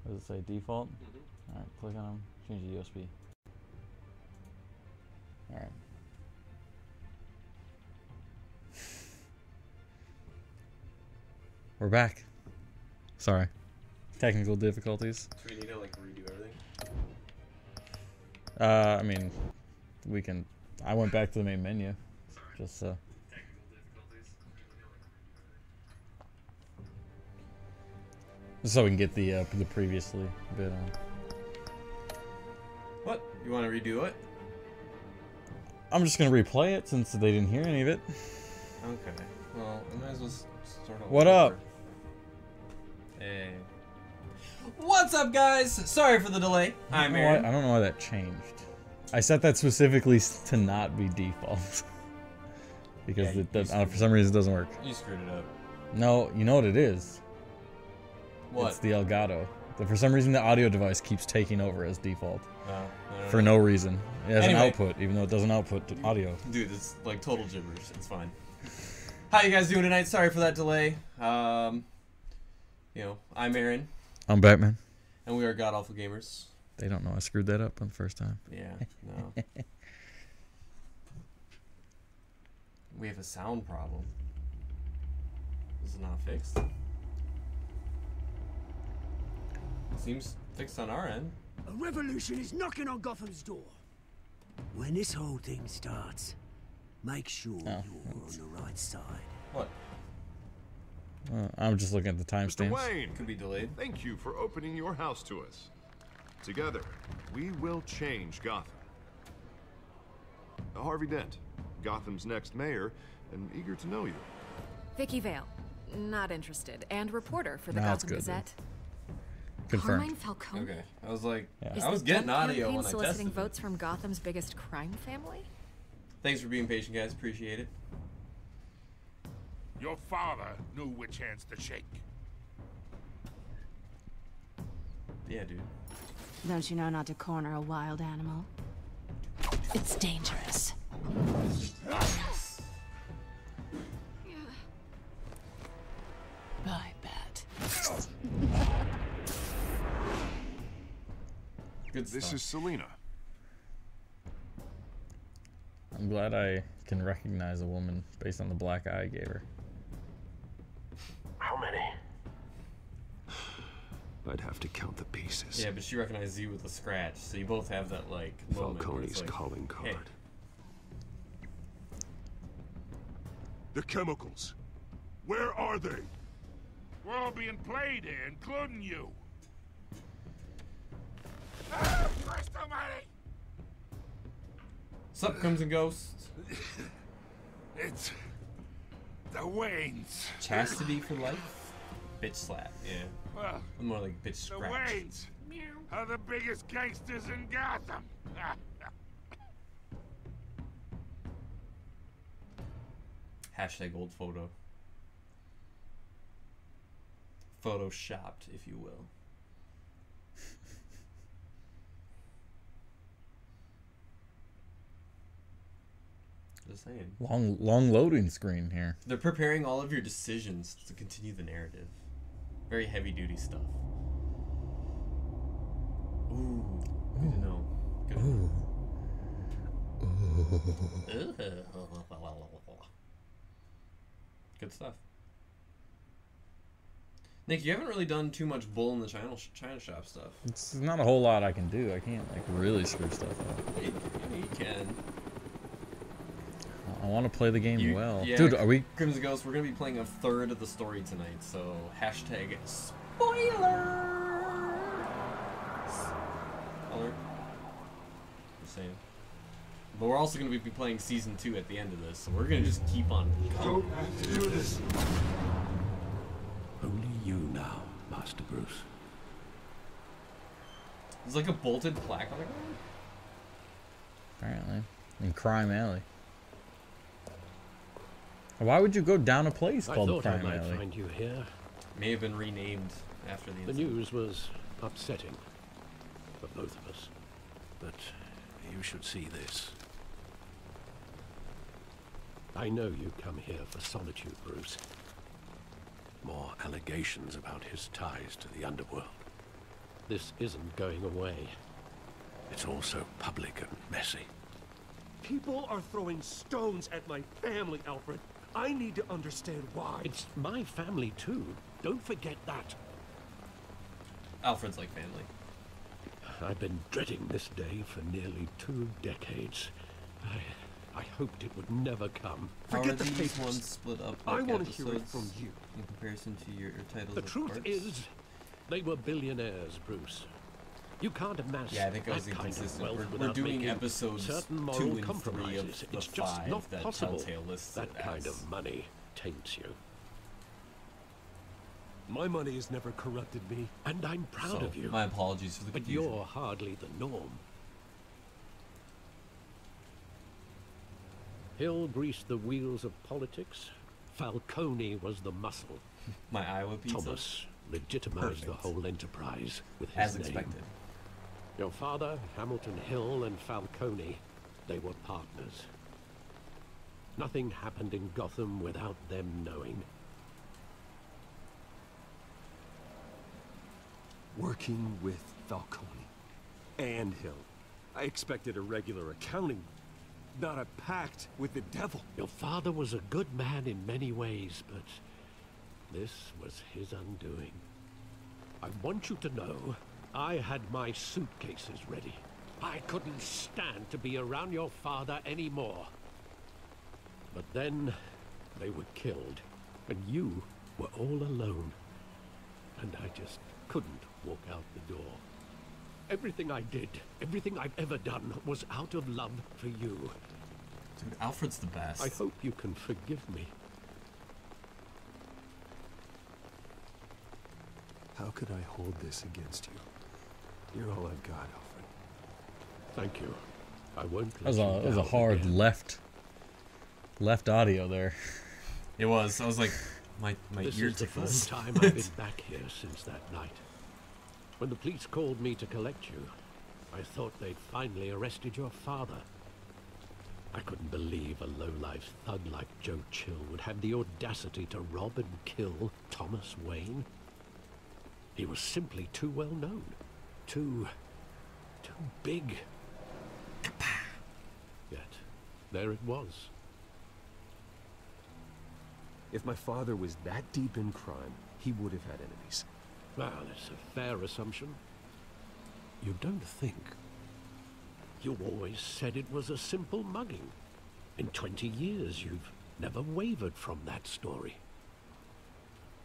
Does it say default? Alright, click on them. Change the USB. Alright. We're back. Sorry. Technical difficulties. Do we need to like redo everything? I mean, we can. I went back to the main menu. Just Technical difficulties. so we can get the previously bit on. What? You want to redo it? I'm just gonna replay it since they didn't hear any of it. Okay. Well, I might as well start over. What up? Hey. What's up, guys? Sorry for the delay. I'm Aaron. I don't know why that changed. I set that specifically to not be default. Because Yeah, for some reason it doesn't work. You screwed it up. No, you know what it is. What? It's the Elgato. But for some reason the audio device keeps taking over as default. No, For no reason. It has Anyway. an output, even though it doesn't output audio. Dude, it's like total gibberish. It's fine. How you guys doing tonight? Sorry for that delay. You know, I'm Aaron, I'm Batman. and we are God Awful Gamers. They don't know I screwed that up on the first time. Yeah, no. We have a sound problem. Is it not fixed? Seems fixed on our end. A revolution is knocking on Gotham's door. When this whole thing starts, make sure you're on the right side. What? I'm just looking at the Mr. timestamps. Wayne, Could be delayed. thank you for opening your house to us. Together, we will change Gotham. Harvey Dent, Gotham's next mayor, and eager to know you. Vicky Vale, not interested, and reporter for the No, it's Gotham good, Gazette. Confirmed. Carmine Falcone. Okay. I was like, Yeah. Is I was the getting Dent audio campaign when I soliciting tested votes it. from Gotham's biggest crime family? Thanks for being patient, guys. Appreciate it. Your father knew which hands to shake. Yeah, dude. Don't you know not to corner a wild animal? It's dangerous. I bet. Good stuff. This is Selina. I'm glad I can recognize a woman based on the black eye I gave her. How many? I'd have to count the pieces. Yeah, but she recognized you with a scratch, so you both have that like moment where it's Falcone's like, calling card. hey. The chemicals. Where are they? We're all being played here, including you. Ah, Christ almighty! Sup, comes and ghosts. It's the Waynes. Chastity for life. Bitch slap. Yeah. Well, More like bitch the scratch. Waynes are the biggest gangsters in Gotham. Hashtag old photo. Photoshopped, if you will. Just saying. Long loading screen here. They're preparing all of your decisions to continue the narrative. Very heavy duty stuff. Ooh. Good to know. Good to know. Good stuff. Nick, you haven't really done too much bull in the China shop stuff. It's not a whole lot I can do. I can't like really screw stuff up. You can. I want to play the game well. Yeah, Dude, are we... Crimson Ghost, we're going to be playing a third of the story tonight, so hashtag spoiler! Alert. Just saying. But we're also going to be playing Season 2 at the end of this, so we're going to just keep on going. Don't have to do this. Only you now, Master Bruce. There's like a bolted plaque on the ground. Apparently. In Crime Alley. Why would you go down a place I called thought I Crime might Alley? find you here. May have been renamed after the The incident. news was upsetting for both of us. But you should see this. I know you come here for solitude, Bruce. More allegations about his ties to the underworld. This isn't going away. It's all so public and messy. People are throwing stones at my family, Alfred. I need to understand why. It's my family too. Don't forget that. Alfred's like family. I've been dreading this day for nearly 2 decades. I hoped it would never come. How Forget are the these papers. ones split up I like want to hear it episodes from you. in comparison to your titles The of truth parts? is, they were billionaires, Bruce. You can't amass Yeah, I think I was that kind of inconsistent. wealth We're without doing making episodes certain 2 moral and 3 of compromises. the It's just 5 not that possible. Telltale listed That kind as. of money taints you. My money has never corrupted me. And I'm proud So, of you. my apologies for the But confusion. you're hardly the norm. Hill greased the wheels of politics. Falcone was the muscle. My Iowa pizza? Thomas legitimized the Perfect. whole enterprise with his As name. expected. Your father, Hamilton Hill, and Falcone, they were partners. Nothing happened in Gotham without them knowing. Working with Falcone and Hill. I expected a regular accounting, not a pact with the devil. Your father was a good man in many ways, but this was his undoing. I want you to know, I had my suitcases ready. I couldn't stand to be around your father anymore. But then, they were killed, and you were all alone. And I just couldn't walk out the door. Everything I did, everything I've ever done, was out of love for you. Dude, Alfred's the best. I hope you can forgive me. How could I hold this against you? You're all I've got, Alfred. Thank you. I won't That was let you a down hard again. left audio there. It was. I was like, my This ear is the tickles. first time I've been back here since that night. When the police called me to collect you, I thought they'd finally arrested your father. I couldn't believe a low-life thug like Joe Chill would have the audacity to rob and kill Thomas Wayne. He was simply too well known. Too big. Yet, there it was. If my father was that deep in crime, he would have had enemies. Well, it's a fair assumption. You don't think. You always said it was a simple mugging. In 20 years, you've never wavered from that story.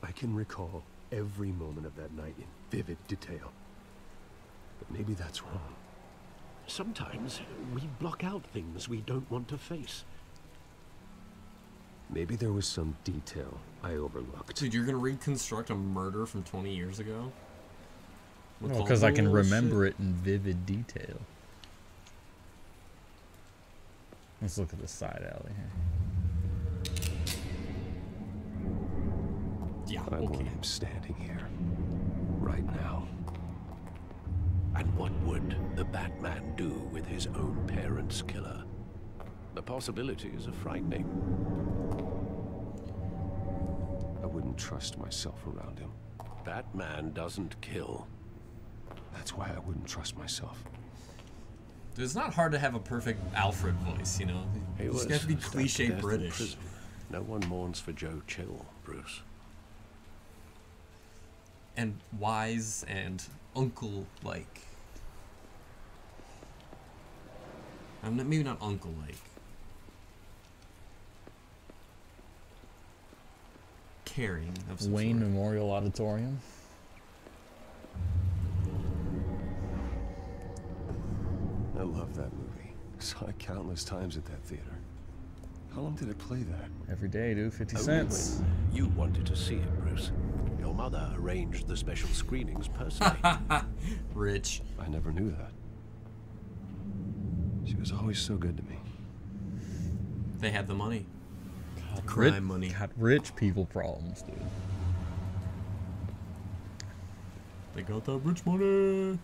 I can recall every moment of that night in vivid detail. But maybe that's wrong. Sometimes we block out things we don't want to face. Maybe there was some detail I overlooked. Dude, you're gonna reconstruct a murder from 20 years ago? With Well, all because I can bullshit? remember it in vivid detail. Let's look at the side alley here. Yeah, I want okay. him standing here. Right now. And what would the Batman do with his own parents' killer? The possibilities are frightening. I wouldn't trust myself around him. Batman doesn't kill. That's why I wouldn't trust myself. Dude, it's not hard to have a perfect Alfred voice, you know? He You just was have to be stabbed to cliche death in British. prison. No one mourns for Joe Chill, Bruce. And wise and uncle-like. I'm not, maybe not uncle-like. Caring of some Wayne sort. Memorial Auditorium. I love that movie. Saw it countless times at that theater. How long did it play that? Every day, dude. 50 Only cents. when you wanted to see it, Bruce. Your mother arranged the special screenings personally. Rich. I never knew that. She was always so good to me. They had the money. God, crime money. Got rich people problems, dude. They got that rich money.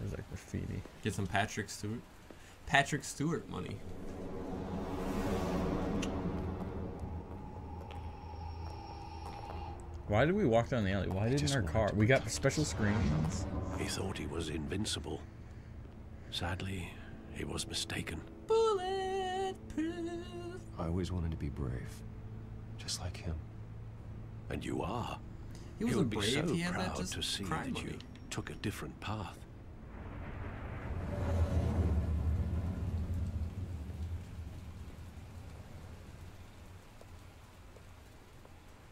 There's like graffiti. Get some Patrick Stewart. Patrick Stewart money. Why did we walk down the alley? Why didn't our car? We got special screens. He thought he was invincible. Sadly, he was mistaken. Bulletproof. I always wanted to be brave, just like him. And you are. He He wasn't would be brave. so He had that proud just to see crime that you money. took a different path.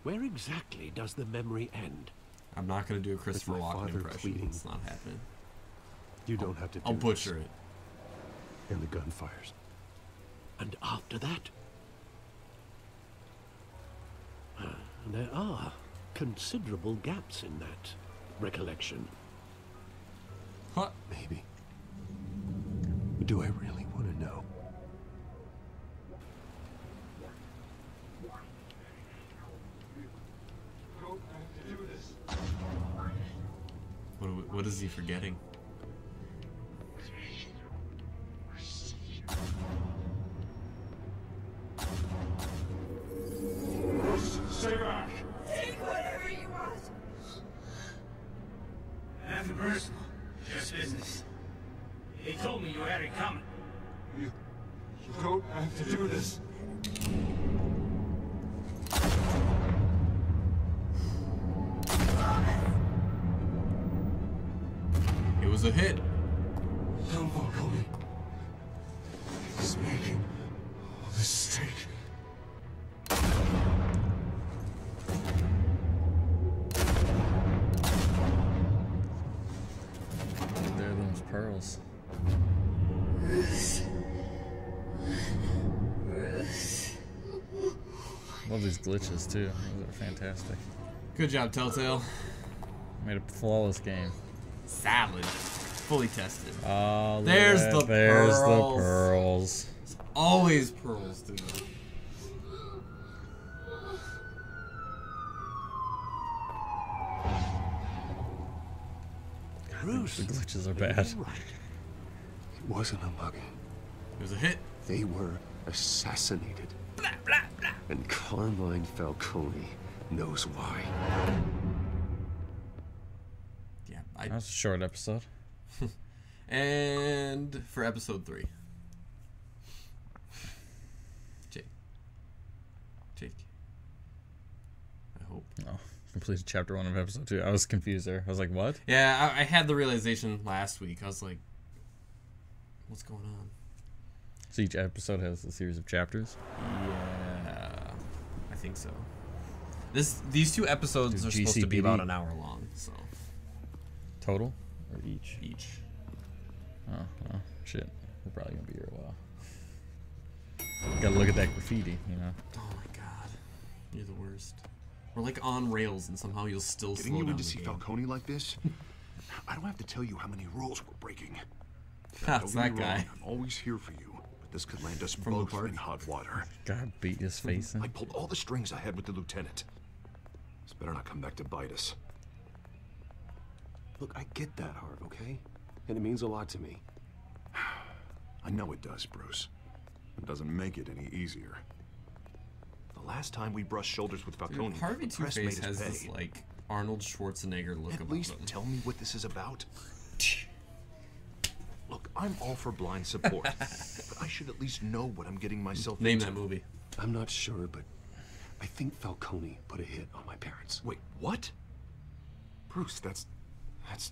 Where exactly does the memory end? I'm not gonna do a Christopher my Walken father impression. pleading. It's not happening. You don't have to do I'll this. butcher it. And the gun fires. And after that? There are considerable gaps in that recollection. What? Maybe. But do I really want to know? What is he forgetting? Stay back. Take whatever you want. Nothing personal, just business. He told me you had it coming. You don't have to do this. It was a hit. Don't follow me. He's making a mistake. There are those pearls. Love these glitches too. Those are fantastic. Good job, Telltale. Made a flawless game. Savage. Fully tested. Oh, look There's at the that. There's the pearls. pearls. Always pearls, dude. Bruce, The glitches are bad. It wasn't a mugging. It was a hit. They were assassinated. Blah, blah, blah. And Carmine Falcone knows why. Yeah, That was a short episode. And for episode 3. Jake. I hope. Oh, completed chapter 1 of episode 2. I was confused there. I was like, what? Yeah, I had the realization last week. I was like, what's going on? So each episode has a series of chapters? Yeah, I think so. These 2 episodes are supposed to be about an hour long, so. Total? Or each? Each. Oh, well, shit. We're probably going to be here a while. Gotta look at that graffiti, you know? Oh my god. You're the worst. We're like on rails and somehow you'll still Getting slow you down in to the see game. Falcone like this? I don't have to tell you how many rules we're breaking. That's Don't get that me wrong, guy. I'm always here for you, but this could land us From the both park. in hot water. God beat his face in. I pulled all the strings I had with the lieutenant. This better not come back to bite us. Look, I get that, Harv, okay? And it means a lot to me. I know it does, Bruce. It doesn't make it any easier. The last time we brushed shoulders with Falcone, Dude, Harvey the press Two-Face made us has this, pay. like, Arnold Schwarzenegger look At about least him. tell me what this is about. Look, I'm all for blind support, but I should at least know what I'm getting myself Name into. that movie. I'm not sure, but I think Falcone put a hit on my parents. Wait, what? Bruce, that's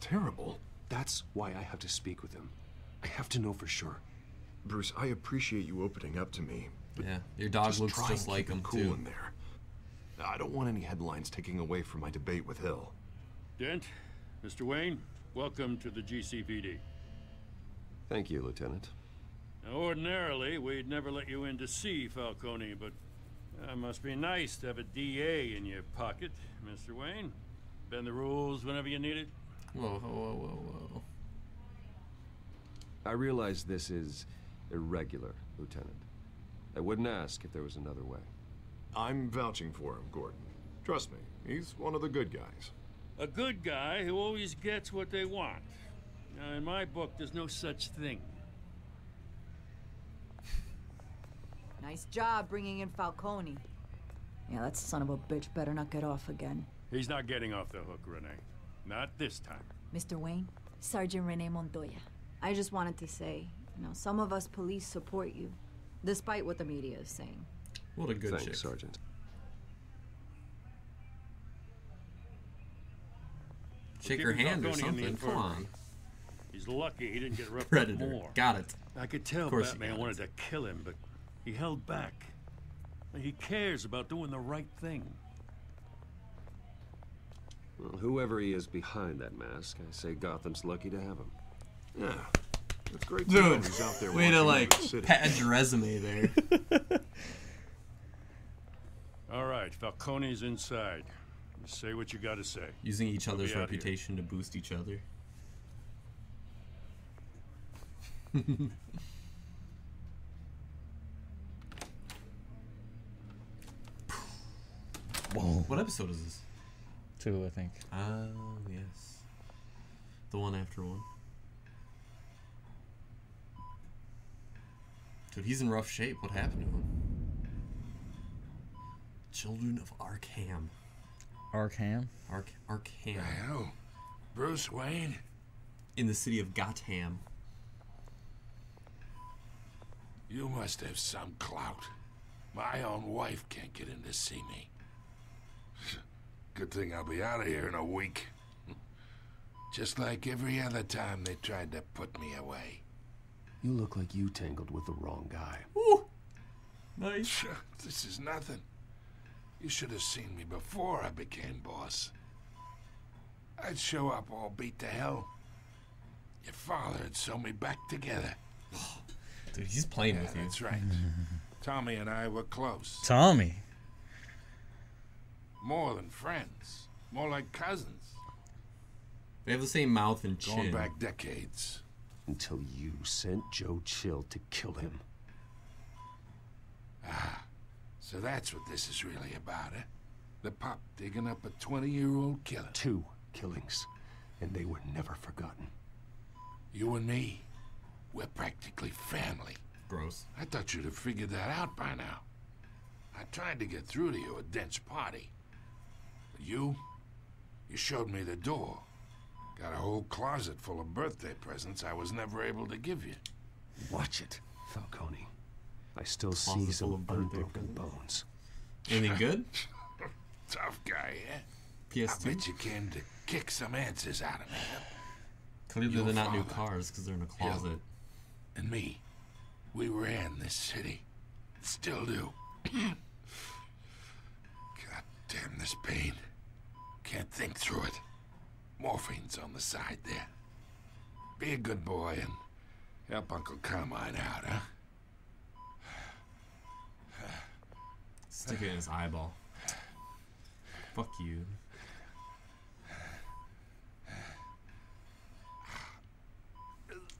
terrible. That's why I have to speak with him. I have to know for sure. Bruce, I appreciate you opening up to me. But Yeah, your dog just looks try just and like keep him, cool too. in there. I don't want any headlines taking away from my debate with Hill. Dent, Mr. Wayne, welcome to the GCPD. Thank you, Lieutenant. Now, ordinarily, we'd never let you in to see Falcone, but must be nice to have a DA in your pocket, Mr. Wayne. Bend the rules whenever you need it. Whoa, whoa, whoa, whoa, whoa. I realize this is irregular, Lieutenant. I wouldn't ask if there was another way. I'm vouching for him, Gordon. Trust me, he's one of the good guys. A good guy who always gets what they want. Now, in my book, there's no such thing. Nice job bringing in Falcone. Yeah, that son of a bitch better not get off again. He's not getting off the hook, Renee. Not this time. Mr. Wayne, Sergeant Renee Montoya. I just wanted to say, you know, some of us police support you, despite what the media is saying. What a good Thanks, chick. Sergeant. Shake her hand or something. Come on. He's lucky he didn't get roughed up Predator. more. Got it. I could tell Of course Batman wanted to kill him, but he held back. He cares about doing the right thing. Well, whoever he is behind that mask, I say Gotham's lucky to have him. Yeah. It's great to know Dude, he's out there way to watching like over the city. pad your resume there. All right, Falcone's inside. Say what you gotta say. Using each I'll other's be out here. reputation to boost each other. Whoa. What episode is this? 2, I think. Oh, yes. The one after one. Dude, he's in rough shape. What happened to him? Children of Arkham. Arkham? Arkham. The hell? Bruce Wayne? In the city of Gotham. You must have some clout. My own wife can't get in to see me. Good thing I'll be out of here in a week. Just like every other time they tried to put me away. You look like you tangled with the wrong guy. Ooh. Nice. This is nothing. You should have seen me before I became boss. I'd show up all beat to hell. Your father had sew me back together. Dude, he's playing with you. That's right. Tommy and I were close. Tommy. More than friends. More like cousins. They have the same mouth and chin. Going back decades. Until you sent Joe Chill to kill him. Ah, so that's what this is really about, eh? The pop digging up a 20-year-old killer. 2 killings, and they were never forgotten. You and me, we're practically family. Gross. I thought you'd have figured that out by now. I tried to get through to you at Dent's party. But you showed me the door. Got a whole closet full of birthday presents I was never able to give you. Watch it, Falcone. I still see Closet full some of birthday unbroken presents. bones. Anything good? Tough guy, eh? PS2? I bet you came to kick some answers out of me. Clearly Your they're not new father, cars because they're in a closet. Hill, and me, we ran this city. Still do. God damn this pain. Can't think through it. Morphine's on the side there. Be a good boy and help Uncle Carmine out, huh? Stick it in his eyeball. Fuck you.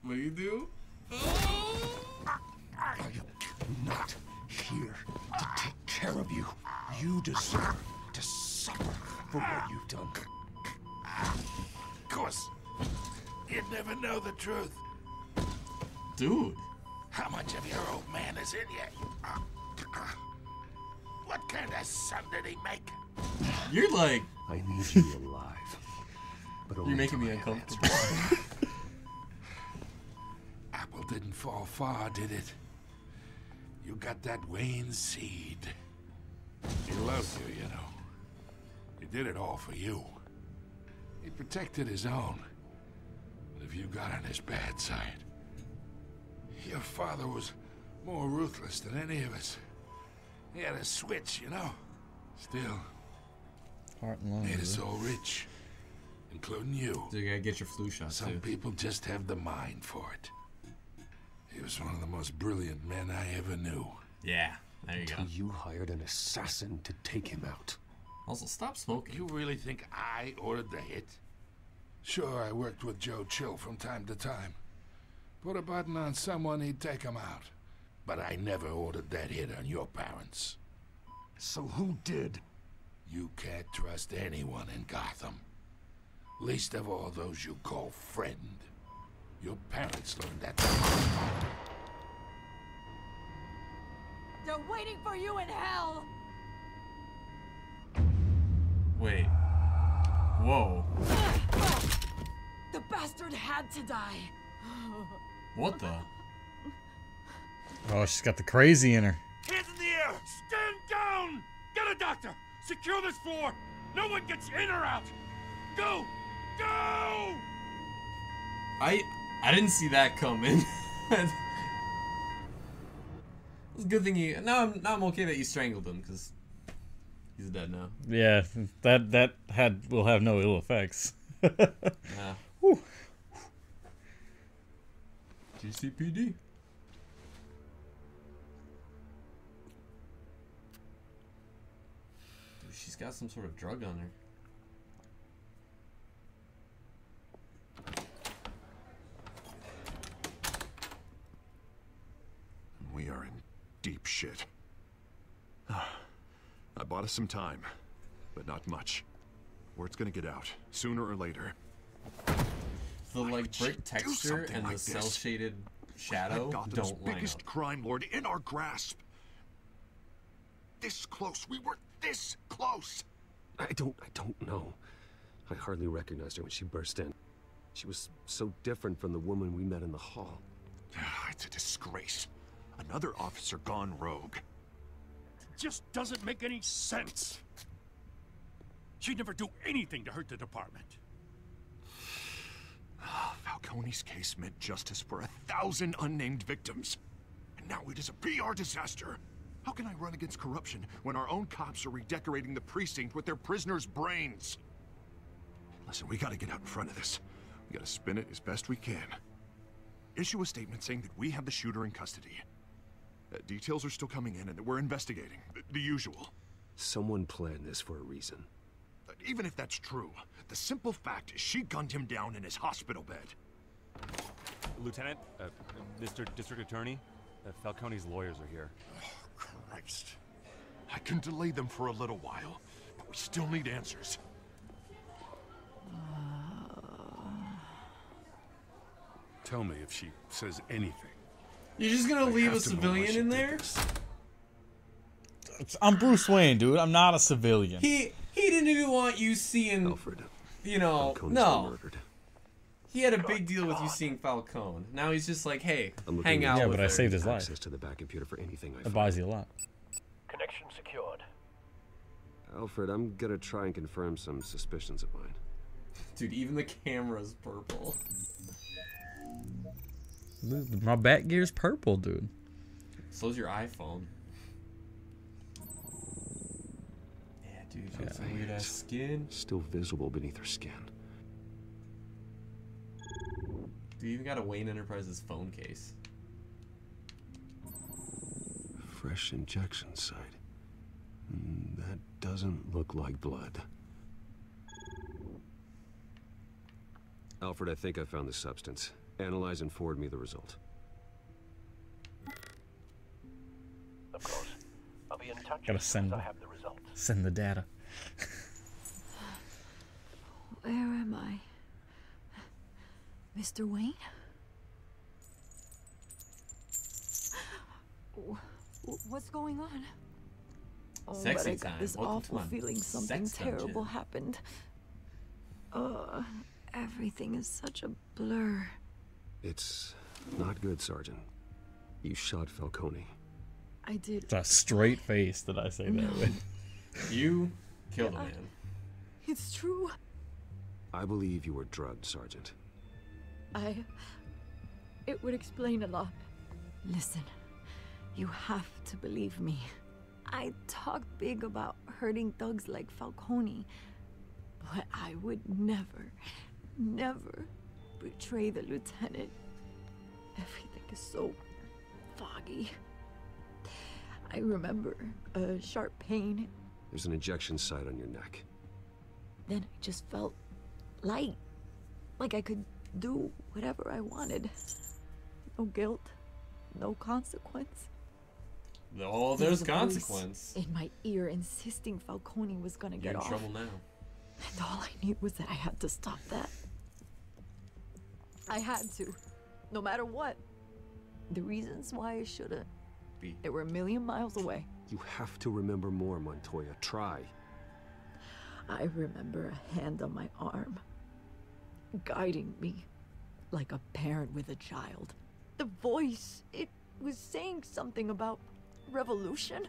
What do you do? I am not here to take care of you. You deserve to suffer for what you've done. Of course. You'd never know the truth. Dude. How much of your old man is in you? What kind of son did he make? You're like... I need you alive. But You're making me uncomfortable. Apple didn't fall far, did it? You got that Wayne seed. He loved you, you know. He did it all for you. He protected his own. But if you got on his bad side, your father was more ruthless than any of us. He had a switch, you know. Still, Heart and lungs. made us all rich, including you. So you gotta get your flu shot Some too. people just have the mind for it. He was one of the most brilliant men I ever knew. Yeah, there you go. Until you hired an assassin to take him out. Also, stop smoking. You really think I ordered the hit? Sure, I worked with Joe Chill from time to time. Put a button on someone, he'd take him out. But I never ordered that hit on your parents. So who did? You can't trust anyone in Gotham. Least of all those you call friend. Your parents learned that. They're waiting for you in hell! Wait. Whoa. The bastard had to die. What the? Oh, she's got the crazy in her. Hands in the air! Stand down! Get a doctor! Secure this floor! No one gets in or out! Go! Go! I didn't see that coming. It's a good thing you. Now I'm okay that you strangled him because he's dead now. Yeah, that will have no ill effects. Yeah. Whew. GCPD. Dude, she's got some sort of drug on her. We are in deep shit. I bought us some time, but not much. Word's gonna get out, sooner or later. The like brick texture and the cell shaded shadow don't line biggest up. crime lord in our grasp. This close. We were this close. I don't know. I hardly recognized her when she burst in. She was so different from the woman we met in the hall. It's a disgrace. Another officer gone rogue. Just doesn't make any sense. She'd never do anything to hurt the department. Falcone's case meant justice for 1,000 unnamed victims. And now it is a PR disaster. How can I run against corruption when our own cops are redecorating the precinct with their prisoners' brains? Listen, we gotta get out in front of this. We gotta spin it as best we can. Issue a statement saying that we have the shooter in custody. Details are still coming in and that we're investigating. The usual. Someone planned this for a reason. Even if that's true, the simple fact is she gunned him down in his hospital bed. Lieutenant, Mr. District Attorney, Falcone's lawyers are here. Oh, Christ. I can delay them for a little while, but we still need answers. Tell me if she says anything. You're just gonna leave a civilian in there? I'm Bruce Wayne, dude. I'm not a civilian. He didn't even want you seeing Alfred. You know, Falcone's no. been murdered. He had a big deal with you seeing Falcone. Now he's just like, hey, hang out yeah, with but her. I saved his life. Access to the back computer for anything I It buys you a lot. Connection secured. Alfred, I'm gonna try and confirm some suspicions of mine. Dude, even the camera's purple. My bat gear's purple, dude. So's your iPhone. Yeah, dude, you got some weird ass skin. Still visible beneath her skin. Dude, you even got a Wayne Enterprises phone case. Fresh injection site. That doesn't look like blood. Alfred, I think I found the substance. Analyze and forward me the result. Of course. I'll be in touch Gotta as soon send as I have the result. Send the data. Where am I? Mr. Wayne? What's going on? Oh, Sexy but I got time. this Welcome awful to my feeling something sex dungeon. terrible happened. Everything is such a blur. It's not good, Sergeant. You shot Falcone. I did. It's a straight face that I say that with. You killed a man. It's true. I believe you were drugged, Sergeant. It would explain a lot. Listen, you have to believe me. I talked big about hurting thugs like Falcone, but I would never, never betray the lieutenant. Everything is so foggy. I remember a sharp pain. There's an injection site on your neck. Then I just felt light, like I could do whatever I wanted. No guilt, no consequence. Oh, There there's was a voice consequence. in my ear insisting Falcone was gonna You're get in off. trouble now. And all I knew was that I had to stop that. I had to, no matter what. The reasons why I shouldn't, they were a million miles away. You have to remember more, Montoya. Try. I remember a hand on my arm, guiding me like a parent with a child. The voice, it was saying something about revolution.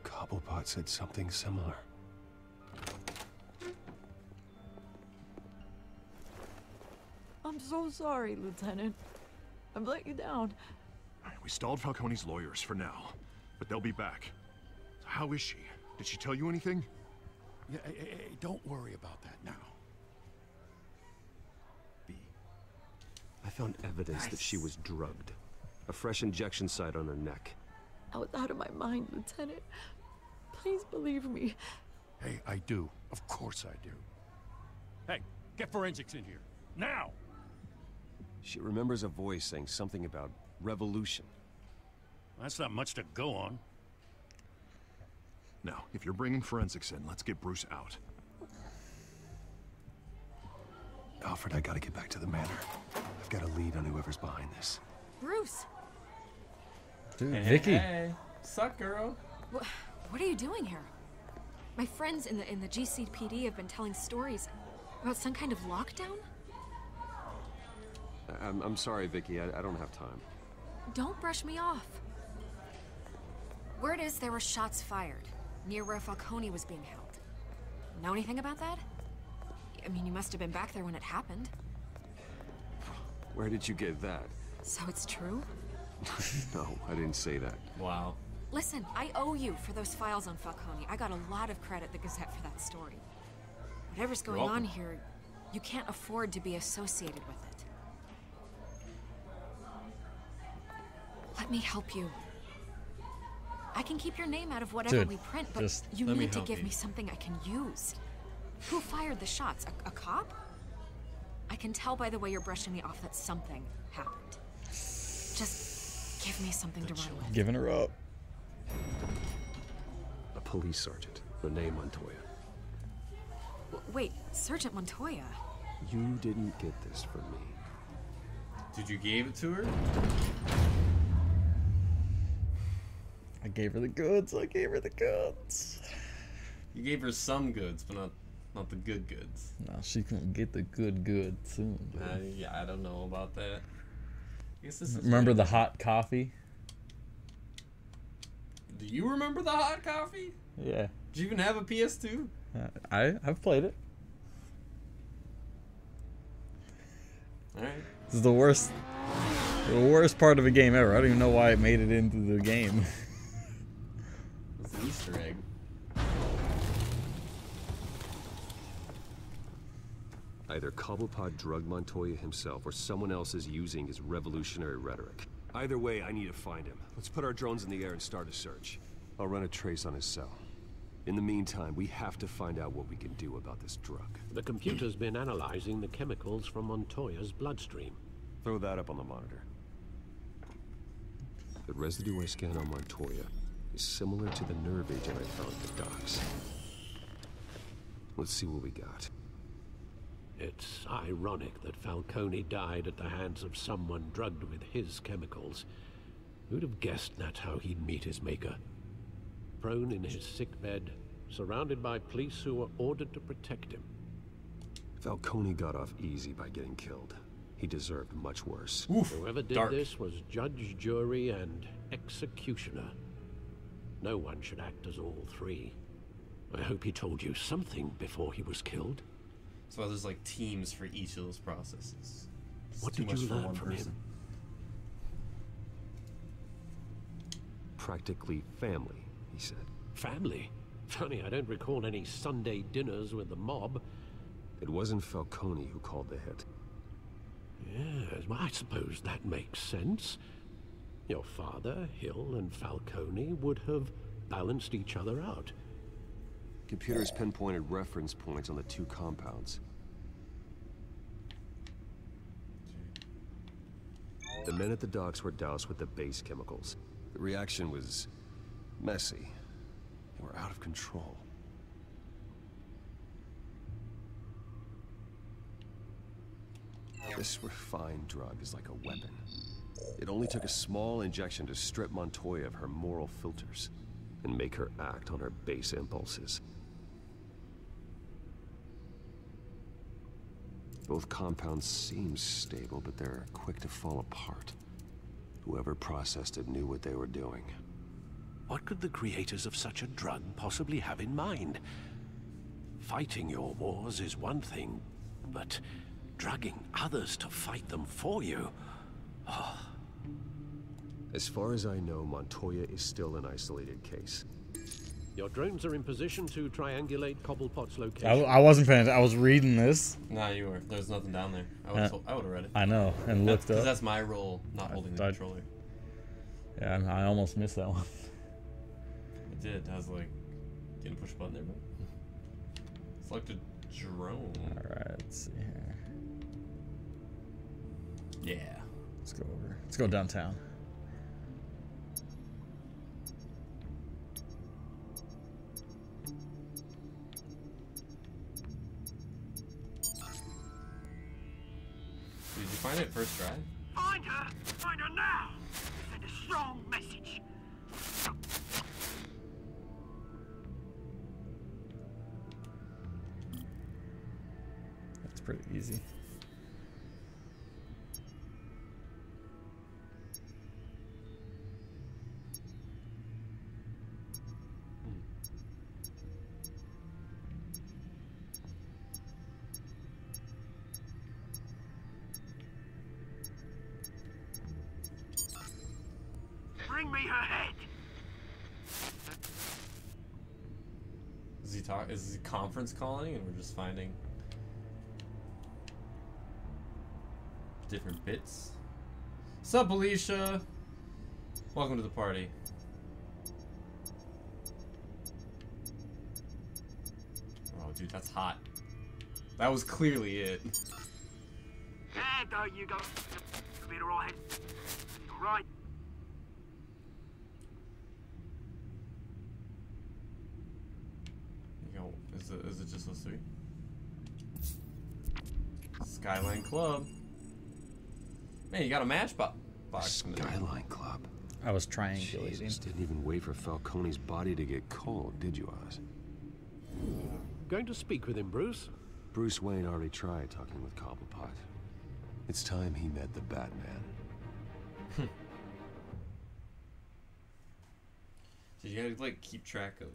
Cobblepot said something similar. I'm so sorry, Lieutenant. I've let you down. We stalled Falcone's lawyers for now, but they'll be back. So how is she? Did she tell you anything? Yeah, hey, don't worry about that now. I found evidence that she was drugged. A fresh injection site on her neck. I was out of my mind, Lieutenant. Please believe me. Hey, I do. Of course I do. Hey, get forensics in here. Now! She remembers a voice saying something about revolution. That's not much to go on. Now, if you're bringing forensics in, let's get Bruce out. Alfred, I gotta get back to the manor. I've got a lead on whoever's behind this. Bruce! Dude, Hey, Vicky. Hey. Suck, girl. What are you doing here? My friends in the GCPD have been telling stories about some kind of lockdown? I'm sorry, Vicky. I don't have time. Don't brush me off. Word is there were shots fired near where Falcone was being held. Know anything about that? I mean, you must have been back there when it happened. Where did you get that? So it's true? No, I didn't say that. Wow. Listen, I owe you for those files on Falcone. I got a lot of credit at the Gazette for that story. Whatever's going on here, you can't afford to be associated with it. Let me help you. I can keep your name out of whatever Dude, we print, but you need to give me something I can use. Who fired the shots? A cop? I can tell by the way you're brushing me off that something happened. Just give me something to run with. Giving her up. A police sergeant, Renee Montoya. Wait, Sergeant Montoya? You didn't get this from me. Did you give it to her? I gave her the goods. I gave her the goods. You gave her some goods, but not the good goods. No, she's gonna get the good soon. Yeah, I don't know about that. I guess this is Remember the hot coffee? Do you remember the hot coffee? Yeah. Did you even have a PS2? I've played it. All right. This is the worst part of a game ever. I don't even know why it made it into the game. It's an Easter egg. Either Cobblepot drugged Montoya himself or someone else is using his revolutionary rhetoric. Either way, I need to find him. Let's put our drones in the air and start a search. I'll run a trace on his cell. In the meantime, we have to find out what we can do about this drug. The computer's been analyzing the chemicals from Montoya's bloodstream. Throw that up on the monitor. The residue I scanned on Montoya is similar to the nerve agent I found at the docks. Let's see what we got. It's ironic that Falcone died at the hands of someone drugged with his chemicals. Who'd have guessed that's how he'd meet his maker? Prone in his sickbed, surrounded by police who were ordered to protect him. Falcone got off easy by getting killed. He deserved much worse. Whoever did this was judge, jury, and executioner. No one should act as all three. I hope he told you something before he was killed. So there's like teams for each of those processes. What did you learn from him? Practically family, he said. Family? Funny, I don't recall any Sunday dinners with the mob. It wasn't Falcone who called the hit. Yes, well, I suppose that makes sense. Your father, Hill, and Falcone would have balanced each other out. Computers pinpointed reference points on the two compounds. The men at the docks were doused with the base chemicals. The reaction was messy. They were out of control. This refined drug is like a weapon. It only took a small injection to strip Montoya of her moral filters. and make her act on her base impulses. Both compounds seem stable, but they're quick to fall apart. Whoever processed it knew what they were doing. What could the creators of such a drug possibly have in mind? Fighting your wars is one thing, but drugging others to fight them for you? Oh. As far as I know, Montoya is still an isolated case. Your drones are in position to triangulate Cobblepot's location. I wasn't paying attention. I was reading this. Nah, you were. There's nothing down there. I would have read it. I know, and looked up. Because that's my role, not holding the controller. Yeah, I almost missed that one. I did. I was like, didn't push a button there, but select a drone. Alright, let's see here. Yeah. Let's go over. Let's go downtown. Did you find it first try? Find her! Find her now! Send a strong message. That's pretty easy. Bring me her head. Is he conference calling and we're just finding different bits? Sup, Alicia? Welcome to the party. Oh, dude, that's hot. That was clearly it. There you go. Be alright. Right. Is it just those three? Skyline Club. Man, you got a matchbox. Skyline Club. I was triangulating. Jesus, didn't even wait for Falcone's body to get cold, did you, Oz? Going to speak with him, Bruce? Bruce Wayne already tried talking with Cobblepot. It's time he met the Batman. So you gotta like keep track of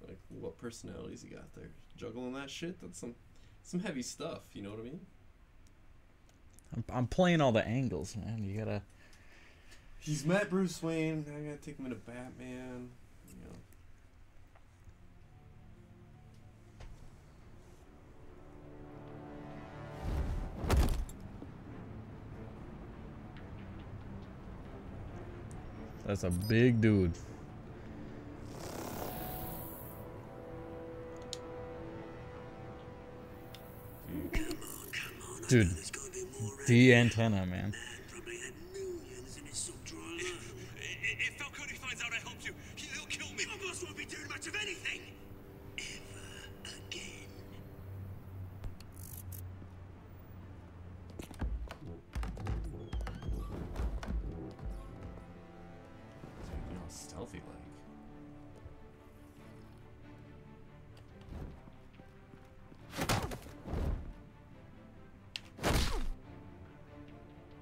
like what personalities you got there. Juggling that shit, that's some heavy stuff, you know what I mean? I'm playing all the angles, man. You gotta. He's met Bruce Wayne. I gotta take him into Batman. You know. That's a big dude. Dude, the antenna, man. If Falcone finds out I helped you, he'll kill me. My boss won't be doing much of anything. Ever again. You know, stealthy like.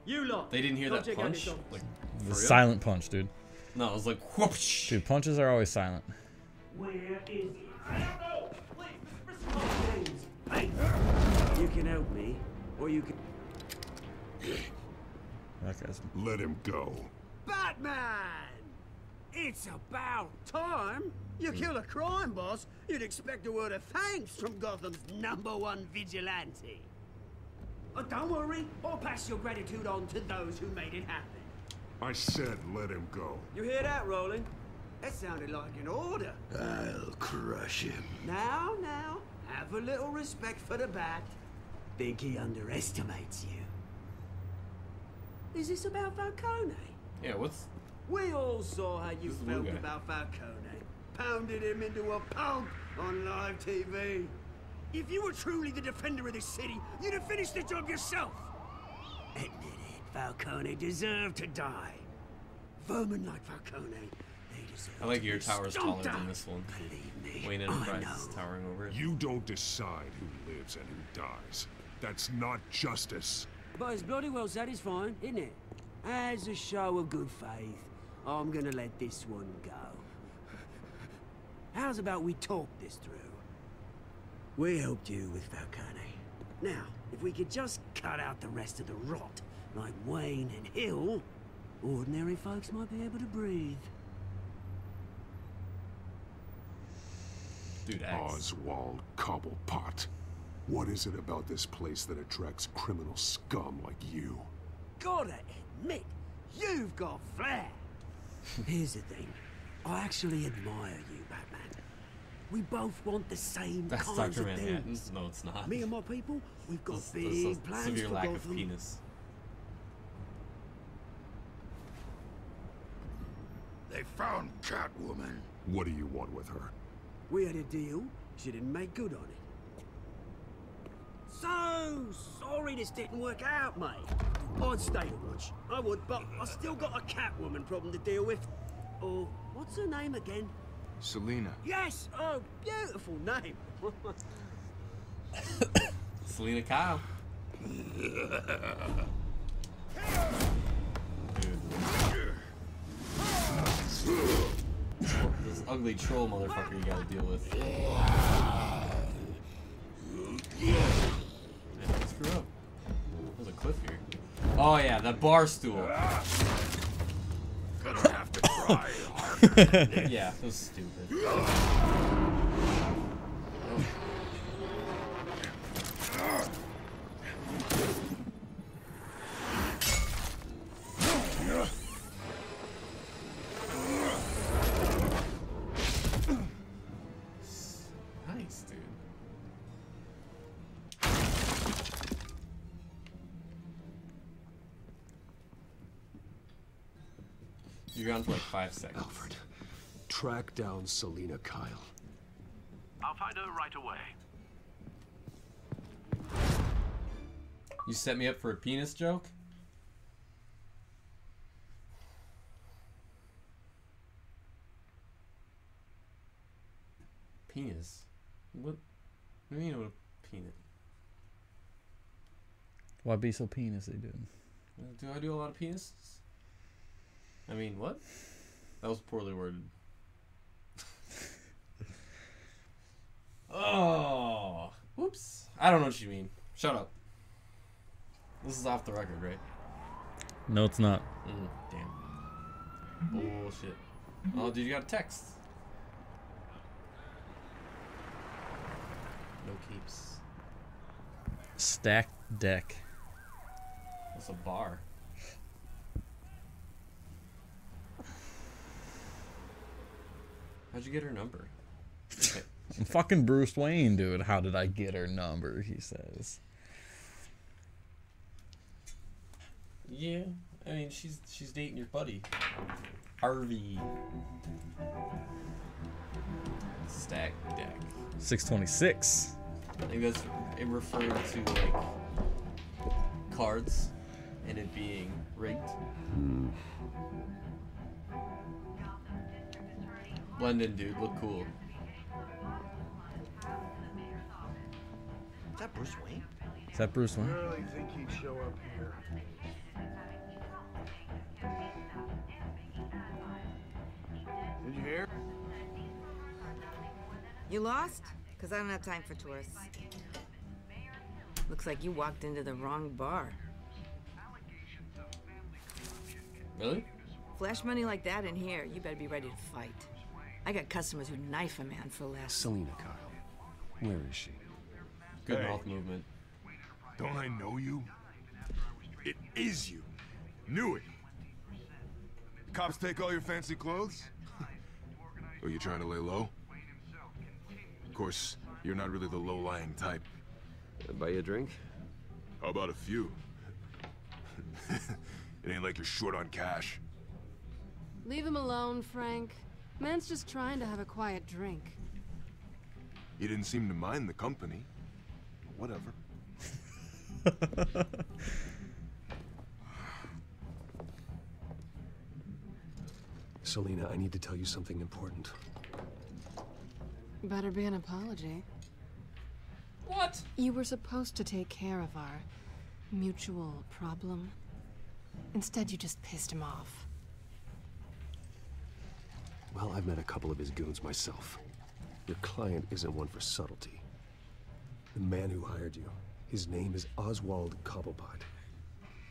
You lot. They didn't hear that punch? Like, The silent punch, dude. No, it was like whoosh. Dude, punches are always silent. Where is he? I don't know. Please, Hey, you can help me, or you can. That guy's. Let him go. Batman! It's about time. You kill a crime boss, you'd expect a word of thanks from Gotham's #1 vigilante. Oh, don't worry, I'll pass your gratitude on to those who made it happen. I said let him go. You hear that, Roland? That sounded like an order. I'll crush him. Now, have a little respect for the Bat. Think he underestimates you. Is this about Falcone? Yeah, what's... We all saw how you Who's the blue felt guy? about Falcone. Pounded him into a pulp on live TV. If you were truly the defender of this city, you'd have finished the job yourself. Admit it, Falcone deserved to die. Vermin like Falcone, they deserve I like to your be tower's stomped taller than on. this one. Believe me, Wayne I Enterprise is know. towering over it. You don't decide who lives and who dies. That's not justice. But it's bloody well satisfying, isn't it? As a show of good faith, I'm gonna let this one go. How's about we talk this through? We helped you with Falcone. Now, if we could just cut out the rest of the rot, like Wayne and Hill, ordinary folks might be able to breathe. Dude, X. Oswald Cobblepot. What is it about this place that attracts criminal scum like you? Gotta admit, you've got flair. Here's the thing. I actually admire you, Batman. We both want the same That's kinds Dr. of Manhattan. things. No, it's not. Me and my people, we've got This big plans severe for lack Gotham. of penis. They found Catwoman. What do you want with her? We had a deal. She didn't make good on it. So sorry this didn't work out, mate. I'd stay to watch. I would, but I still got a Catwoman problem to deal with. Oh, what's her name again? Selina. Yes! Oh, beautiful name. Selena Kyle. This ugly troll motherfucker you gotta deal with. Man, screw up. There's a cliff here. Oh yeah, the bar stool. Gonna have to try harder. Yeah, that was stupid. Nice, dude. You're gone for like 5 seconds. Alfred, track down Selina Kyle. I'll find her right away. You set me up for a penis joke? Penis? What do you mean with a penis? Why be so penisy, dude? Do I do a lot of penises? I mean, what? That was poorly worded. Oh, whoops. I don't know what you mean. Shut up. This is off the record, right? No, it's not. Damn. Bullshit. Oh, dude, you got a text. No keeps. Stacked deck. That's a bar. How'd you get her number? Okay. I'm fucking Bruce Wayne, dude. How did I get her number? He says. Yeah, I mean she's dating your buddy, Harvey. Stack deck. 626. I think that's it referred to like cards and it being rigged. Blend in, dude. Look cool. Is that Bruce Wayne? Is that Bruce Wayne? I really think he'd show up here. Did you hear? You lost? Because I don't have time for tourists. Looks like you walked into the wrong bar. Really? Flash money like that in here, you better be ready to fight. I got customers who'd knife a man for less. Selina Kyle. Where is she? Good mouth movement. Don't I know you? It is you. Knew it. Cops take all your fancy clothes? Are you trying to lay low? Of course, you're not really the low-lying type. Buy you a drink? How about a few? It ain't like you're short on cash. Leave him alone, Frank. Man's just trying to have a quiet drink. You didn't seem to mind the company. Whatever. Selina, I need to tell you something important. Better be an apology. What? You were supposed to take care of our mutual problem. Instead, you just pissed him off. Well, I've met a couple of his goons myself. Your client isn't one for subtlety. The man who hired you, his name is Oswald Cobblepot.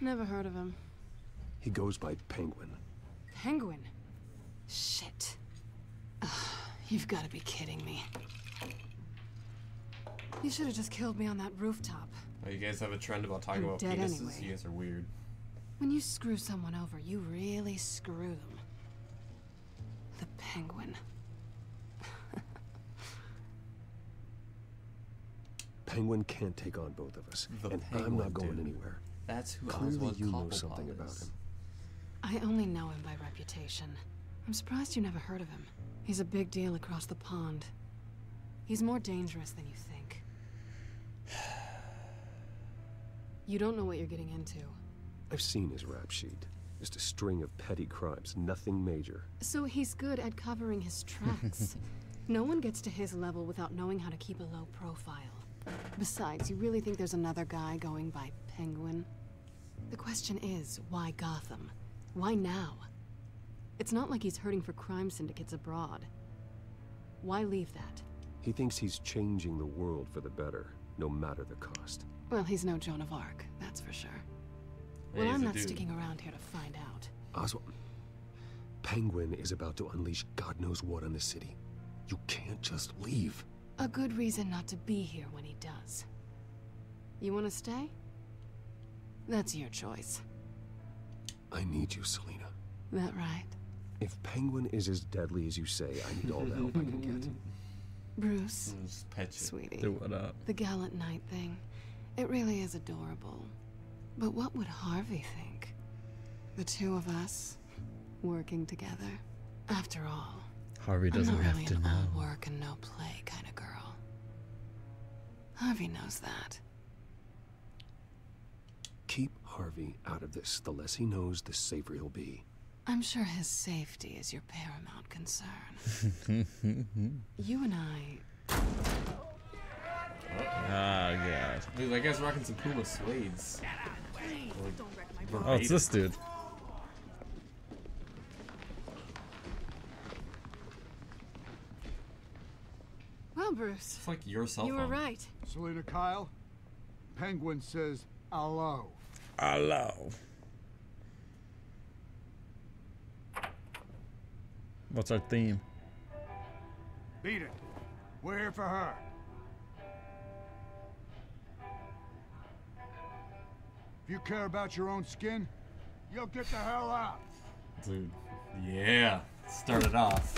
Never heard of him. He goes by Penguin. Penguin? Shit. Ugh, you've got to be kidding me. You should have just killed me on that rooftop. Oh, you guys have a trend about talking You're about dead penises? anyway. You guys are weird. When you screw someone over, you really screw them. The Penguin. Penguin can't take on both of us, The and I'm Penguin, not going dude. anywhere. That's who Clearly Oswald you know Cobblepot something about is. him. I only know him by reputation. I'm surprised you never heard of him. He's a big deal across the pond. He's more dangerous than you think. You don't know what you're getting into. I've seen his rap sheet. Just a string of petty crimes, nothing major. So he's good at covering his tracks. No one gets to his level without knowing how to keep a low profile. Besides, you really think there's another guy going by Penguin? The question is, why Gotham? Why now? It's not like he's hurting for crime syndicates abroad. Why leave that? He thinks he's changing the world for the better, no matter the cost. Well, he's no Joan of Arc, that's for sure. Yeah, Well, he's I'm a not dude. sticking around here to find out. Oswald, Penguin is about to unleash God knows what on the city. You can't just leave. A good reason not to be here when he does. You want to stay? That's your choice. I need you, Selina. That right? If Penguin is as deadly as you say, I need all the help I can get. Bruce, Just pet you. sweetie. Do what up? The gallant knight thing. It really is adorable. But what would Harvey think? The two of us, working together? After all, Harvey doesn't I'm not have really to an know. all work and no play kind of girl. Harvey knows that. Keep Harvey out of this. The less he knows, the safer he'll be. I'm sure his safety is your paramount concern. You and I... Ah, God. Dude, that guy's rocking some Puma suedes. Like, Oh, it's this dude. Well, Bruce, It's like your cell you phone. were right. Selina Kyle, Penguin says hello. Hello. What's our theme? Beat it. We're here for her. If you care about your own skin, you'll get the hell out. Dude, yeah. Start it off.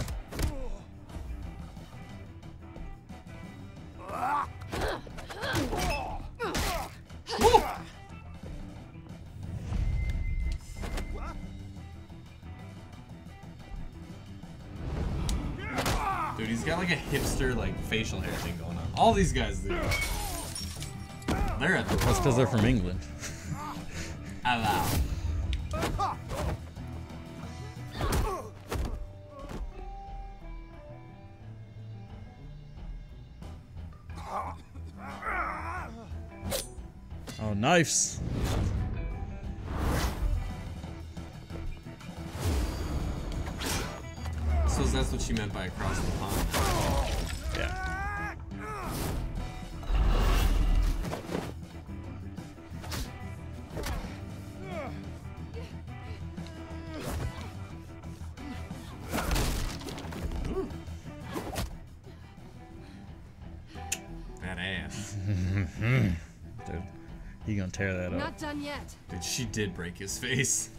Dude, he's got like a hipster like facial hair thing going on. All these guys do. They're at the That's because they're from England. Hello. Oh, knives. So that's what she meant by across the pond. Yeah. That ass. Dude, he gonna tear that up. Not done yet. Dude, she did break his face.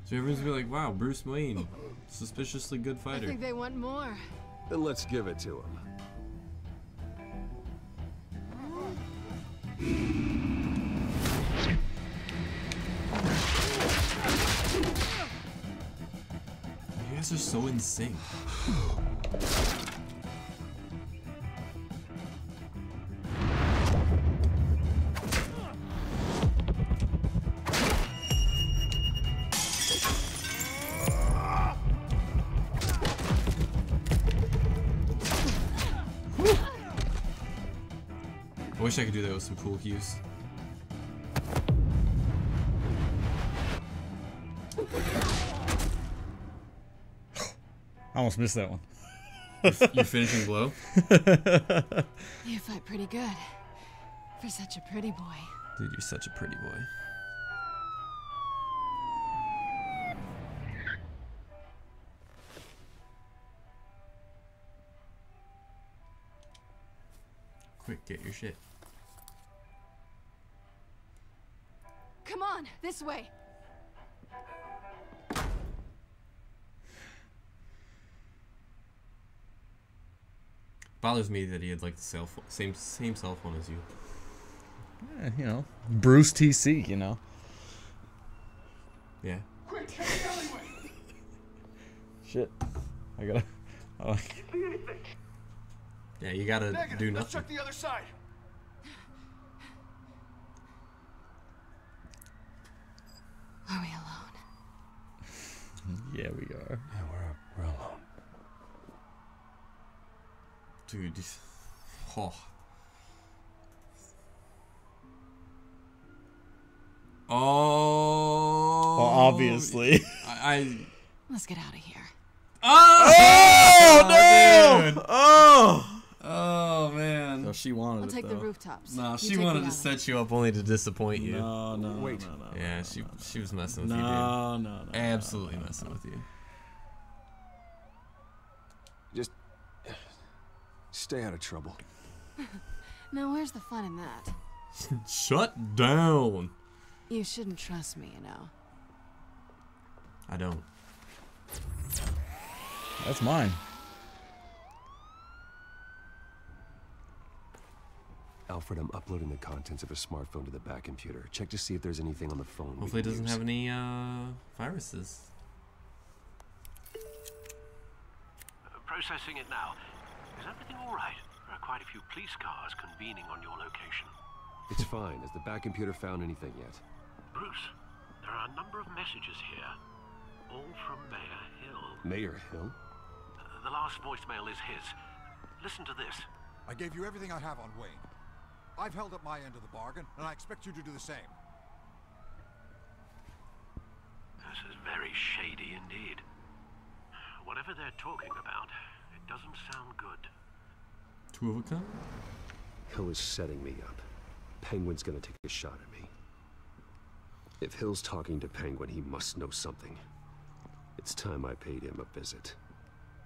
So everyone's gonna be like, wow, Bruce Wayne, suspiciously good I fighter. think they want more. Then let's give it to him. guys are so in sync. I wish I could do that with some pool cues. I almost missed that one. You're finishing blow? You fight pretty good. For such a pretty boy. Dude, you're such a pretty boy. Quick, get your shit. Come on, this way. Bothers me that he had like the cell phone, same cell phone as you. Yeah, you know, Bruce TC, you know. Yeah. Quick, hit the alleyway. Shit. I gotta. Oh. Yeah, you gotta Negative. do Let's nothing. check the other side. Are we alone? Yeah, we are. Yeah, we're alone. Dude, oh. Oh. Well, obviously. Let's get out of here. Oh, no! Dude. Oh! Oh, man. So she wanted I'll it, take though. the rooftops. No, You she take the wanted to alley. set you up only to disappoint you. No, no, Wait. no, no, Yeah, no, she was messing with you, dude. no. Absolutely messing with you. Just stay out of trouble. Now, where's the fun in that? Shut down. You shouldn't trust me, you know. I don't. That's mine. Alfred, I'm uploading the contents of a smartphone to the back computer. Check to see if there's anything on the phone. Hopefully it doesn't have any viruses. Processing it now. Is everything all right? There are quite a few police cars convening on your location. It's fine. Has the back computer found anything yet? Bruce, there are a number of messages here, all from Mayor Hill. Mayor Hill? The last voicemail is his. Listen to this. I gave you everything I have on Wayne. I've held up my end of the bargain, and I expect you to do the same. This is very shady indeed. Whatever they're talking about, it doesn't sound good. Two of a kind? Hill is setting me up. Penguin's gonna take a shot at me. If Hill's talking to Penguin, he must know something. It's time I paid him a visit.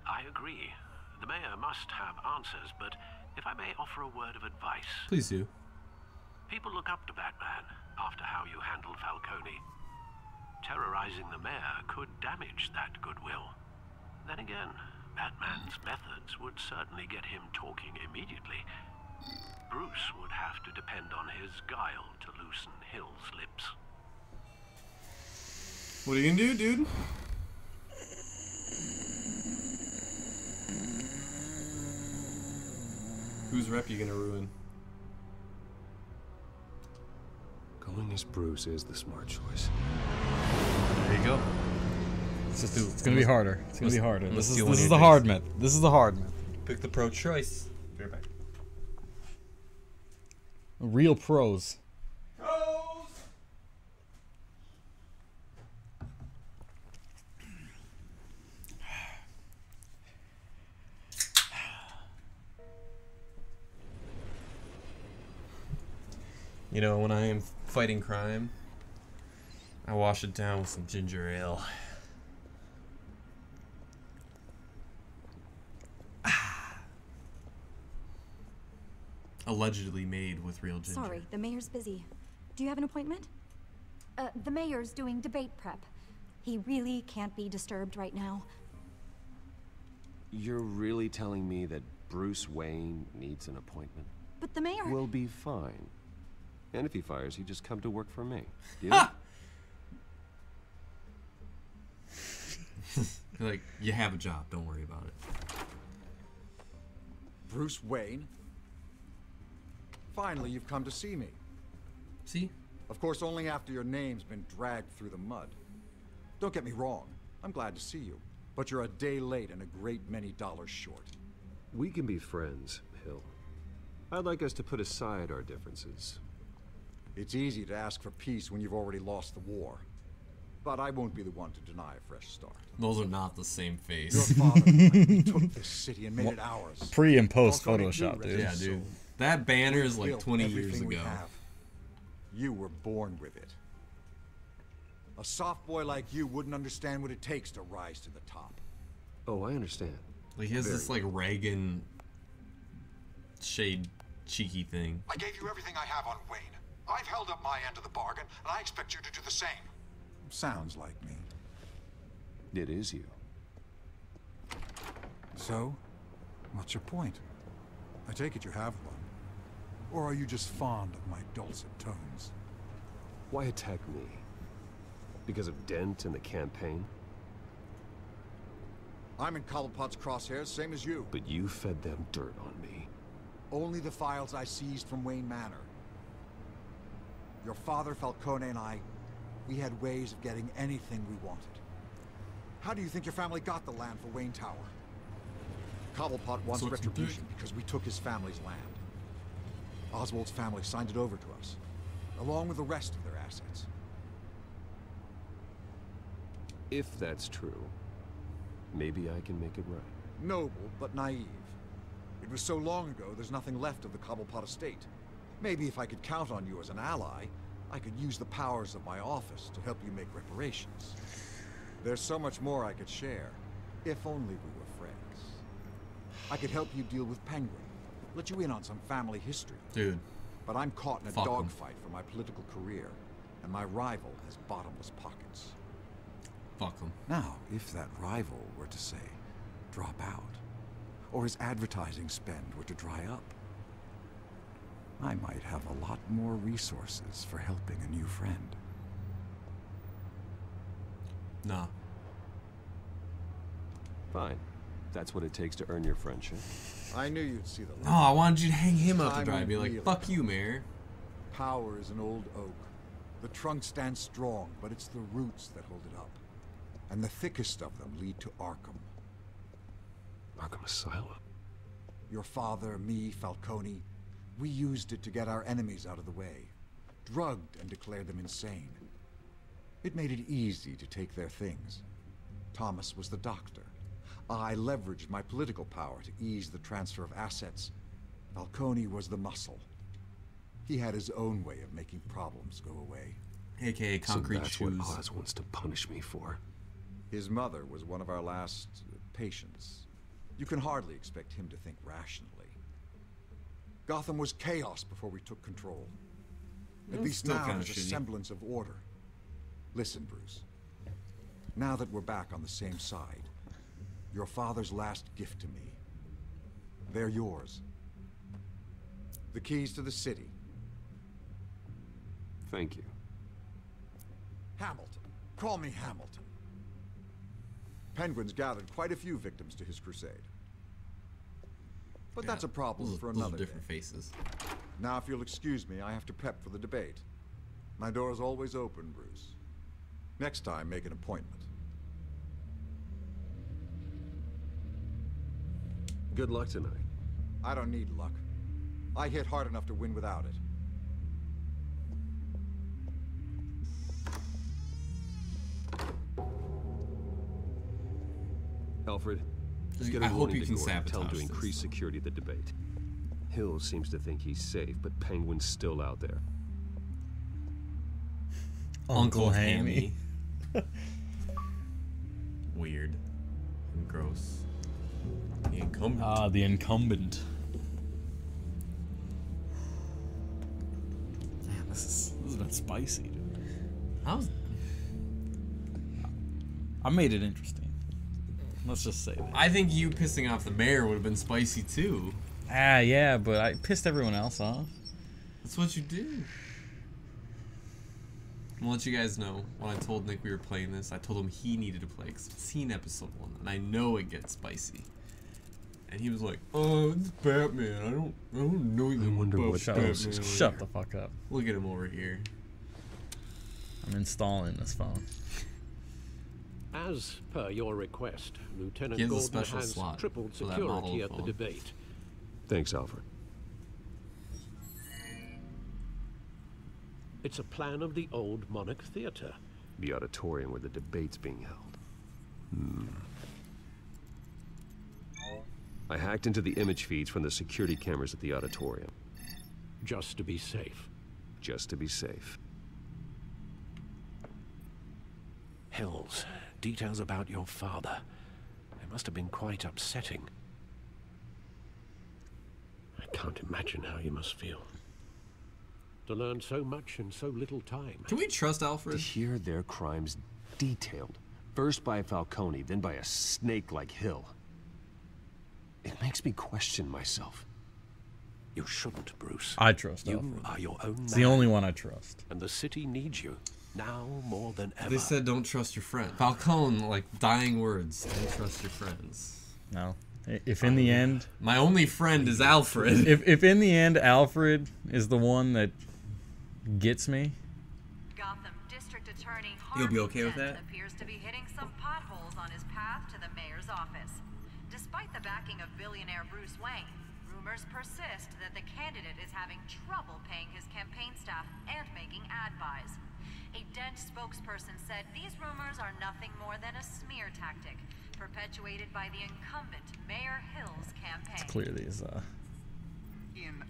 I agree. The mayor must have answers, but if I may offer a word of advice. Please do. People look up to Batman after how you handled Falcone. Terrorizing the mayor could damage that goodwill. Then again, Batman's methods would certainly get him talking immediately. Bruce would have to depend on his guile to loosen Hill's lips. What are you gonna do, dude? Whose rep you gonna ruin? Going as Bruce is the smart choice. There you go. It's gonna be harder. It's gonna be harder. Let's This steal one is of the your hard drinks. method. This is the hard method. Pick the pro choice. Be right back. Real pros. You know, when I am fighting crime, I wash it down with some ginger ale. Allegedly made with real ginger. Sorry, the mayor's busy. Do you have an appointment? The mayor's doing debate prep. He really can't be disturbed right now. You're really telling me that Bruce Wayne needs an appointment? But the mayor... We'll be fine. And if he fires, you just come to work for me. Deal? Like, you have a job. Don't worry about it. Bruce Wayne? Finally, you've come to see me. See? Of course, only after your name's been dragged through the mud. Don't get me wrong. I'm glad to see you. But you're a day late and a great many dollars short. We can be friends, Hill. I'd like us to put aside our differences. It's easy to ask for peace when you've already lost the war. But I won't be the one to deny a fresh start. Those are not the same face. Your father we took this city and made it ours. Pre and post Falcone Photoshop, knew dude. Yeah, dude. That banner is like 20 years everything we ago. have. You were born with it. A soft boy like you wouldn't understand what it takes to rise to the top. Oh, I understand. Like, he has this, like, Reagan shade cheeky thing. I gave you everything I have on Wayne. I've held up my end of the bargain, and I expect you to do the same. Sounds like me. It is you. So, what's your point? I take it you have one. Or are you just fond of my dulcet tones? Why attack me? Because of Dent and the campaign? I'm in Cobblepot's crosshairs, same as you. But you fed them dirt on me. Only the files I seized from Wayne Manor. Your father, Falcone, and I, we had ways of getting anything we wanted. How do you think your family got the land for Wayne Tower? Cobblepot wants retribution because we took his family's land. Oswald's family signed it over to us, along with the rest of their assets. If that's true, maybe I can make it right. Noble, but naive. It was so long ago, there's nothing left of the Cobblepot estate. Maybe if I could count on you as an ally, I could use the powers of my office to help you make reparations. There's so much more I could share, if only we were friends. I could help you deal with Penguin, let you in on some family history. Dude. But I'm caught in a Fuck him. dogfight for my political career, and my rival has bottomless pockets. Fuck him. Now, if that rival were to say, drop out, or his advertising spend were to dry up, I might have a lot more resources for helping a new friend. Nah. Fine. That's what it takes to earn your friendship. I knew you'd see the light. No, I wanted you to hang him up to Time dry. Be won't like, heal fuck it. you, Mayor. Power is an old oak. The trunk stands strong, but it's the roots that hold it up. And the thickest of them lead to Arkham. Arkham Asylum? Your father, me, Falcone, we used it to get our enemies out of the way. Drugged and declared them insane. It made it easy to take their things. Thomas was the doctor. I leveraged my political power to ease the transfer of assets. Falcone was the muscle. He had his own way of making problems go away. AKA concrete so that's shoes. what Oz wants to punish me for. His mother was one of our last patients. You can hardly expect him to think rationally. Gotham was chaos before we took control. At least still now kinda there's a shitty. semblance of order. Listen, Bruce. Now that we're back on the same side, your father's last gift to me, they're yours. The keys to the city. Thank you. Hamilton. Call me Hamilton. Penguin's gathered quite a few victims to his crusade. But that's a problem for another different day. faces. Now, if you'll excuse me, I have to prep for the debate. My door is always open, Bruce. Next time, make an appointment. Good luck tonight. I don't need luck. I hit hard enough to win without it. Alfred, just get I a hope warning you to can Gordon. Tell him to sabotage increase security at the debate. Hill seems to think he's safe, but Penguin's still out there. Uncle Hammy. Weird. And gross. The incumbent. Ah, the incumbent. Man, this has been spicy, dude. I made it interesting. Let's just say that. I think you pissing off the mayor would have been spicy too. Ah, yeah, but I pissed everyone else off. That's what you do. I'll let you guys know, when I told Nick we were playing this, I told him he needed to play because I've seen episode 1 and I know it gets spicy. And he was like, "Oh, it's Batman. I don't know anything about Batman." Shut the fuck up. Look at him over here. I'm installing this phone. As per your request, Lieutenant He has a Gordon special has slot tripled for that model security at the phone. debate. Thanks, Alfred. It's a plan of the old Monarch Theater. The auditorium where the debate's being held. I hacked into the image feeds from the security cameras at the auditorium. Just to be safe. Just to be safe. Hills, details about your father. It must have been quite upsetting. I can't imagine how you must feel. To learn so much in so little time. Can we trust Alfred? To hear their crimes detailed. First by Falcone, then by a snake like Hill. It makes me question myself. You shouldn't, Bruce. I trust You Alfred. are your own It's man. the only one I trust. And the city needs you. Now more than ever. They said don't trust your friend. Falcone, like, dying words. Don't trust your friends. No. If in the end... My only friend is Alfred. If in the end Alfred is the one that gets me... Gotham District Attorney You'll be okay with Dent that? appears to be hitting some potholes on his path to the mayor's office. Despite the backing of billionaire Bruce Wayne, rumors persist that the candidate is having trouble paying his campaign staff and making ad buys. A Dent spokesperson said these rumors are nothing more than a smear tactic perpetuated by the incumbent Mayor Hill's campaign.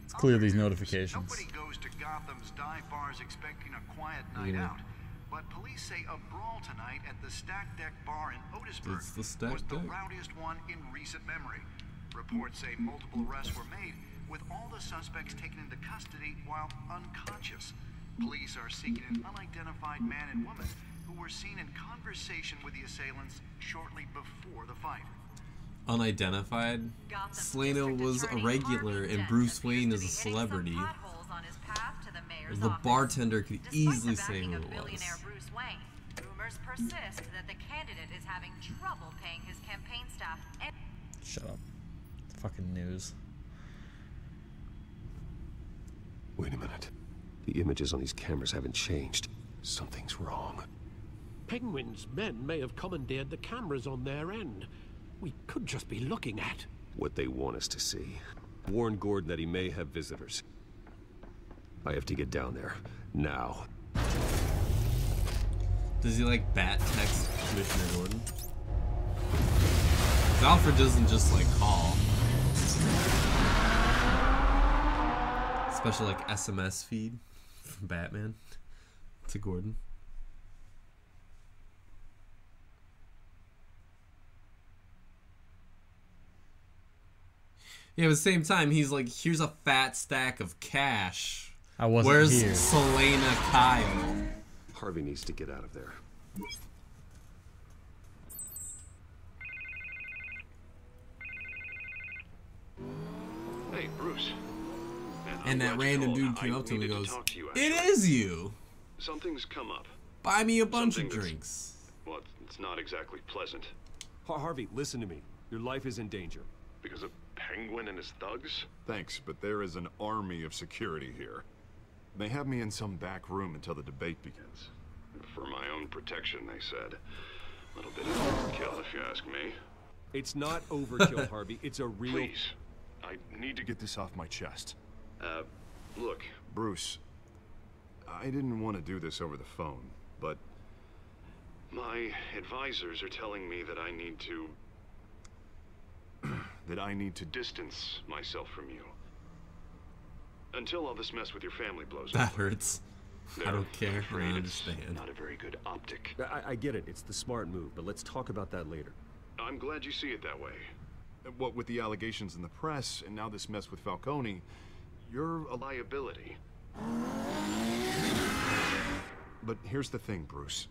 It's clear these notifications. Nobody goes to Gotham's dive bars expecting a quiet night out. But police say a brawl tonight at the Stack Deck Bar in Otisburg It's the Stack was the Deck. rowdiest one in recent memory. Reports say multiple arrests were made, with all the suspects taken into custody while unconscious. Police are seeking an unidentified man and woman who were seen in conversation with the assailants shortly before the fight. Unidentified? Selena was a regular and Bruce Wayne is a celebrity. The bartender could easily say who it was. Billionaire Bruce Wayne, rumors persist that the candidate is having trouble paying his campaign staff and... Shut up. Fucking news. Wait a minute. The images on these cameras haven't changed. Something's wrong. Penguin's men may have commandeered the cameras on their end. We could just be looking at What they want us to see. Warn Gordon that he may have visitors. I have to get down there. Now. Does he like bat text Commissioner Gordon? 'Cause Alfred doesn't just like call. Special like SMS feed from Batman to Gordon. Yeah, but at the same time, he's like, here's a fat stack of cash. I wasn't Where's here. Selena Kyle? Harvey needs to get out of there. Hey, Bruce. Man, I'm And that glad you random called. dude came I up to him and needed goes, talk to you, "It actually. is you. Something's come up. Buy me a bunch Something of that's- drinks." Well, it's not exactly pleasant. Harvey, listen to me. Your life is in danger. Because of Penguin and his thugs? Thanks, but there is an army of security here. They have me in some back room until the debate begins. For my own protection, they said. A little bit of overkill, if you ask me. It's not overkill, Harvey. It's a real... Please. I need to Get this off my chest. look. Bruce, I didn't want to do this over the phone, but My advisors are telling me that I need to distance myself from you. Until all this mess with your family blows That over. hurts. I They're don't care. I afraid it's understand. not a very good optic. I get it. It's the smart move, but let's talk about that later. I'm glad you see it that way. what with the allegations in the press and now this mess with Falcone, you're a Liability. But here's the thing, Bruce.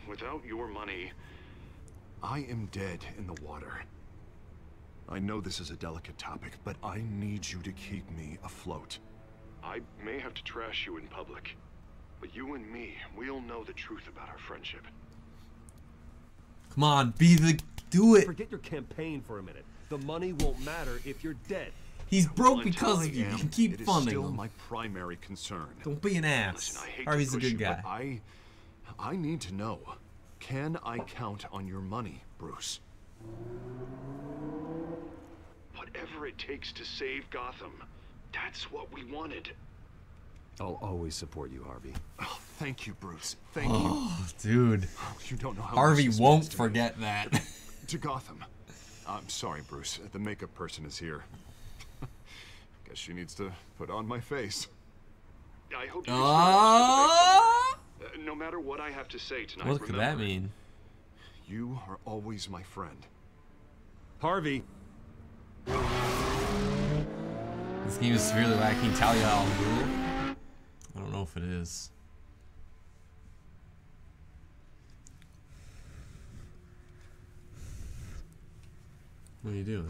Without your money, I am dead in the water. I know this is a delicate topic, but I need you to keep me afloat. I may have to trash you in public. But you and me, we'll know the truth about our friendship. Come on, do it. Forget your campaign for a minute. The money won't matter if you're dead. He's broke Well, because until of you. I You am, can keep it is funding still him. my primary concern. Don't be an ass. Listen, I hate Harvey's to a push good you, guy. but I need to know. Can I count on your money, Bruce? Whatever it takes to save Gotham. That's what we wanted. I'll always support you, Harvey. Oh, thank you, Bruce. Thank Oh, dude. You don't know how Harvey much this won't means to me. forget that. To Gotham. I'm sorry, Bruce. The makeup person is here. Guess she needs to put on my face. I hope you no matter what I have to say tonight. What could that mean? You are always my friend. Harvey. This game is severely lacking Talia al Ghul. I don't know if it is. What are you doing?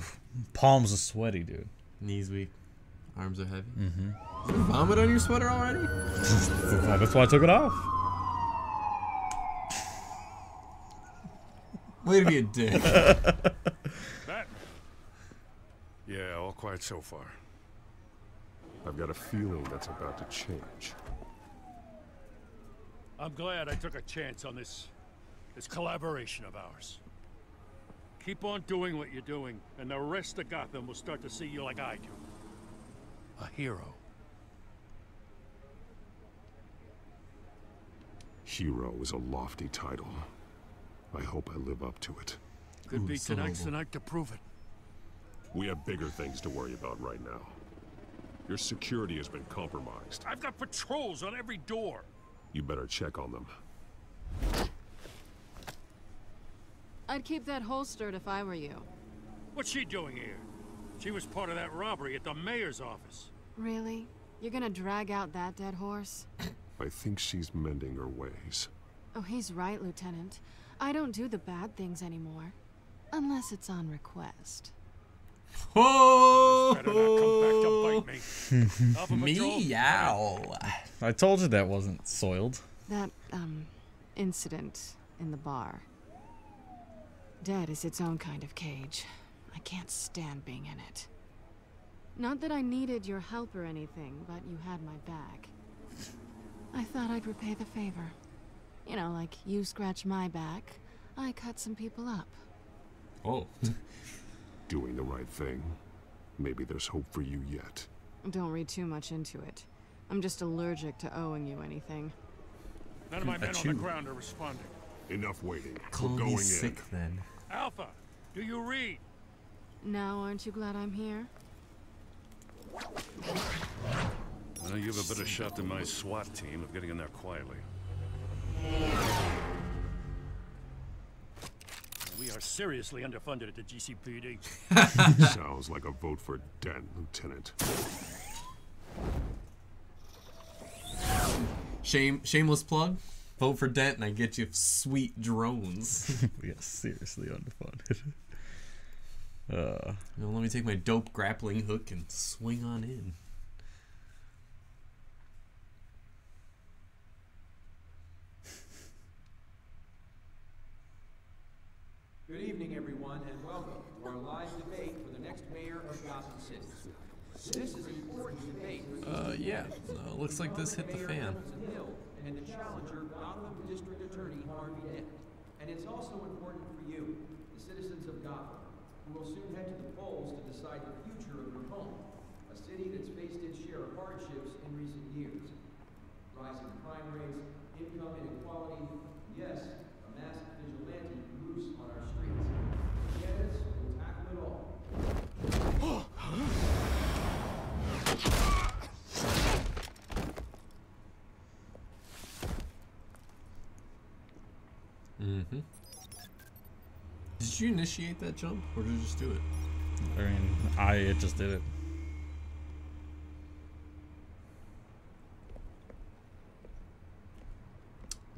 Palms are sweaty, dude. Knees weak. Arms are heavy. Mm-hmm. Is there vomit on your sweater already? That's why I took it off. Way to be a dick. Batman. Yeah, all quiet so far. I've got a feeling that's about to change. I'm glad I took a chance on this collaboration of ours. Keep on doing what you're doing, and the rest of Gotham will start to see you like I do. A hero. Hero is a lofty title. I hope I live up to it. Could be tonight's the night to prove it. We have bigger things to worry about right now. Your security has been compromised. I've got patrols on every door. You better check on them. I'd keep that holstered if I were you. What's she doing here? She was part of that robbery at the mayor's office. Really? You're gonna drag out that dead horse? I think she's mending her ways. Oh, he's right, Lieutenant. I don't do the bad things anymore. Unless it's on request. Oh! Better not come back to bite me. Meow. I told you that wasn't soiled. That, incident in the bar. Dead is its own kind of cage. I can't stand being in it. Not that I needed your help or anything, but you had my back. I thought I'd repay the favor. You know, like you scratch my back, I cut some people up. Oh. Doing the right thing. Maybe there's hope for you yet. Don't read too much into it. I'm just allergic to owing you anything. None of my men on the ground are responding. Enough waiting. Call We're me going sick in. then. Alpha, do you read? Now, aren't you glad I'm here? Well, you have a better shot than my SWAT team of getting in there quietly. We are seriously underfunded at the GCPD. Sounds like a vote for Dent, Lieutenant. Shameless plug. Vote for Dent and I get you sweet drones. We are seriously underfunded. Now let me take my dope grappling hook and swing on in. Good evening, everyone, and welcome to our live debate for the next mayor of Gotham City. This is an important debate. Yeah. Looks like this hit the fan. And the challenger, Gotham District Attorney Harvey Dent. And it's also important for you, the citizens of Gotham, who will soon head to the polls to decide the future of your home, a city that's faced its share of hardships in recent years. Rising crime rates, income inequality, yes, a massive vigilante loose on our streets. Yes, we'll tackle it all. Mm-hmm. Did you initiate that jump, or did you just do it? I mean, it just did it.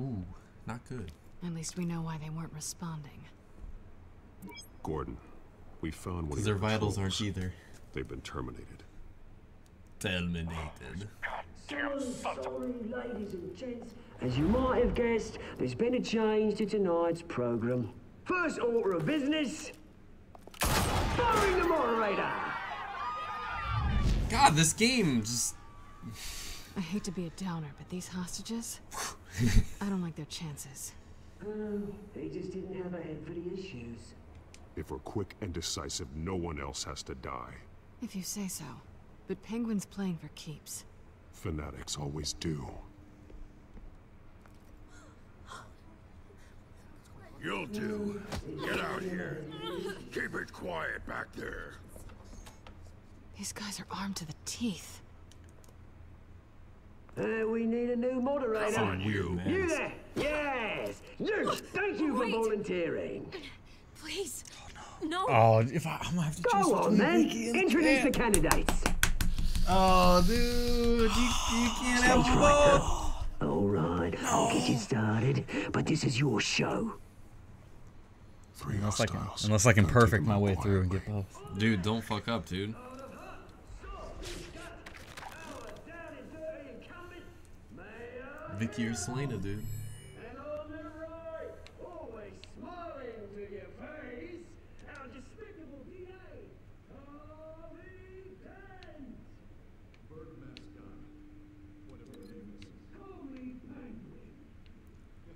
Ooh, not good. At least we know why they weren't responding. Gordon, we found one Because of their your vitals patrols. aren't either. They've been terminated. Terminated. Sorry, ladies and gents. As you might have guessed, there's been a change to tonight's program. First order of business, firing the moderator. God, this game just... I hate to be a downer, but these hostages, I don't like their chances. They just didn't have a head for the issues. If we're quick and decisive, no one else has to die. If you say so. But Penguin's playing for keeps. Fanatics always do. You'll do. Get out here. Keep it quiet back there. These guys are armed to the teeth. We need a new moderator. Come on, you. You there? Yes. You. Thank you for volunteering. Please. No. Oh, if I'm gonna have to choose Go on, then. Introduce the candidates. Oh, dude, you can't have both. All right, I'll get you started, but this is your show. Unless I can perfect my way through and get both. Dude, don't fuck up, dude. Vicky or Selena, dude.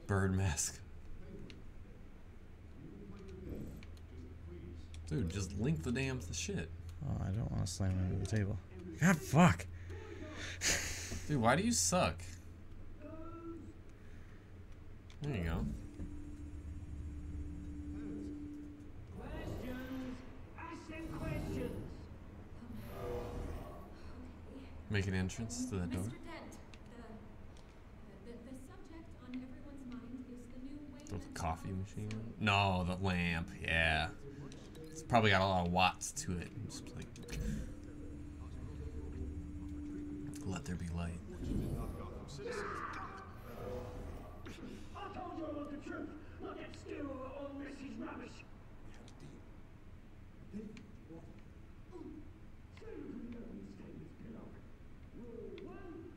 Bird mask. Dude, just link the damn shit. Oh, I don't want to slam into the table. God, fuck. Dude, why do you suck? There you go. Make an entrance to that door. The coffee machine? No, the lamp. Yeah. It's probably got a lot of watts to it. Just like, let there be light. I told you all the truth. Not that stew over all this is rubbish.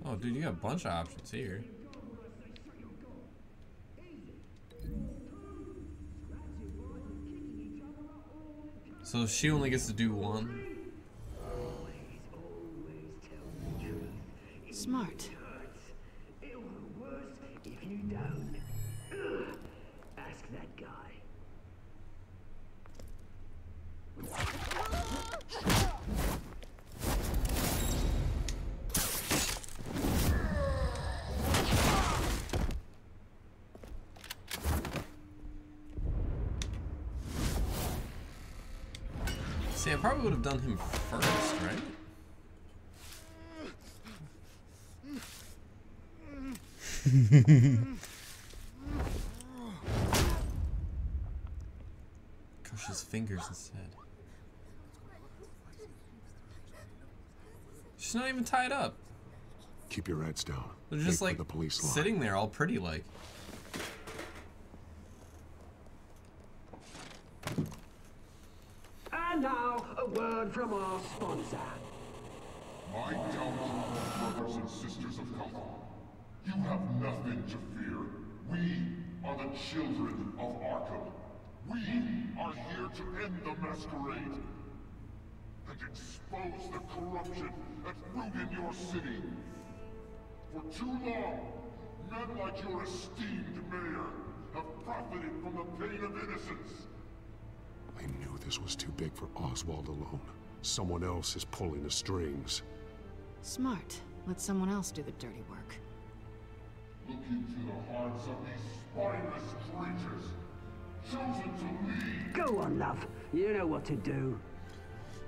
Oh, dude, you got a bunch of options here. So she only gets to do one? Smart. It will be worse if you don't. Ask that guy. See, I probably would have done him first, right? Crush his fingers instead. She's not even tied up. Keep your heads down. They're just Wait like for the police line. sitting there all pretty like. And now, a word from our sponsor. My downfall, brothers and sisters of Gotham. You have nothing to fear. We are the children of Arkham. We are here to end the masquerade and expose the corruption that ruined your city. For too long, men like your esteemed mayor have profited from the pain of innocence. I knew this was too big for Oswald alone. Someone else is pulling the strings. Smart. Let someone else do the dirty work. Look into the hearts of these spineless creatures, chosen to lead. Go on, love. You know what to do.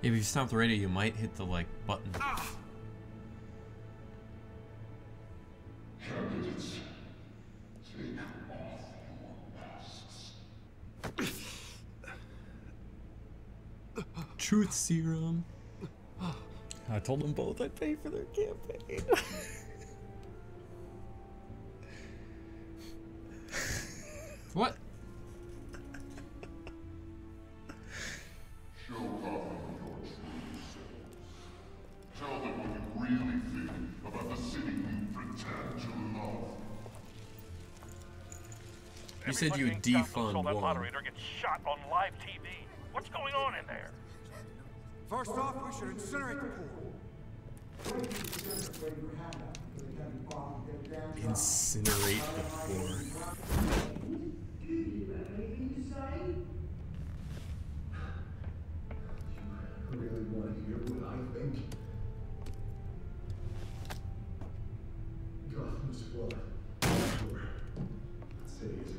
If you stop the radio, you might hit the like button. Candidates, take off your masks. Truth serum. I told them both I'd pay for their campaign. What? Show Gotham your true selves. Tell them what you really think about the city You said you would Everybody in Gotham defund saw that one. moderator get shot on live TV. What's going on in there? First off, we should incinerate the pool. Incinerate the poor. Really want to hear what I think? Gotham's flawed. Sure. That city is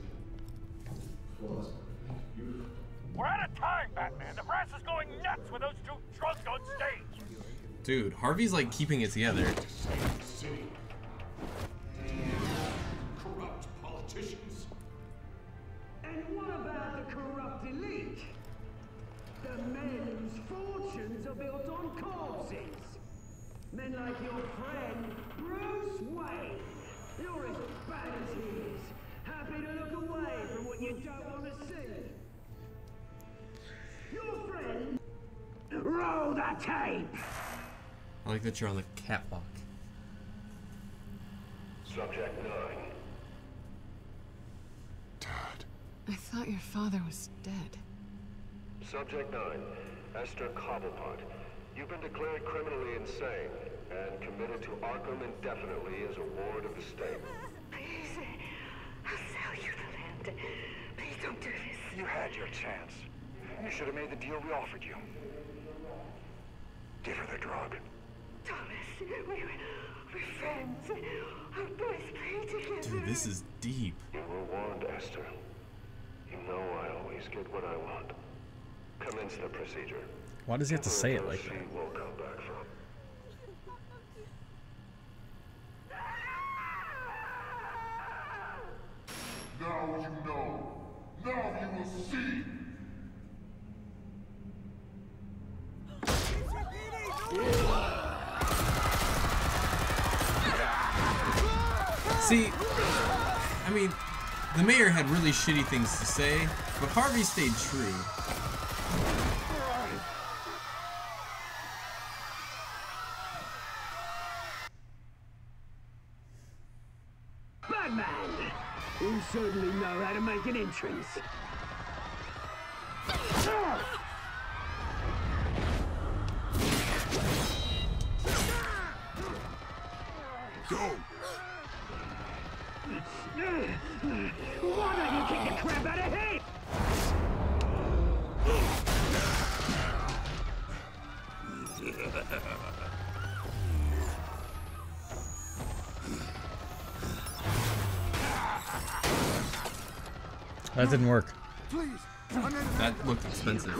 flaws, but beautiful. We're out of time, Batman. The brass is going nuts with those two drunks on stage. Dude, Harvey's like keeping it together. Corrupt politicians. And what about the corrupt elite? The men whose fortunes are built on corpses. Men like your friend, Bruce Wayne. You're as bad as he is. Happy to look away from what you don't want to see. Your friend... Roll the tape! I like that you're on the catwalk. Subject 9. I thought your father was dead. Subject 9, Esther Cobblepot. You've been declared criminally insane and committed to Arkham indefinitely as a ward of the state. Please, I'll sell you the land. Please don't do this. You had your chance. You should have made the deal we offered you. Give her the drug. Thomas, we're friends. Our boys play together. Dude, this is deep. You were warned, Esther. You know I always get what I want. Commence the procedure. Why does he have to say it like that? She won't come back from. Now you know. Now you will see. See, I mean, the mayor had really shitty things to say, but Harvey stayed true. Batman! You certainly know how to make an entrance. Go! Why don't you kick the crap out of him? That didn't work. Please. That looked expensive.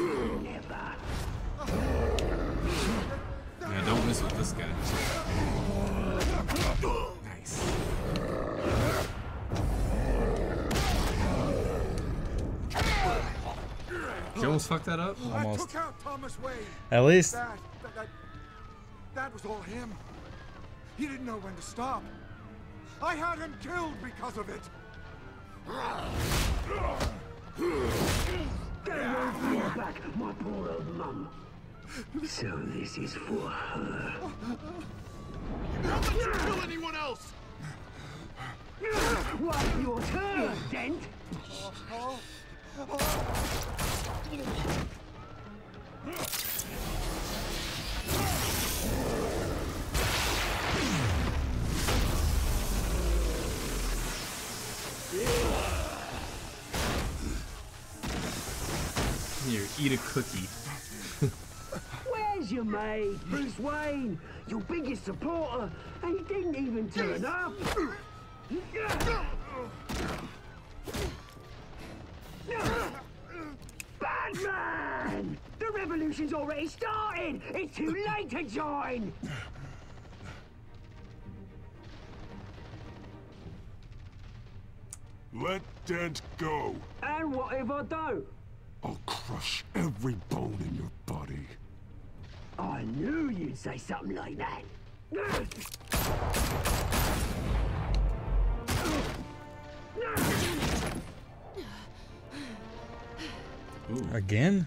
Yeah, don't mess with this guy. Nice. You almost fucked that up? I took out Thomas Wayne. At least. That was all him. He didn't know when to stop. I had him killed because of it. Get away from your back, my poor old mum. So this is for her. Don't let you kill anyone else! What's your turn, Dent? Here, eat a cookie. Where's your mate, Bruce Wayne? Your biggest supporter, and he didn't even turn up. Batman! The revolution's already started! It's too late to join! Let Dent go. And what if I don't? I'll crush every bone in your body. I knew you'd say something like that. Ooh. Again?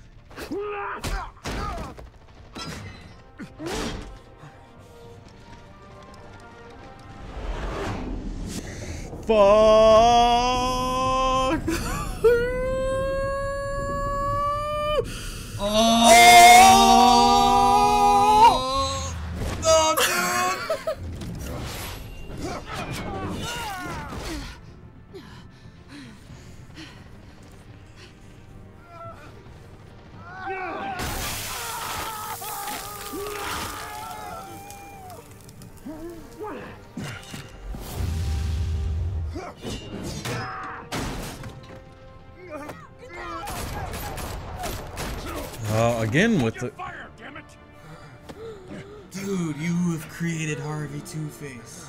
Fuck! Again with the... Fire, damn it! Dude, you have created Harvey Two-Face.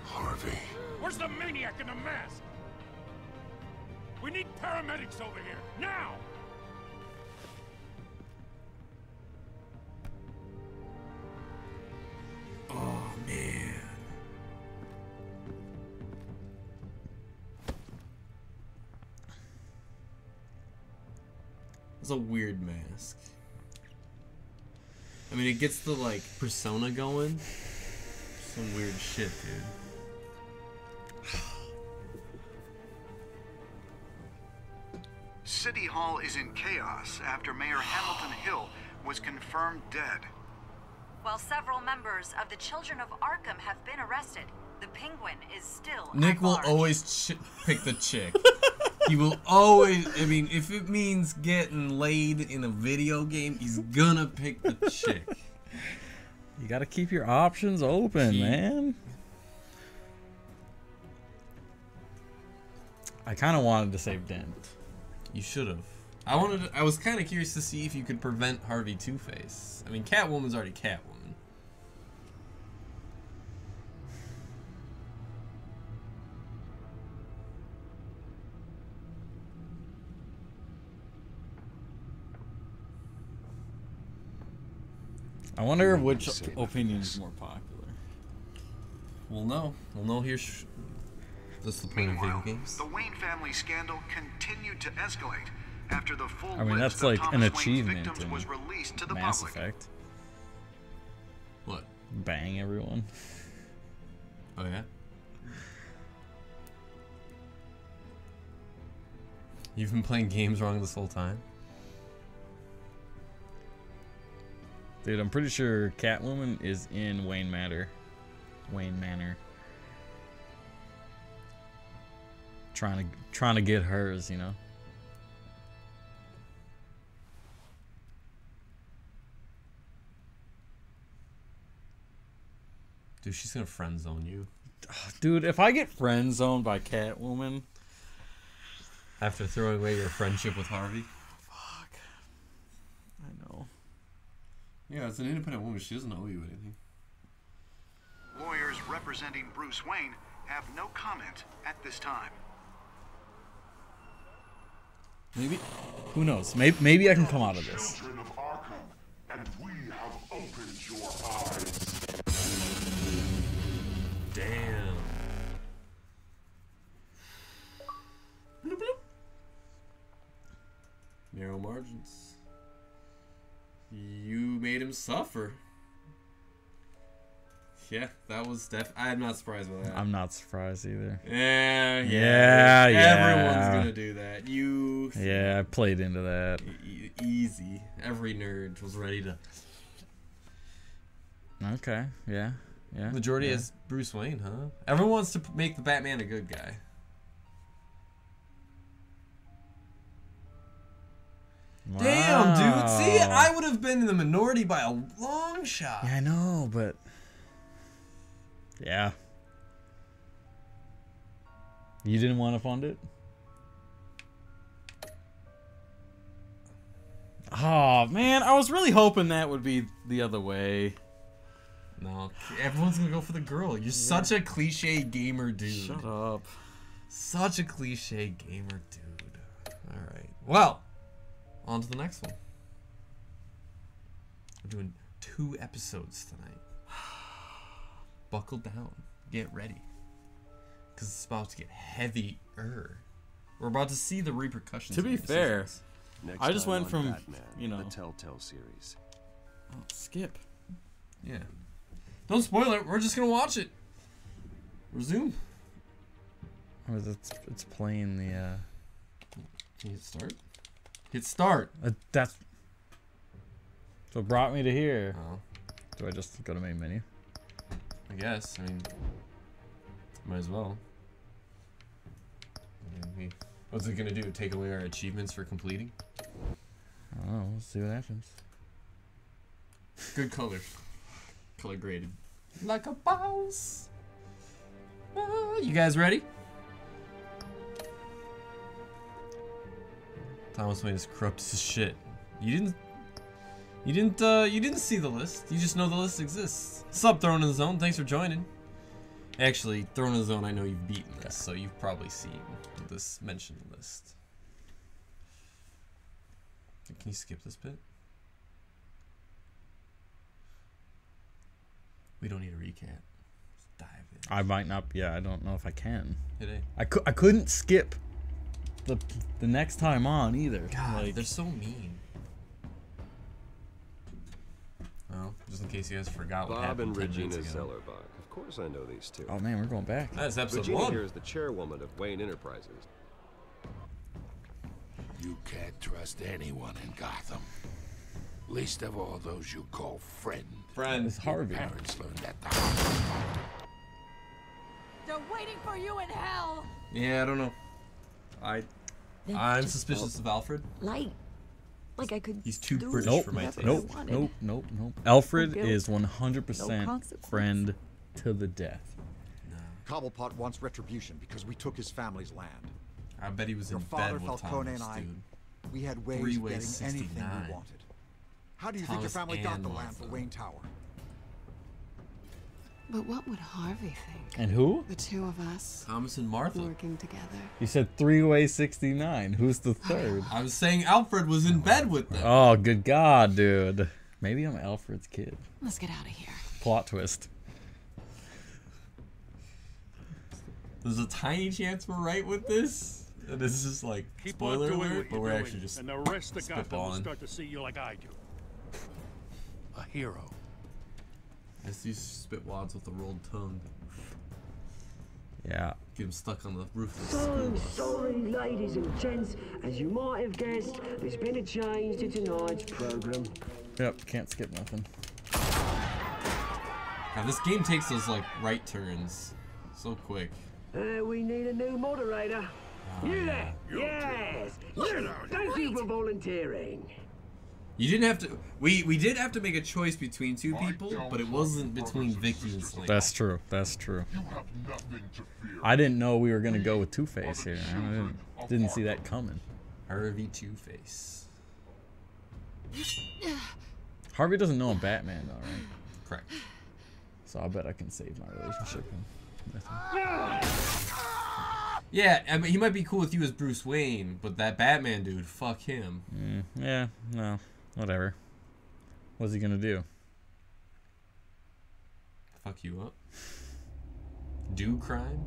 Harvey. Where's the maniac in the mask? We need paramedics over here, now! Oh, man. It's a weird mask. I mean, it gets the, like, persona going. Some weird shit, dude. City Hall is in chaos after Mayor Hamilton Hill was confirmed dead. While several members of the Children of Arkham have been arrested, the Penguin is still Nick at will large. always pick the chick. He will always, I mean, if it means getting laid in a video game, he's gonna pick the chick. You gotta keep your options open, man. I kind of wanted to save Dent. You should have. I was kind of curious to see if you could prevent Harvey Two-Face. I mean, Catwoman's already Catwoman. I wonder which opinion is more popular. We'll know. We'll know here. That's the point of video games. The Wayne family scandal continued to escalate after the full I mean, list that's of like an Thomas Wayne's achievement victims in was released to the Mass public. Effect. What? Bang everyone. Oh yeah. You've been playing games wrong this whole time? Dude, I'm pretty sure Catwoman is in Wayne Manor. Trying to get hers, you know. Dude, she's gonna friend zone you. Dude, if I get friend zoned by Catwoman after throwing away your friendship with Harvey. Fuck. I know. Yeah, it's an independent woman. She doesn't owe you anything. Lawyers representing Bruce Wayne have no comment at this time. Maybe. Who knows? Maybe I can come out of this. Children of Arkham, and we have opened your eyes. Damn. Bloop, bloop. Narrow margins. You made him suffer. Yeah, that was I'm not surprised by that. I'm not surprised either. Yeah. Yeah. Everyone's gonna do that. Yeah, I played into that. Easy. Every nerd was ready to. Okay. Yeah. Yeah. Majority is Bruce Wayne, huh? Everyone wants to make the Batman a good guy. Wow. Damn, dude. See, I would have been in the minority by a long shot. Yeah, I know, but yeah. You didn't want to fund it? Oh, man, I was really hoping that would be the other way. No, everyone's gonna go for the girl. You're such a cliche gamer dude. Shut up. Such a cliche gamer dude. Alright. Well, on to the next one. We're doing 2 episodes tonight. Buckle down. Get ready. Because it's about to get heavier. We're about to see the repercussions. To be of your fair, decisions. Next I just time went on from, Batman, you know, the Telltale series. Oh, skip. Yeah. Don't spoil it. We're just gonna watch it. Resume. Or it's playing the. Can you hit start? Hit start. That's So it brought me to here. Oh. Do I just go to main menu? I guess. I mean, might as well. What's it gonna do? Take away our achievements for completing? I don't know. We'll see what happens. Good color. Color graded. Like a boss. You guys ready? Thomas Wayne is corrupt as shit. You didn't see the list. You just know the list exists. Sup, Throne in the Zone. Thanks for joining. Actually, Throne in the Zone, I know you've beaten this, so you've probably seen this mentioned list. Can you skip this bit? We don't need a recap. Let's dive in. I might not. Yeah, I don't know if I can. Hit A. I couldn't skip the next time on either. God, like, they're so mean. Well, just in case you guys forgot what Bob happened and 10 minutes Regina ago. Zellerbach. Of course I know these two. Oh man, we're going back. That's episode Regina 1. here is the chairwoman of Wayne Enterprises. You can't trust anyone in Gotham. Least of all those you call friend. It's Harvey. Parents learned that the hard They're waiting for you in hell. Yeah, I don't know. I'm suspicious of Alfred. Like I could. He's too do British for my taste. Nope. Alfred No guilt, is no 100% consequence. friend to the death. Cobblepot wants retribution because we took his family's land. I bet he was Your in father, bed with Falcone, Thomas, and I, dude. we had ways Three of ways getting anything 69. we wanted. How do you think your Thomas family got and the land Martha. for Wayne Tower? But what would Harvey think? And who? The two of us. Thomas and Martha. Working together. You said 3-way 69. Who's the third? I was saying Alfred was in bed with them. Oh, good God, dude. Maybe I'm Alfred's kid. Let's get out of here. Plot twist. There's a tiny chance we're right with this. And this is just like Keep on spoiler doing alert, what but you're we're doing, actually just and the rest of Gotham will spitballing. start to see you like I do. A hero. As these spit wads with the rolled tongue. Yeah. Get him stuck on the roof of the So school bus. sorry, ladies and gents. As you might have guessed, there's been a change to tonight's program. Yep, can't skip nothing. God, this game takes those like right turns so quick. We need a new moderator. You there? Yes. Thank you for volunteering. You didn't have to. We did have to make a choice between two people, but it wasn't between Vicky and Slade. That's true. That's true. I didn't know we were gonna go with Two-Face here. I didn't see that coming. Harvey Two-Face. Harvey doesn't know I'm Batman, though, right? Correct. So I bet I can save my relationship with him. Yeah, I mean, he might be cool with you as Bruce Wayne, but that Batman dude, fuck him. Yeah, no, whatever. What's he gonna do? Fuck you up. Do crime?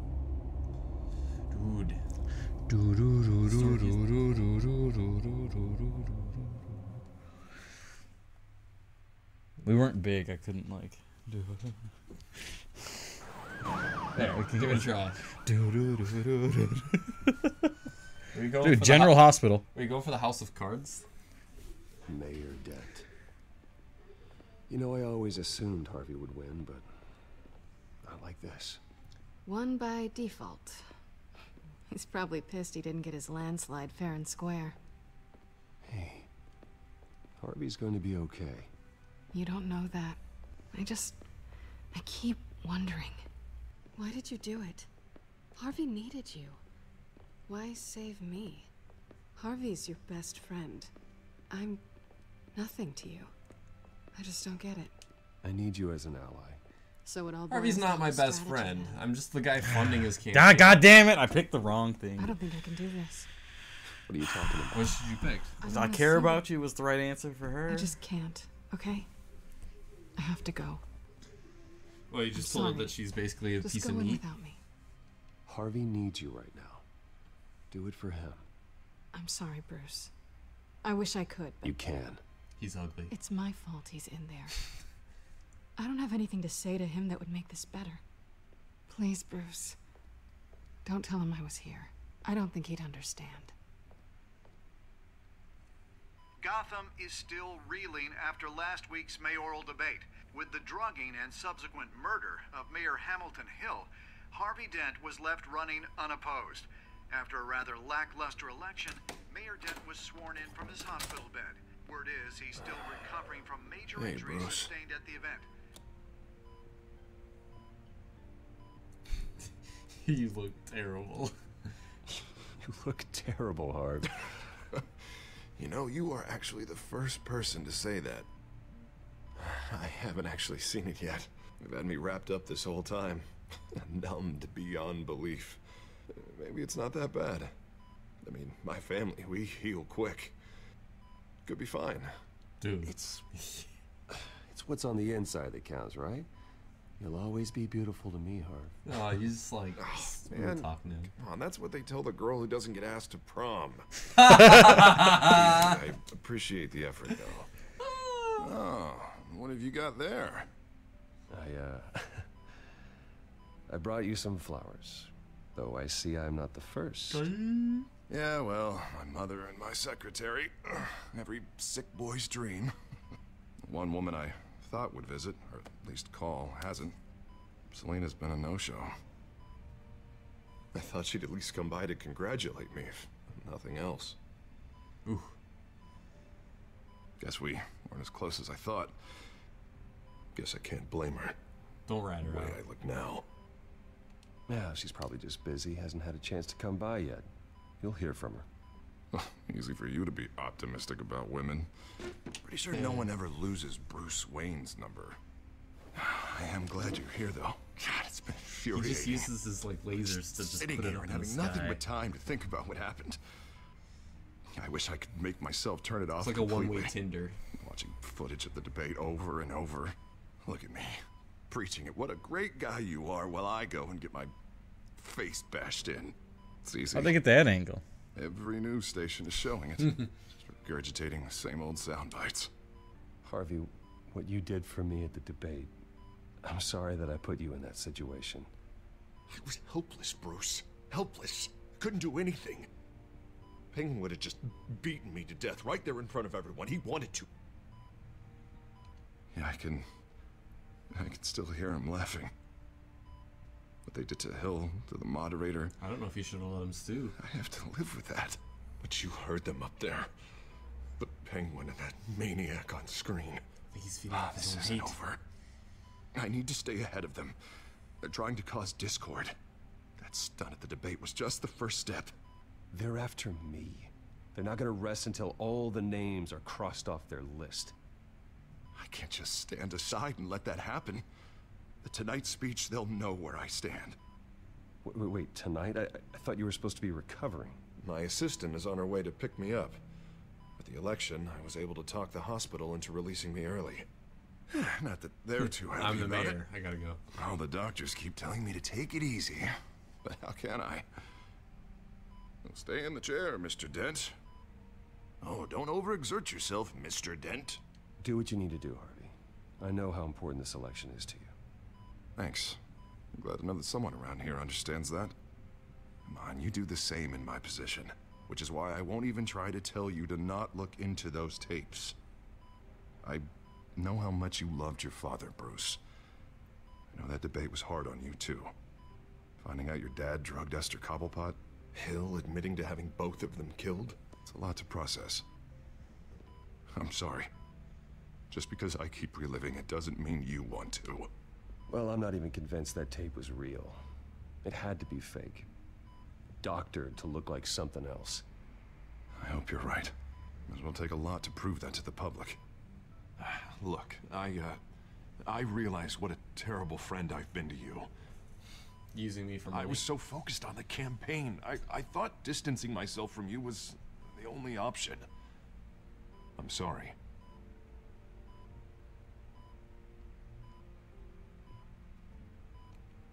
Dude. We weren't big. I couldn't like do it. There, we can Give it a try. Are you going Dude, for General Hospital. Are you going for the House of Cards? Mayor Dent. You know, I always assumed Harvey would win, but not like this. Won by default. He's probably pissed he didn't get his landslide fair and square. Hey, Harvey's going to be okay. You don't know that. I keep wondering. Why did you do it? Harvey needed you. Why save me? Harvey's your best friend. I'm nothing to you. I just don't get it. I need you as an ally. So it all Harvey's boils not down my to best strategy friend. then. I'm just the guy funding his campaign. God damn it! I picked the wrong thing. I don't think I can do this. What are you talking about? What should you pick? I wanna care see about you was the right answer for her. I just can't, okay? I have to go. Well, you just I'm told her sorry. that she's basically a Just piece go of in meat. without me. Harvey needs you right now. Do it for him. I'm sorry, Bruce. I wish I could, but You can. He's ugly. it's my fault he's in there. I don't have anything to say to him that would make this better. Please, Bruce. Don't tell him I was here. I don't think he'd understand. Gotham is still reeling after last week's mayoral debate. With the drugging and subsequent murder of Mayor Hamilton Hill, Harvey Dent was left running unopposed. After a rather lackluster election, Mayor Dent was sworn in from his hospital bed. Word is he's still recovering from major injuries sustained at the event. You look terrible. You look terrible, Harv. You know, you are actually the first person to say that. I haven't actually seen it yet. You've had me wrapped up this whole time. Numbed beyond belief. Maybe it's not that bad. I mean, my family, we heal quick. Could be fine. Dude. It's what's on the inside that counts, right? You'll always be beautiful to me, Harv. Oh, he's like, man, talking to him. Come on, that's what they tell the girl who doesn't get asked to prom. I appreciate the effort, though. Oh, what have you got there? I brought you some flowers. Though I see I'm not the first. Yeah, well, my mother and my secretary. Every sick boy's dream. One woman I thought would visit, or at least call, hasn't. Selena's been a no-show. I thought she'd at least come by to congratulate me, if nothing else. Ooh. Guess we weren't as close as I thought. Guess I can't blame her. Don't rat her the way out. I look now. Yeah, she's probably just busy, hasn't had a chance to come by yet. You'll hear from her. Easy for you to be optimistic about women. Pretty sure no one ever loses Bruce Wayne's number. I am glad you're here, though. God, it's been infuriating. He just uses his like lasers to just sitting put it here up and in the having nothing sky. but time to think about what happened. I wish I could make myself turn it off. It's like completely. a one-way Tinder. Watching footage of the debate over and over. Look at me, preaching at what a great guy you are, while I go and get my face bashed in. It's easy. How'd they get that angle? Every news station is showing it. Just regurgitating the same old sound bites. Harvey, what you did for me at the debate, I'm sorry that I put you in that situation. I was helpless, Bruce. Helpless. Couldn't do anything. Penguin would have just beaten me to death right there in front of everyone. He wanted to. Yeah, I can still hear him laughing. What they did to Hill, to the moderator. I don't know if you should have let him stew. I have to live with that. But you heard them up there. The Penguin and that maniac on screen. I think he's feeling his This own isn't hate. over. I need to stay ahead of them. They're trying to cause discord. That stunt at the debate was just the first step. They're after me. They're not gonna rest until all the names are crossed off their list. I can't just stand aside and let that happen. The Tonight speech, they'll know where I stand. Wait, tonight? I thought you were supposed to be recovering. My assistant is on her way to pick me up. At the election, I was able to talk the hospital into releasing me early. Not that they're too happy I'm the about mayor. I gotta go. All the doctors keep telling me to take it easy. But how can I? Well, stay in the chair, Mr. Dent. Oh, don't overexert yourself, Mr. Dent. Do what you need to do, Harvey. I know how important this election is to you. Thanks. I'm glad to know that someone around here understands that. Come on, you do the same in my position. Which is why I won't even try to tell you to not look into those tapes. I know how much you loved your father, Bruce. I know that debate was hard on you, too. Finding out your dad drugged Esther Cobblepot, Hill admitting to having both of them killed, it's a lot to process. I'm sorry. Just because I keep reliving it doesn't mean you want to. Well, I'm not even convinced that tape was real. It had to be fake. Doctored to look like something else. I hope you're right. It will take a lot to prove that to the public. Look, I realize what a terrible friend I've been to you. Using me for I money. was so focused on the campaign. I thought distancing myself from you was the only option. I'm sorry.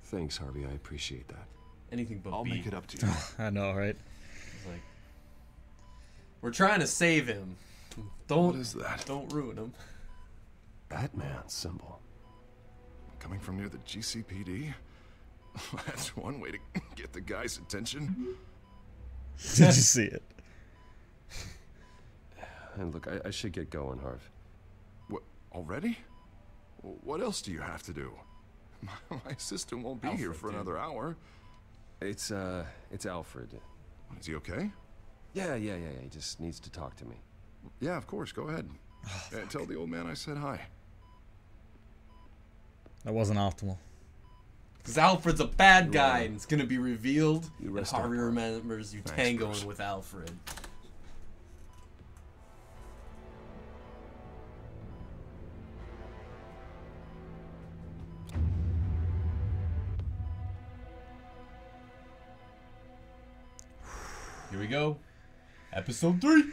Thanks, Harvey. I appreciate that. Anything but I'll B. make it up to you. I know, right? It's like, we're trying to save him. Don't. What is that? Don't ruin him. Batman symbol. Coming from near the GCPD? That's one way to get the guy's attention. Did you see it? And look, I should get going, Harv. What, already? What else do you have to do? My assistant won't be here for another hour. It's Alfred. Is he okay? Yeah, he just needs to talk to me. Yeah, of course, go ahead. Tell the old man I said hi. That wasn't optimal. Because Alfred's a bad guy, and it's going to be revealed, and rest Harvey up, Harv. remembers you Thanks, tangoing Bruce. with Alfred. Here we go. Episode 3.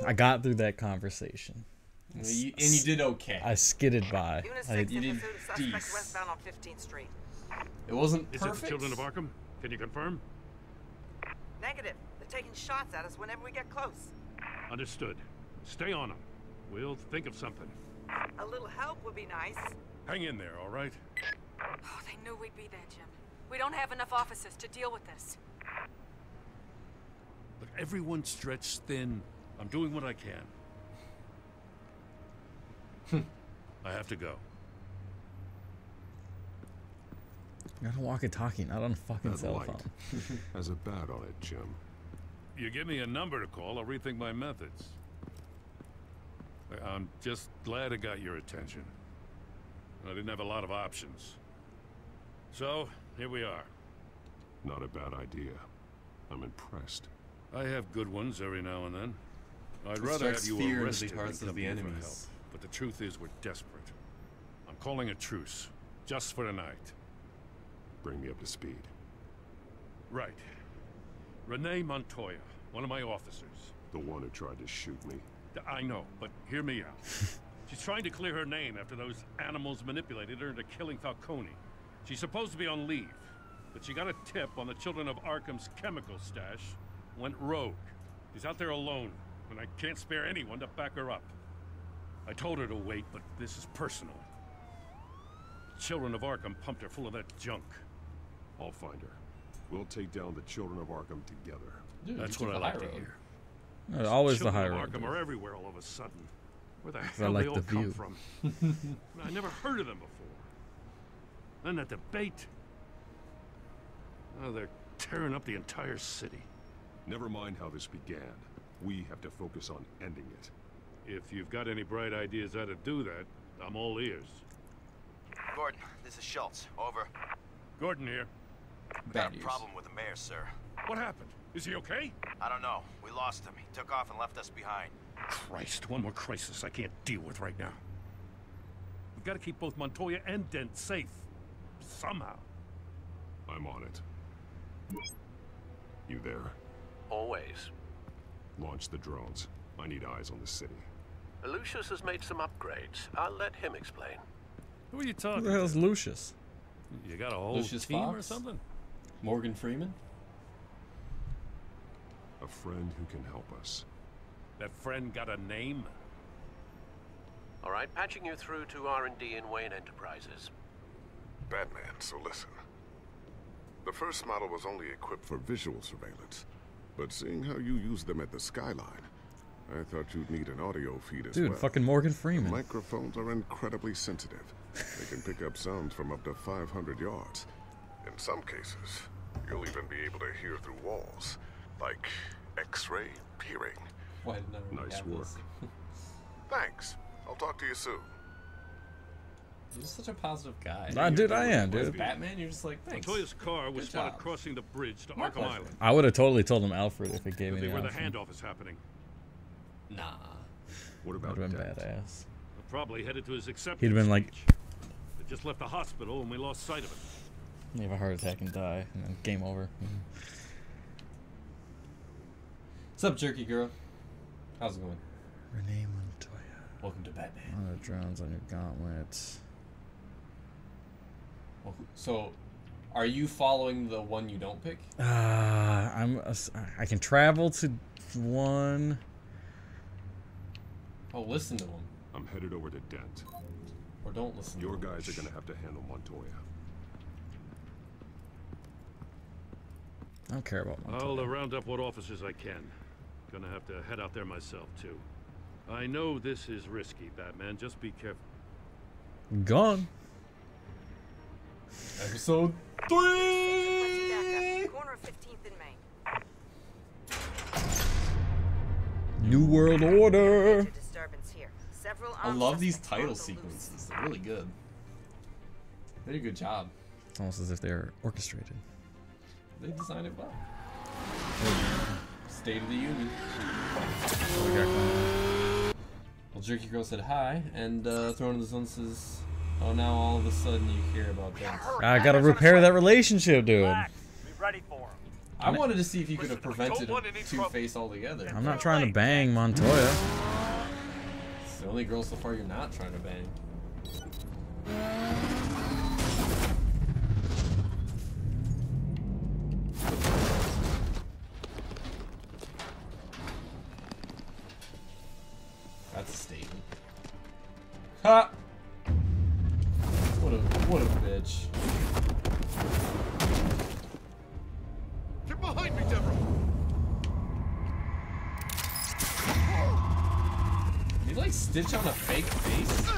I got through that conversation. And you did okay. I skidded by. You did decent. Westbound on 15th Street. It wasn't Is it the perfect. Children of Arkham? Can you confirm? Negative. They're taking shots at us whenever we get close. Understood. Stay on them. We'll think of something. A little help would be nice. Hang in there, all right? Oh, they knew we'd be there, Jim. We don't have enough officers to deal with this. Look, everyone's stretched thin. I'm doing what I can. I have to go. Got a walkie-talkie, not on a fucking That cell light phone. has a bat on it, Jim. You give me a number to call, I'll rethink my methods. I'm just glad it got your attention. I didn't have a lot of options. So, here we are. Not a bad idea. I'm impressed. I have good ones every now and then. I'd It rather have strikes you fear into arrested the than hearts of come the here for enemies. help. But the truth is, we're desperate. I'm calling a truce, just for tonight. Bring me up to speed. Right. Renee Montoya, one of my officers. The one who tried to shoot me. I know, but hear me out. She's trying to clear her name after those animals manipulated her into killing Falcone. She's supposed to be on leave, but she got a tip on the Children of Arkham's chemical stash, went rogue. She's out there alone, and I can't spare anyone to back her up. I told her to wait, but this is personal. The Children of Arkham pumped her full of that junk. I'll find her. We'll take down the Children of Arkham together. Dude, That's you what I took like the to high road. hear. Always the Children high of road. Arkham are everywhere all of a sudden. Where the I hell like they all the come view. from? I never heard of them before. Then that debate. Oh, they're tearing up the entire city. Never mind how this began. We have to focus on ending it. If you've got any bright ideas how to do that, I'm all ears. Gordon, this is Schultz. Over. Gordon here. Got a problem with the mayor, sir. What happened? Is he okay? I don't know. We lost him. He took off and left us behind. Christ, one more crisis I can't deal with right now. We've got to keep both Montoya and Dent safe. Somehow. I'm on it. You there? Always. Launch the drones. I need eyes on the city. Lucius has made some upgrades. I'll let him explain. Who are you Who talking the hell's to? Lucius? You got a whole Lucius team or Fox? something? Morgan Freeman? A friend who can help us. That friend got a name? All right, patching you through to R&D in Wayne Enterprises. Batman, so listen. The first model was only equipped for visual surveillance, but seeing how you use them at the skyline, I thought you'd need an audio feed as well. Dude, fucking Morgan Freeman. Microphones are incredibly sensitive. They can pick up sounds from up to 500 yards. In some cases, you'll even be able to hear through walls, like X-ray peering. Why didn't I already Nice have work. this? Thanks. I'll talk to you soon. You're just such a positive guy. Dude, I am, As dude. Batman, you're just like, thanks. Montoya's car was Good spotted job. crossing the bridge to My Arkham pleasure. Island. I would have totally told him Alfred if it gave Could me be the where the option. handoff is happening. Nah. What about That'd been Dent? badass. We're probably headed to his acceptance. He'd have been like, speech. They just left the hospital and we lost sight of him. you have a heart attack and die, and then game over. What's up, Jerky Girl? How's it going? Renee Montoya. Welcome to Batman. One of the drones on your gauntlet. Well, so, are you following the one you don't pick? I can travel to one. Oh, listen to him. I'm headed over to Dent. Or don't listen Your to him. guys are gonna have to handle Montoya. I don't care about Montoya. I'll round up what officers I can. Gonna have to head out there myself, too. I know this is risky, Batman. Just be careful. Gone. Episode 3! Corner of 15th and Main. New World Order. Disturbance here. Several I love these title sequences. They're really good. They did a good job. It's almost as if they're orchestrated. They designed it well. State of the Union. Well, Jerky Girl said hi, and Throne of the Sun says, oh, now all of a sudden you care about that. I gotta repair that relationship, dude. Be ready for him. I wanted to see if you could have prevented Two-Face altogether. I'm not trying to bang Montoya. It's the only girl so far you're not trying to bang. That's a statement. Ha! What a bitch. Get behind me, Deborah! Did he like stitch on a fake face?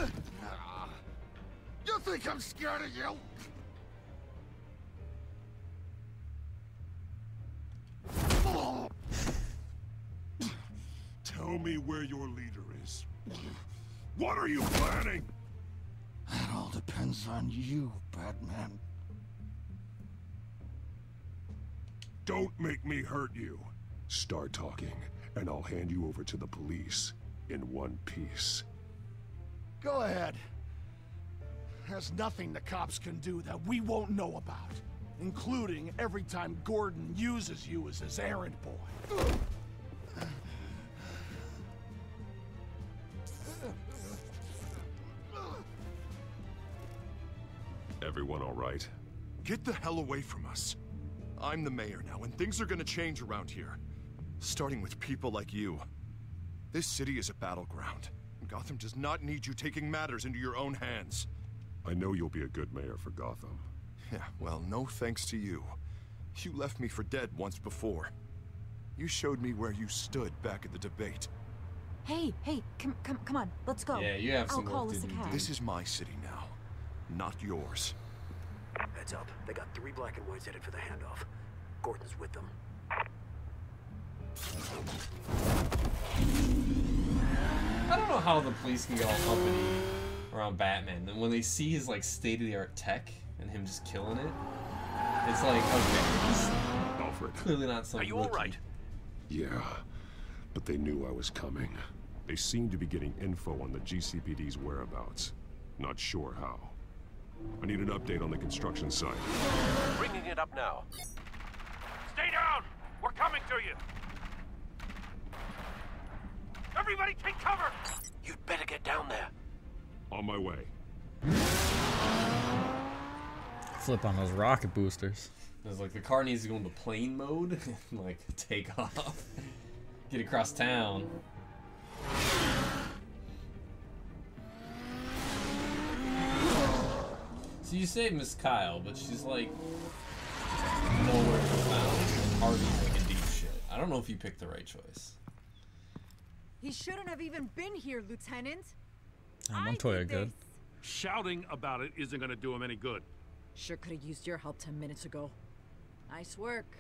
You think I'm scared of you? Tell me where your leader is. What are you planning? That all depends on you, Batman. Don't make me hurt you. Start talking, and I'll hand you over to the police in one piece. Go ahead. There's nothing the cops can do that we won't know about, including every time Gordon uses you as his errand boy. Everyone all right? Get the hell away from us. I'm the mayor now, and things are gonna change around here. Starting with people like you. This city is a battleground. Gotham does not need you taking matters into your own hands. I know you'll be a good mayor for Gotham. Yeah, well, no thanks to you. You left me for dead once before. You showed me where you stood back at the debate. Hey, come on, let's go. Yeah, you have some I'll call work us to a do. cab. This is my city now, not yours. Heads up. They got 3 black and whites headed for the handoff. Gordon's with them. I don't know how the police can get all company around Batman. And when they see his like state-of-the-art tech and him just killing it, it's like, okay, he's Alfred, clearly not some are you rookie. all right? Yeah, but they knew I was coming. They seemed to be getting info on the GCPD's whereabouts. Not sure how. I need an update on the construction site. Bringing it up now. Stay down! We're coming to you! Everybody take cover! You'd better get down there. On my way. Flip on those rocket boosters. It's like the car needs to go into plane mode and like take off. Get across town. So you saved Miss Kyle, but she's like nowhere to be found. And Harvey's like in deep shit. I don't know if you picked the right choice. He shouldn't have even been here, Lieutenant. Montoya good. Shouting about it isn't gonna do him any good. Sure could have used your help 10 minutes ago. Nice work.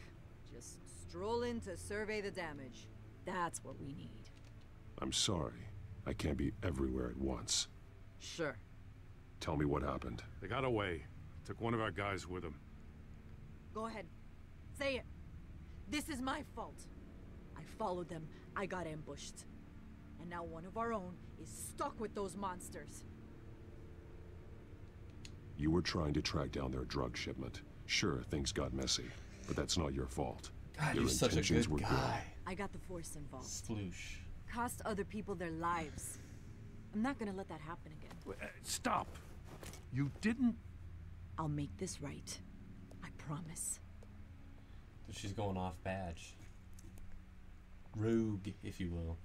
Just stroll in to survey the damage. That's what we need. I'm sorry. I can't be everywhere at once. Sure. Tell me what happened. They got away. Took one of our guys with them. Go ahead. Say it. This is my fault. I followed them. I got ambushed. And now one of our own is stuck with those monsters. You were trying to track down their drug shipment. Sure, things got messy, but that's not your fault. God, Your you're such a intentions good were guy. I got the Force involved. Sploosh. Cost other people their lives. I'm not gonna let that happen again. Stop. You didn't... I'll make this right. I promise. So she's going off badge. Rogue, if you will.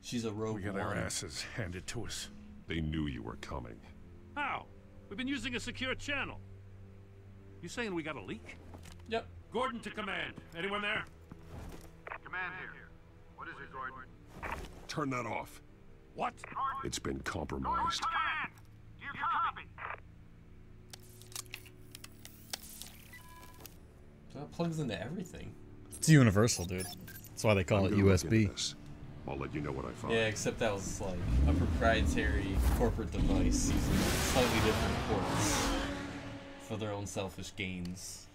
She's a rogue. We got our asses handed to us. They knew you were coming. How? We've been using a secure channel. You saying we got a leak? Yep. Gordon to command. Anyone there? Command here. What is it, Gordon? Turn that off. What? It's been compromised. Command! Do you copy? So that plugs into everything. It's universal, dude. That's why they call it USB. I'll let you know what I find. Yeah, except that was like a proprietary corporate device using slightly different ports for their own selfish gains.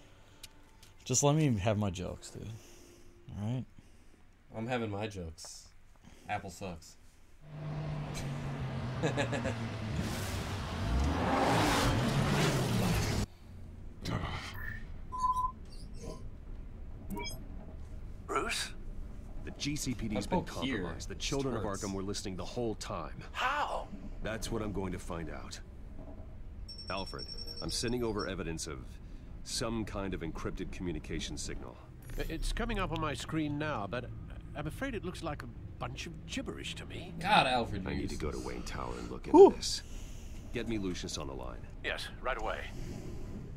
Just let me have my jokes, dude. Alright? I'm having my jokes. Apple sucks. Bruce? The GCPD's been compromised. The children of Arkham were listening the whole time. How? That's what I'm going to find out. Alfred, I'm sending over evidence of some kind of encrypted communication signal. It's coming up on my screen now, but I'm afraid it looks like a bunch of gibberish to me. God, Alfred, I need to go to Wayne Tower and look into this. Get me Lucius on the line. Yes, right away.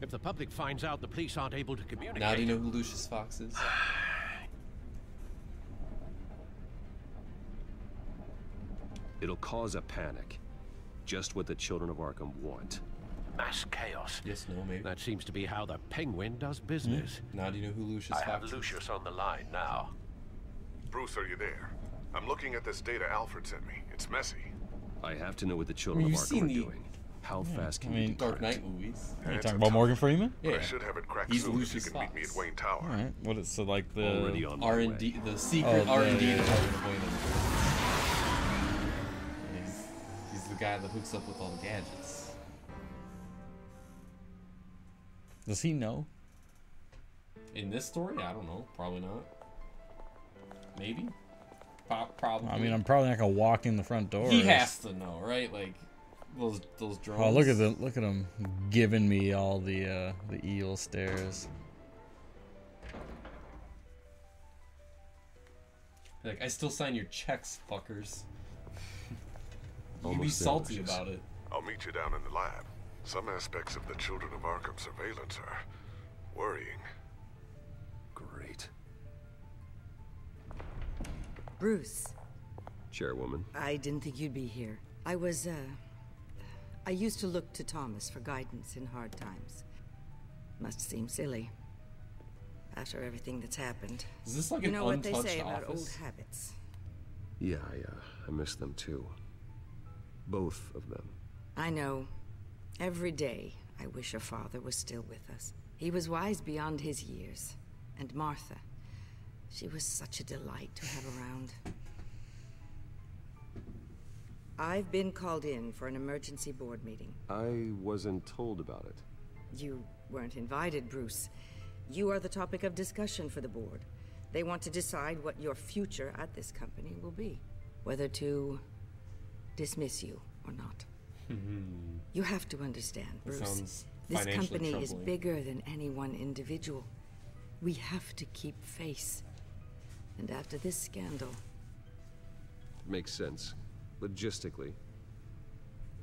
If the public finds out the police aren't able to communicate... Now do you know who Lucius Fox is? It'll cause a panic. Just what the children of Arkham want. Mass chaos. Yes, no, maybe. That seems to be how the Penguin does business. Now do you know who Lucius I Fox have is? Lucius on the line now. Bruce, are you there? I'm looking at this data Alfred sent me. It's messy. I have to know what the children of Arkham are doing. How fast can you Dark Knight movies. Are you talking about Morgan Freeman? Yeah. I should have it cracked He's soon if you Lucius can meet me at Fox. Wayne Tower. Alright. What is so like the Already on my R&D, way. the secret R&D yeah. department of Wayne. He's the guy that hooks up with all the gadgets. Does he know? In this story, I don't know. Probably not. Maybe. Probably. I mean, I'm probably not gonna walk in the front door. He has to know, right? Like those drones. Oh, look at him giving me all the eel stares. Like, I still sign your checks, fuckers. You be Almost there, salty Lucius. about it. I'll meet you down in the lab. Some aspects of the Children of Arkham surveillance are worrying. Great. Bruce, Chairwoman. I didn't think you'd be here. I used to look to Thomas for guidance in hard times. Must seem silly. After everything that's happened. Is this like you an know what they untouched say about old office? habits. Yeah, I miss them too. Both of them. I know. Every day, I wish your father was still with us. He was wise beyond his years. And Martha, she was such a delight to have around. I've been called in for an emergency board meeting. I wasn't told about it. You weren't invited, Bruce. You are the topic of discussion for the board. They want to decide what your future at this company will be. Whether to dismiss you or not. You have to understand, That Bruce. sounds This financially company is troubling. bigger than any one individual. We have to keep face. And after this scandal, Makes sense. Logistically.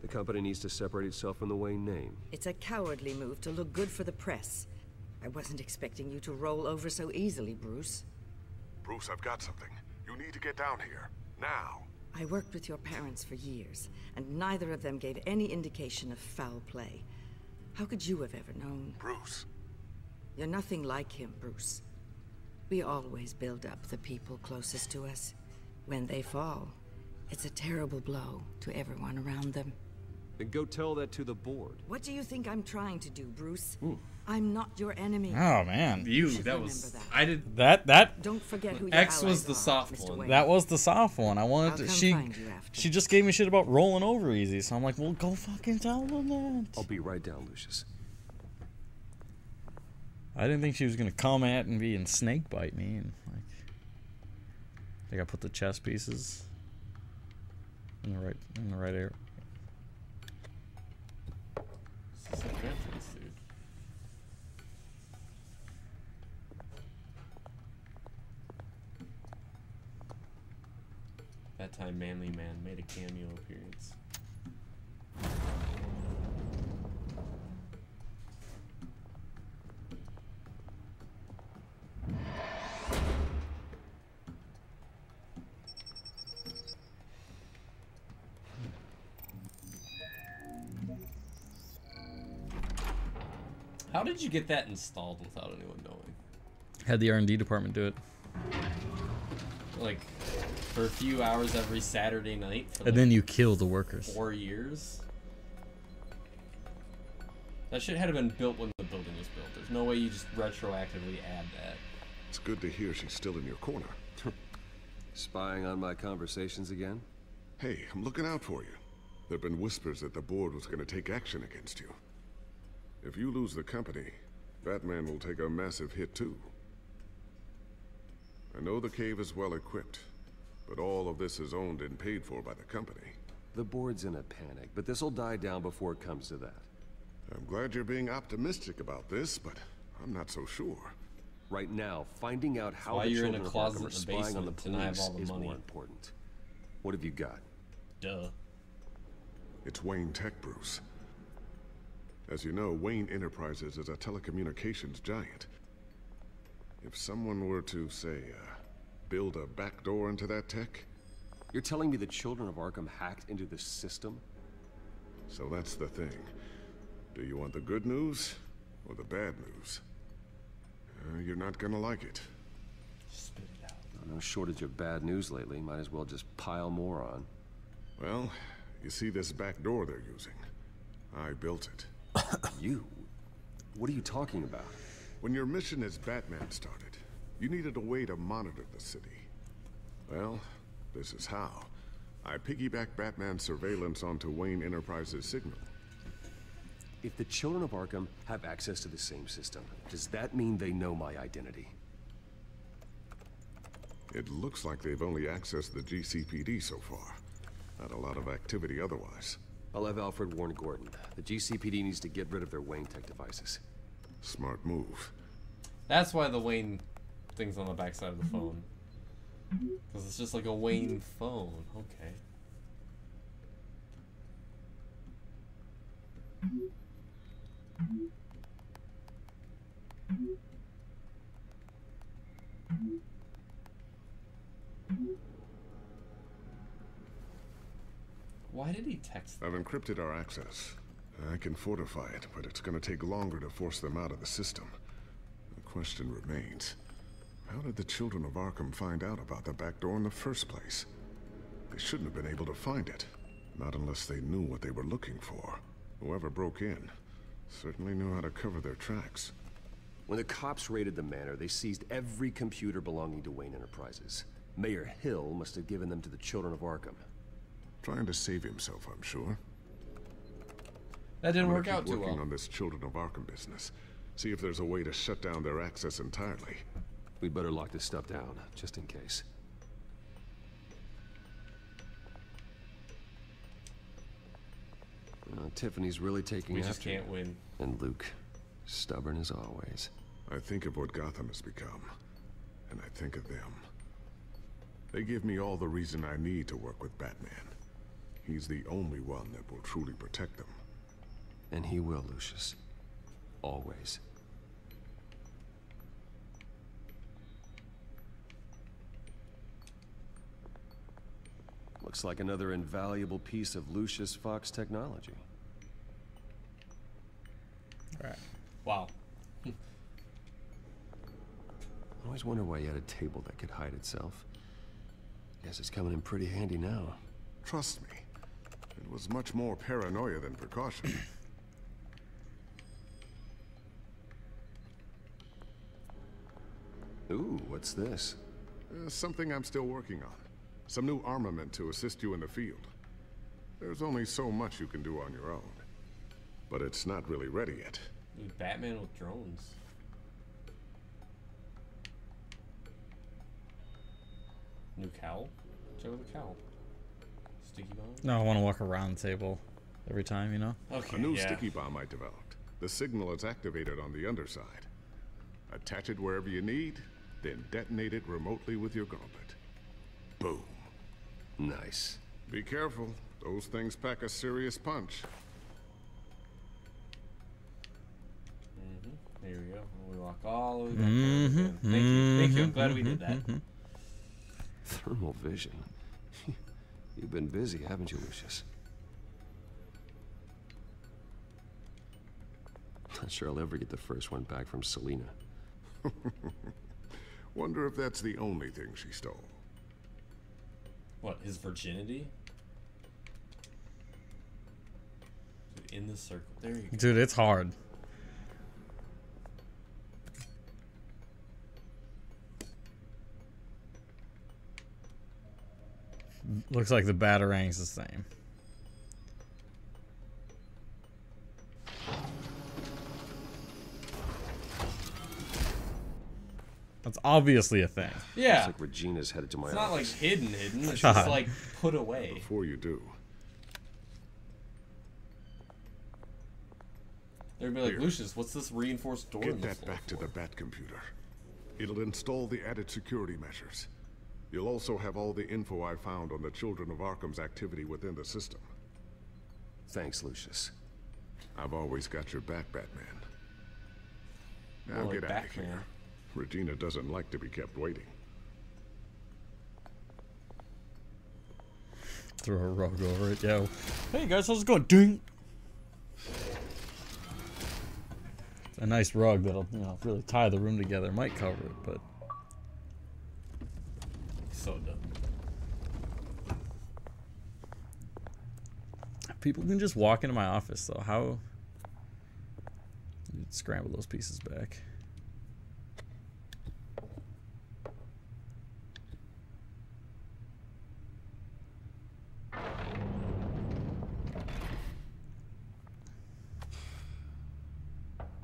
The company needs to separate itself from the Wayne name. it's a cowardly move to look good for the press. I wasn't expecting you to roll over so easily, Bruce. Bruce, I've got something. You need to get down here. Now. I worked with your parents for years, and neither of them gave any indication of foul play. How could you have ever known? Bruce. You're nothing like him, Bruce. We always build up the people closest to us. When they fall, it's a terrible blow to everyone around them. Then go tell that to the board. What do you think I'm trying to do, Bruce? I'm not your enemy. Oh man, should that remember was that. I did that Don't forget who your X was allies the are, soft Mr. one. Wayne. that was the soft one. I I'll wanted to, come she find you after. she just gave me shit about rolling over easy, so I'm like, well, go fucking tell them that. I'll be right down, Lucius. I didn't think she was gonna come at and be and snake bite me and like. I think I put the chess pieces in the right area. This is a reference, dude. That time Manly Man made a cameo appearance. How did you get that installed without anyone knowing? Had the R&D department do it. Like, for a few hours every Saturday night for And then you kill the workers. 4 years? That shit had been built when the building was built. There's no way you just retroactively add that. It's good to hear she's still in your corner. Spying on my conversations again? Hey, I'm looking out for you. There've been whispers that the board was going to take action against you. If you lose the company, Batman will take a massive hit too. I know the cave is well equipped, but all of this is owned and paid for by the company. The board's in a panic, but this'll die down before it comes to that. I'm glad you're being optimistic about this, but I'm not so sure. Right now, finding out how why the you're in children a of closet Arkham in are the spying on the basement and I have police all the is money. more important. What have you got? Duh. It's Wayne Tech, Bruce. As you know, Wayne Enterprises is a telecommunications giant. If someone were to, say, build a backdoor into that tech... You're telling me the children of Arkham hacked into the system? So that's the thing. Do you want the good news or the bad news? You're not gonna like it. Spit it out. No shortage of bad news lately. Might as well just pile more on. Well, you see this back door they're using? I built it. You? What are you talking about? When your mission as Batman started, you needed a way to monitor the city. Well, this is how. I piggybacked Batman's surveillance onto Wayne Enterprises' signal. If the children of Arkham have access to the same system, does that mean they know my identity? It looks like they've only accessed the GCPD so far. Not a lot of activity otherwise. I'll have Alfred warn Gordon. The GCPD needs to get rid of their Wayne Tech devices. Smart move. That's why the Wayne thing's on the backside of the phone. Because it's just like a Wayne phone. Okay. Why did he text them? I've encrypted our access. I can fortify it, but it's going to take longer to force them out of the system. The question remains, how did the children of Arkham find out about the back door in the first place? They shouldn't have been able to find it. Not unless they knew what they were looking for. Whoever broke in certainly knew how to cover their tracks. When the cops raided the manor, they seized every computer belonging to Wayne Enterprises. Mayor Hill must have given them to the children of Arkham. Trying to save himself, I'm sure. That didn't work out too well. Working on this Children of Arkham business. See if there's a way to shut down their access entirely. We'd better lock this stuff down, just in case. Tiffany's really taking We after just can't win. And Luke, stubborn as always. I think of what Gotham has become, and I think of them. They give me all the reason I need to work with Batman. He's the only one that will truly protect them. And he will, Lucius. Always. Looks like another invaluable piece of Lucius Fox technology. All right. Wow. I always wonder why you had a table that could hide itself. Guess it's coming in pretty handy now. Trust me, it was much more paranoia than precaution. Ooh, what's this? Something I'm still working on. Some new armament to assist you in the field. There's only so much you can do on your own. But it's not really ready yet. Dude, Batman with drones. New cowl? Check with the cowl. Sticky bomb? No, I want to walk around the table every time, you know? Okay, A new sticky bomb I developed. The signal is activated on the underside. Attach it wherever you need, then detonate it remotely with your gauntlet. Boom. Nice. Be careful. Those things pack a serious punch. Here we go. We walk all the way back around. Thank you. Thank you. I'm glad we did that. Thermal vision. You've been busy, haven't you, Lucius? Not sure I'll ever get the first one back from Selena. Wonder if that's the only thing she stole. What, his virginity? Dude, in the circle. There you go. Dude, it's hard. Looks like the Batarang's the same. That's obviously a thing. Yeah. Looks like Regina's headed to my It's not like office. hidden. It's just like put away. Before you do, They'd be like, Lucius, what's this reinforced door? get that back to the Bat computer. It'll install the added security measures. You'll also have all the info I found on the Children of Arkham's activity within the system. Thanks, Lucius. I've always got your back, Batman. Now More get like out of Batman. here. Regina doesn't like to be kept waiting. Throw a rug over it, yo. Hey guys, how's it going? Ding! It's a nice rug that'll, you know, really tie the room together. Might cover it, but So dumb. people can just walk into my office, though. How? You'd scramble those pieces back.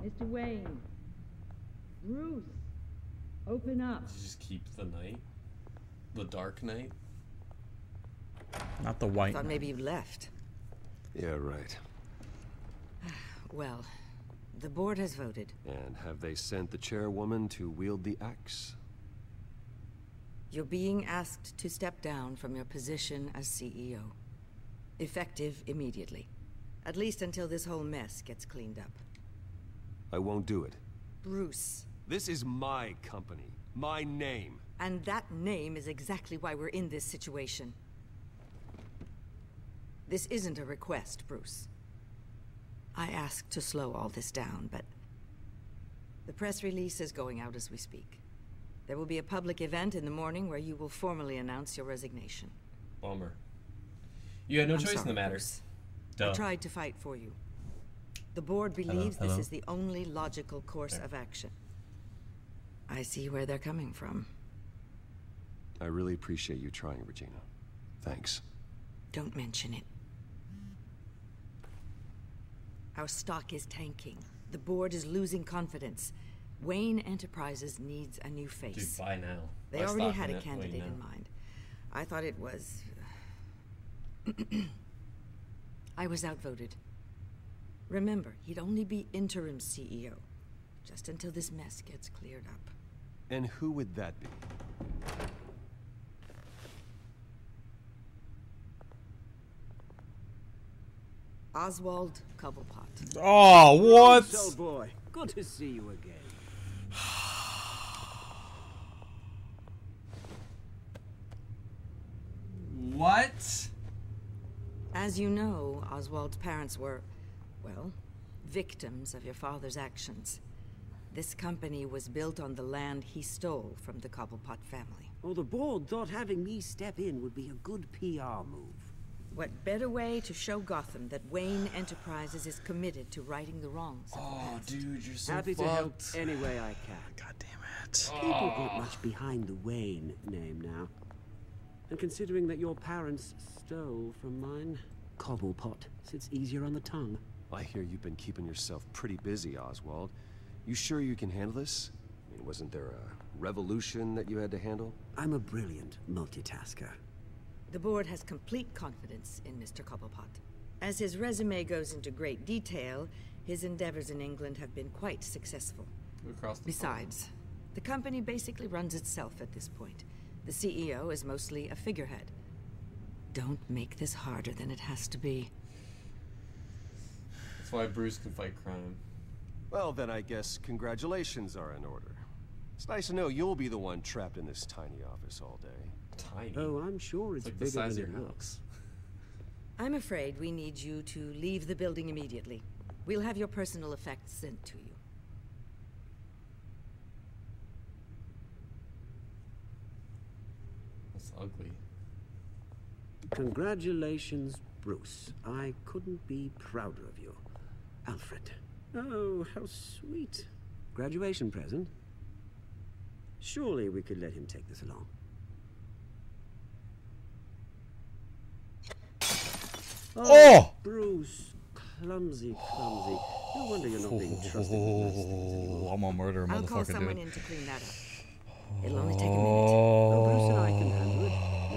Mr. Wayne. Bruce. Open up. Did you just keep the night? The dark night? Not the white. Thought maybe you left. Yeah, right. Well, the board has voted. And have they sent the chairwoman to wield the axe? You're being asked to step down from your position as CEO. Effective immediately. At least until this whole mess gets cleaned up. I won't do it. Bruce. This is my company. My name. And that name is exactly why we're in this situation. This isn't a request, Bruce. I asked to slow all this down, but the press release is going out as we speak. There will be a public event in the morning where you will formally announce your resignation. Bummer. You had no I'm choice in sorry, the matter. Bruce. Duh. I tried to fight for you. The board believes Hello? this is the only logical course of action. I see where they're coming from. I really appreciate you trying, Regina. Thanks. Don't mention it. Our stock is tanking. The board is losing confidence. Wayne Enterprises needs a new face. Dude, buy now. They Buy already stock had in a it. candidate Wait, in now. mind. I thought it was... I was outvoted. Remember, he'd only be interim CEO. Just until this mess gets cleared up. And who would that be? Oswald Cobblepot. Oh, what? So boy, good to see you again. What? As you know, Oswald's parents were, well, victims of your father's actions. This company was built on the land he stole from the Cobblepot family. Well, the board thought having me step in would be a good PR move. What better way to show Gotham that Wayne Enterprises is committed to righting the wrongs of the Oh, past? dude, you're so Happy fucked. to help any way I can. God damn it. People aren't much behind the Wayne name now. And considering that your parents stole from mine, Cobblepot sits easier on the tongue. I hear you've been keeping yourself pretty busy, Oswald. You sure you can handle this? I mean, wasn't there a revolution that you had to handle? I'm a brilliant multitasker. The board has complete confidence in Mr. Cobblepot. As his resume goes into great detail, his endeavors in England have been quite successful. Across the Besides, the company basically runs itself at this point. The CEO is mostly a figurehead. Don't make this harder than it has to be. That's why Bruce can fight crime. Well, then I guess congratulations are in order. It's nice to know you'll be the one trapped in this tiny office all day. Tiny? Oh, I'm sure it's like the bigger size than of it your looks. I'm afraid we need you to leave the building immediately. We'll have your personal effects sent to you. That's ugly. Congratulations, Bruce. I couldn't be prouder of you. Alfred. Oh, how sweet. Graduation present? Surely we could let him take this along. Oh! Bruce. Clumsy, clumsy. No wonder you're not being trusted with nice things anymore. I'm gonna murder a I'll call motherfucker, someone dude. in to clean that up. It'll only take a minute. Oh, Bruce and I can handle it.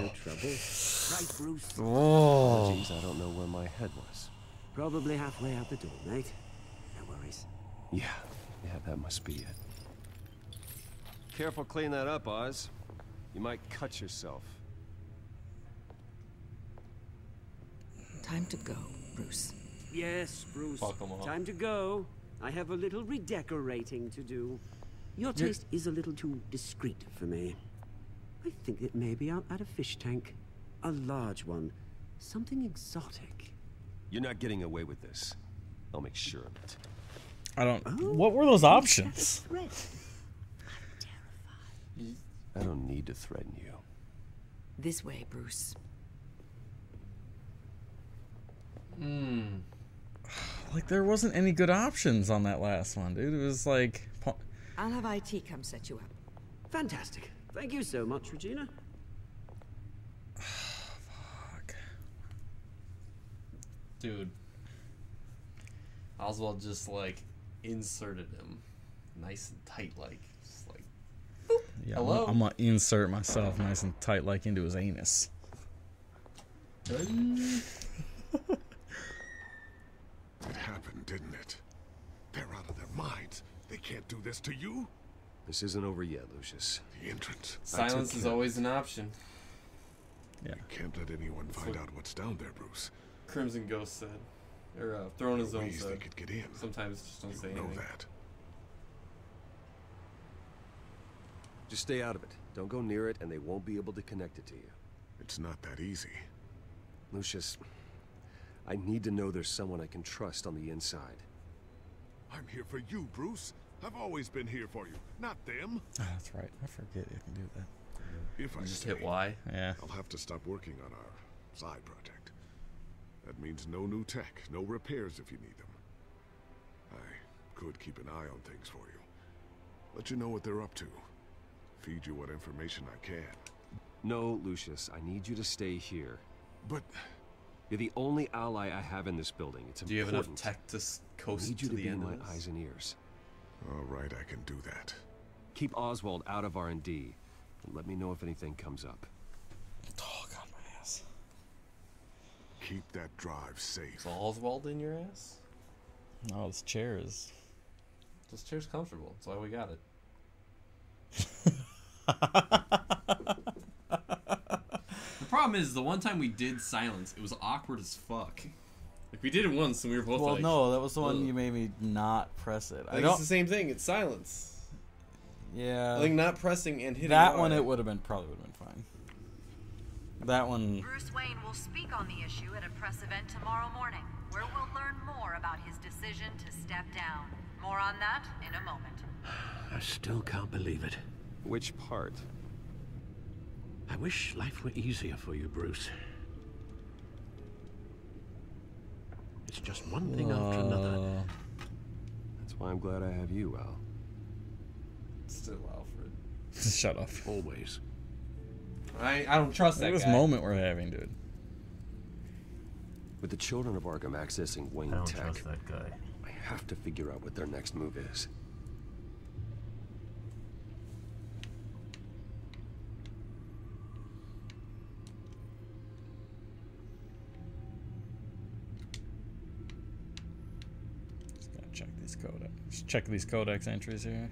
No trouble. Right, Bruce? Oh. Jeez, I don't know where my head was. Probably halfway out the door, mate. No worries. Yeah, that must be it. Careful clean that up, Oz. You might cut yourself. Time to go, Bruce. Yes, Bruce. Fuck 'em up. Time to go. I have a little redecorating to do. Your You're- taste is a little too discreet for me. I think that maybe I'll add a fish tank. A large one. Something exotic. You're not getting away with this. I'll make sure of it. I don't. What were those options? I don't need to threaten you. This way, Bruce. Like, there wasn't any good options on that last one, dude. It was like... I'll have IT come set you up. Fantastic. Thank you so much, Regina. Fuck. Dude. Oswald just, like, inserted him. Nice and tight, like. Just like, boop. Yeah, Hello? I'm gonna insert myself nice and tight, like, into his anus. It happened, didn't it? They're out of their minds. They can't do this to you. This isn't over yet, Lucius. The entrance. Silence is always an option. Yeah. You can't let anyone find out what's down there, Bruce. Crimson Ghost said. Or, Throne of Zone ways said. they could get in. Sometimes just don't say know anything. that. Just stay out of it. Don't go near it, and they won't be able to connect it to you. It's not that easy. Lucius, I need to know there's someone I can trust on the inside. I'm here for you, Bruce. I've always been here for you, not them. Oh, that's right. I forget you can do that. If I just stay, hit Y. Yeah. I'll have to stop working on our side project. That means no new tech, no repairs if you need them. I could keep an eye on things for you. Let you know what they're up to. Feed you what information I can. No, Lucius, I need you to stay here. But you're the only ally I have in this building. It's Do you have important. enough tech to coast I need you to to the be end my of this? eyes and ears. All right, I can do that. Keep Oswald out of R&D, and let me know if anything comes up. Oh, God, my ass. Keep that drive safe. Is Oswald in your ass? No, this chair is... This chair's comfortable. That's why we got it. The problem is, the one time we did silence, it was awkward as fuck. Like, we did it once and we were both Well, like... no, that was the one ugh. you made me not press it. Like, it's the same thing. It's silence. Yeah. I think not pressing and hitting that Y. one, it would have been probably would have been fine. That one. Bruce Wayne will speak on the issue at a press event tomorrow morning, where we'll learn more about his decision to step down. More on that in a moment. I still can't believe it. Which part? I wish life were easier for you, Bruce. It's just one thing after another. That's why I'm glad I have you, Al. Still Alfred. Shut up. Always. I don't trust that Look at this guy. moment we're having, dude. With the children of Arkham accessing Wayne I don't Tech, trust that guy. I have to figure out what their next move is. Just gotta check these codex. Just check these codex entries here.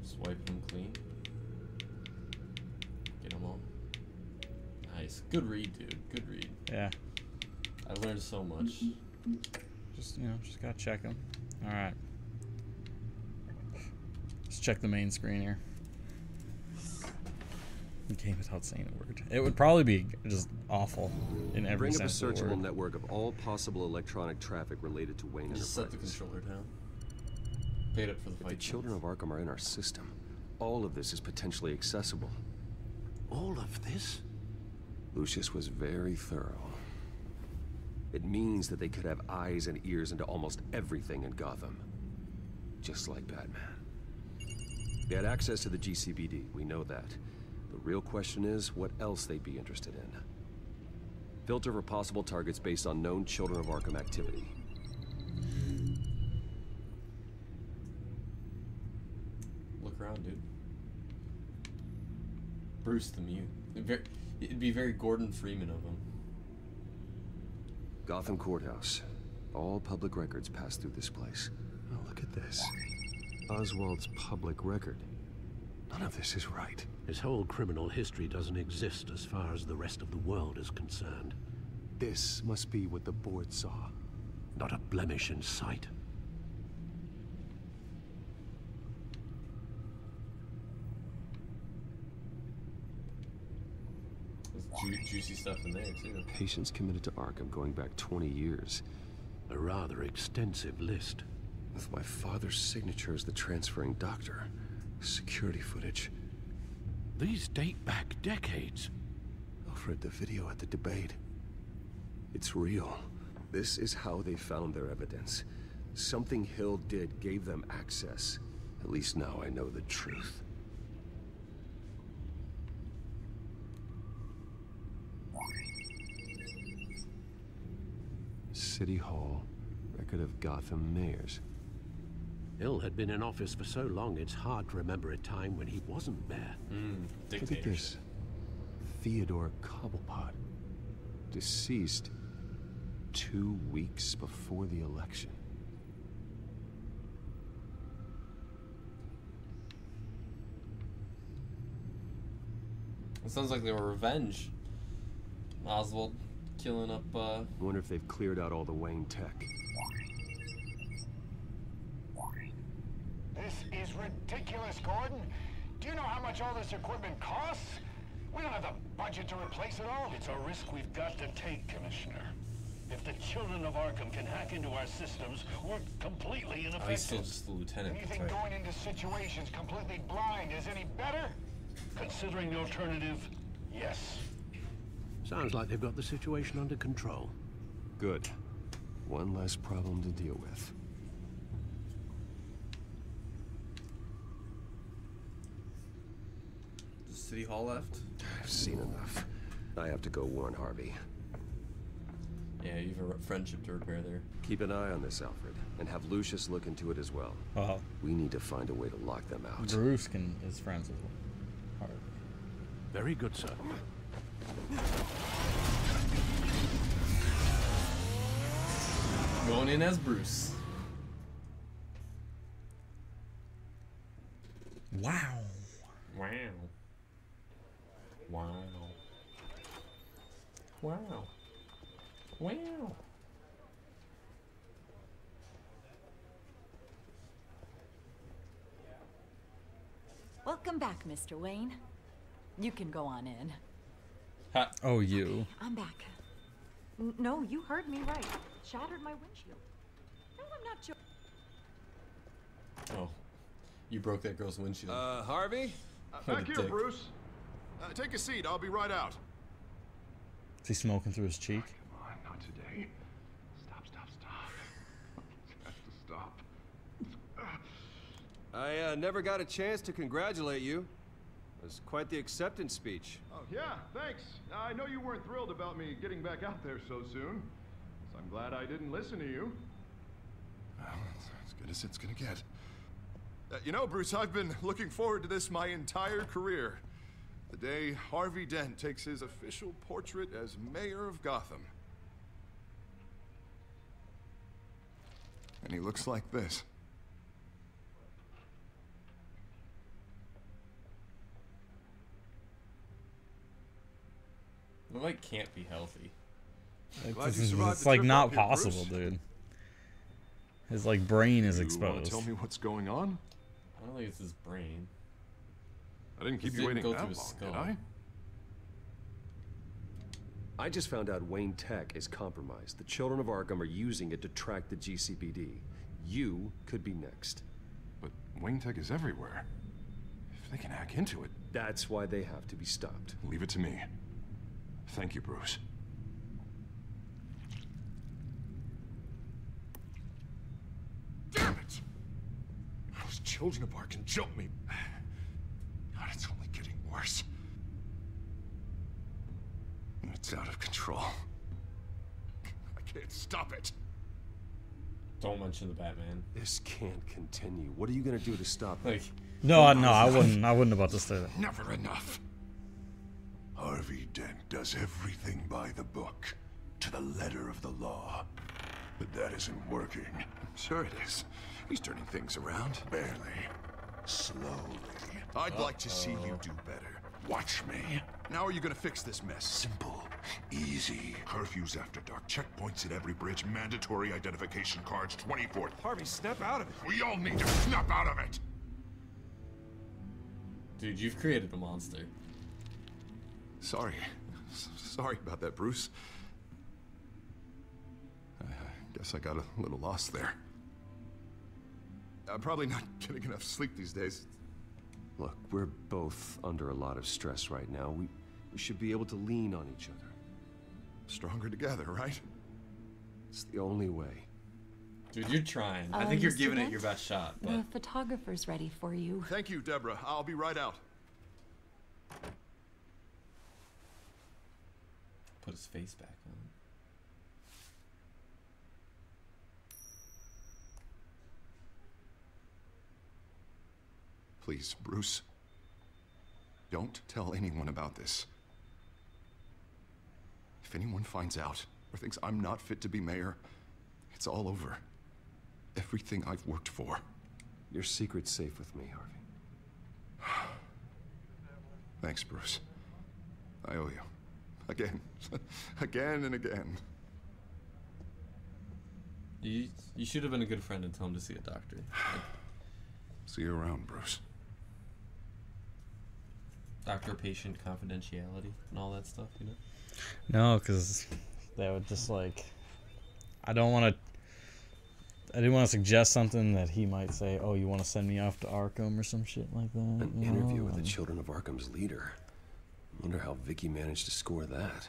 Swipe them clean. Get them all. Nice. Good read, dude. Good read. Yeah. I learned so much. Just just gotta check them. All right. Let's check the main screen here. Game without saying a word. It would probably be just awful in every Bring up a sense of the searchable word. network of all possible electronic traffic related to Wayne Just set the Enterprises. controller down. Paid up for the If fight. the children of Arkham are in our system, all of this is potentially accessible. All of this? Lucius was very thorough. It means that they could have eyes and ears into almost everything in Gotham. Just like Batman. They had access to the GCPD, we know that. The real question is, what else they'd be interested in. Filter for possible targets based on known Children of Arkham activity. Look around, dude. Bruce the Mute. It'd be very Gordon Freeman of him. Gotham Courthouse. All public records pass through this place. Oh, look at this. Oswald's public record. None of this is right. His whole criminal history doesn't exist as far as the rest of the world is concerned. This must be what the board saw. Not a blemish in sight. There's juicy stuff in there, too. Patients committed to Arkham going back 20 years. A rather extensive list. With my father's signature as the transferring doctor. Security footage. These date back decades. Alfred, the video at the debate. It's real. This is how they found their evidence. Something Hill did gave them access. At least now I know the truth. City Hall. Record of Gotham mayors. Hill had been in office for so long, it's hard to remember a time when he wasn't there. Look at this. Theodore Cobblepot. Deceased 2 weeks before the election. It sounds like they were revenge. Oswald killing up, I wonder if they've cleared out all the Wayne tech. This is ridiculous, Gordon. Do you know how much all this equipment costs? We don't have the budget to replace it all. It's a risk we've got to take, Commissioner. If the children of Arkham can hack into our systems, we're completely ineffective. Oh, he's still just the lieutenant. And you think going into situations completely blind is any better? Considering the alternative, yes. Sounds like they've got the situation under control. Good. One less problem to deal with. Does City Hall left? I've seen enough. I have to go warn Harvey. Yeah, you have a friendship to repair there. Keep an eye on this, Alfred, and have Lucius look into it as well. We need to find a way to lock them out. Bruce is friends with Harvey. Very good, sir. Going in as Bruce. Wow. Wow. Wow. Wow. Wow. Welcome back, Mr. Wayne. You can go on in. Oh, you. I'm back. No, you heard me right. Shattered my windshield. No, I'm not joking. Oh. You broke that girl's windshield. Harvey? What Back a here, dick. Bruce. Take a seat. I'll be right out. Is he smoking through his cheek? Come on, not today. Stop. Have to stop. I never got a chance to congratulate you. It was quite the acceptance speech. Oh, yeah, thanks. I know you weren't thrilled about me getting back out there so soon. So I'm glad I didn't listen to you. Well, it's as good as it's gonna get. You know, Bruce, I've been looking forward to this my entire career. The day Harvey Dent takes his official portrait as mayor of Gotham. And he looks like this. The light can't be healthy. It's like not possible, dude. His like brain is exposed. Tell me what's going on? I don't think it's his brain. I didn't keep This you waiting didn't that go through his long, skull. did I? I just found out Wayne Tech is compromised. The children of Arkham are using it to track the GCPD. You could be next. But Wayne Tech is everywhere. If they can hack into it... That's why they have to be stopped. Leave it to me. Thank you, Bruce. Damn it! Those children of Arkham jumped me. God, it's only getting worse. It's out of control. I can't stop it. Don't mention the Batman. This can't continue. What are you gonna do to stop it? Like, no, I wouldn't about to say that. Never enough. Harvey Dent does everything by the book, to the letter of the law. But that isn't working. Sure it is. He's turning things around. Barely. Slowly. I'd like to see you do better. Watch me. Now are you gonna fix this mess? Simple. Easy. Curfews after dark. Checkpoints at every bridge. Mandatory identification cards 24/7. Harvey, snap out of it. We all need to snap out of it. Dude, you've created a monster. Sorry. Sorry about that, Bruce. I guess I got a little lost there. I'm probably not getting enough sleep these days. Look, we're both under a lot of stress right now. We should be able to lean on each other. Stronger together, right? It's the only way. Dude, you're trying. I think you're Mr. giving it Dent, your best shot. The But photographer's ready for you. Thank you, Deborah. I'll be right out. put his face back on. Please, Bruce. Don't tell anyone about this. If anyone finds out or thinks I'm not fit to be mayor, it's all over. Everything I've worked for. Your secret's safe with me, Harvey. Thanks, Bruce. I owe you. Again. Again and again. You should have been a good friend and tell him to see a doctor. See you around, Bruce. Doctor-patient confidentiality and all that stuff, you know? No, because that would just like... I didn't want to suggest something that he might say, oh, you want to send me off to Arkham or some shit like that. An interview with the Children of Arkham's leader. Wonder how Vicky managed to score that.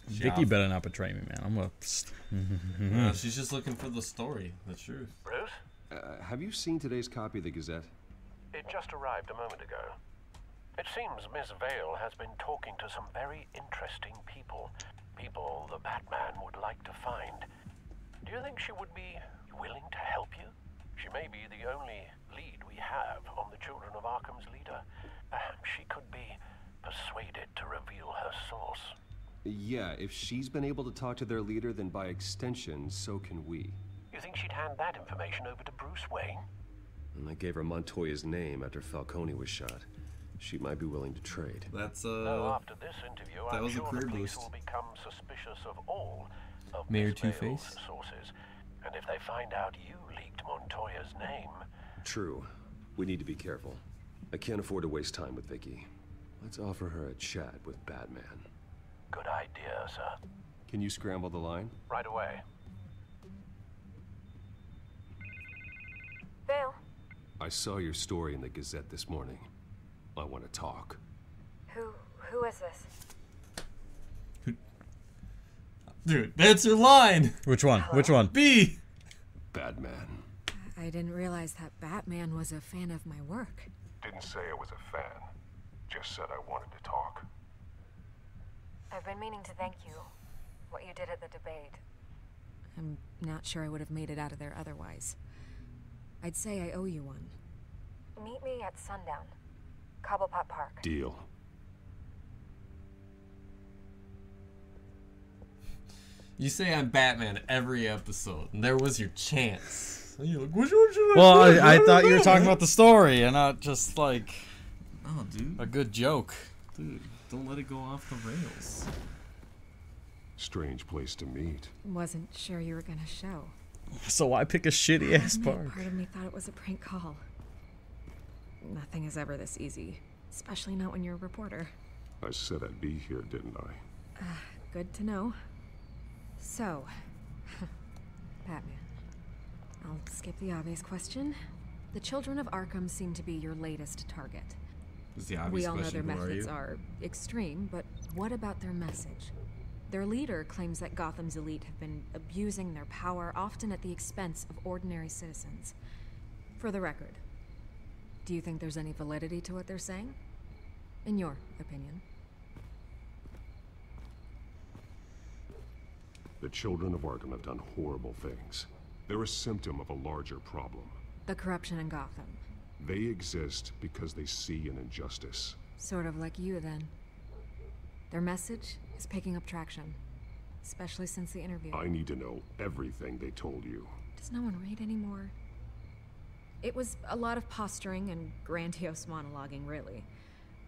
Vicky better not betray me, man. I'm gonna... No, she's just looking for the story, the truth. Bruce? Have you seen today's copy of the Gazette? It just arrived a moment ago. It seems Miss Vale has been talking to some very interesting people. People the Batman would like to find. Do you think she would be willing to help you? She may be the only lead we have on the Children of Arkham's leader. Perhaps she could be persuaded to reveal her source. Yeah, if she's been able to talk to their leader, then by extension, so can we. You think she'd hand that information over to Bruce Wayne? And I gave her Montoya's name after Falcone was shot. She might be willing to trade. That's, No, after this interview, that I'm was a sure career the police boost. will become suspicious of all of Mayor Miss Vale's Two-Face. sources. And if they find out you leaked Montoya's name... True. We need to be careful. I can't afford to waste time with Vicky. Let's offer her a chat with Batman. Good idea, sir. Can you scramble the line? Right away. Vale, I saw your story in the Gazette this morning. I want to talk. who is this? Dude, that's your line! Which one? Which one? B! Batman. I didn't realize that Batman was a fan of my work. Didn't say I was a fan. Just said I wanted to talk. I've been meaning to thank you. What you did at the debate. I'm not sure I would have made it out of there otherwise. I'd say I owe you one. Meet me at sundown. Cobblepot Park. Deal. You say I'm Batman every episode, and there was your chance. And you're like, which one should I Well, pick? I don't thought you were know." talking about the story and not just like... Oh, dude. A good joke. Dude, don't let it go off the rails. Strange place to meet. Wasn't sure you were gonna show. So why pick a shitty ass Admit, park? Part of me thought it was a prank call. Nothing is ever this easy. Especially not when you're a reporter. I said I'd be here, didn't I? Good to know. So, Batman. I'll skip the obvious question. The children of Arkham seem to be your latest target. Is the obvious We all know question, their who are methods you? are extreme, but what about their message? Their leader claims that Gotham's elite have been abusing their power, often at the expense of ordinary citizens. For the record, do you think there's any validity to what they're saying? In your opinion? The children of Arkham have done horrible things. They're a symptom of a larger problem. The corruption in Gotham. They exist because they see an injustice. Sort of like you, then. Their message is picking up traction, especially since the interview. I need to know everything they told you. Does no one read anymore? It was a lot of posturing and grandiose monologuing, really.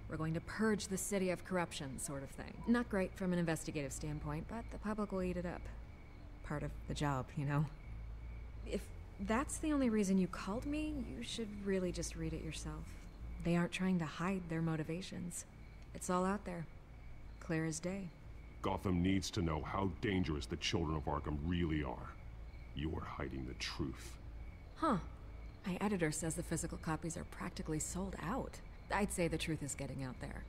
We're going to purge the city of corruption, sort of thing. Not great from an investigative standpoint, but the public will eat it up. Part of the job, you know? If that's the only reason you called me, you should really just read it yourself. They aren't trying to hide their motivations. It's all out there. Clear as day. Gotham needs to know how dangerous the children of Arkham really are. You're hiding the truth. Huh. My editor says the physical copies are practically sold out. I'd say the truth is getting out there.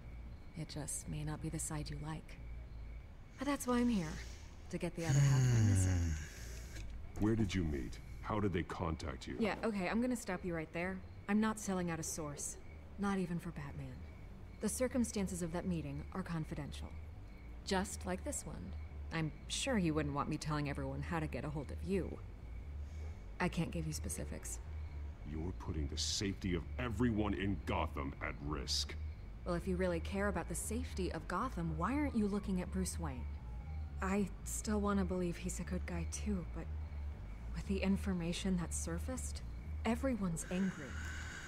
It just may not be the side you like. But that's why I'm here. To get the other half I'm missing. Where did you meet? How did they contact you? Yeah, okay, I'm gonna stop you right there. I'm not selling out a source. Not even for Batman. The circumstances of that meeting are confidential. Just like this one. I'm sure you wouldn't want me telling everyone how to get a hold of you. I can't give you specifics. You're putting the safety of everyone in Gotham at risk. Well, if you really care about the safety of Gotham, why aren't you looking at Bruce Wayne? I still want to believe he's a good guy too, but with the information that surfaced, everyone's angry.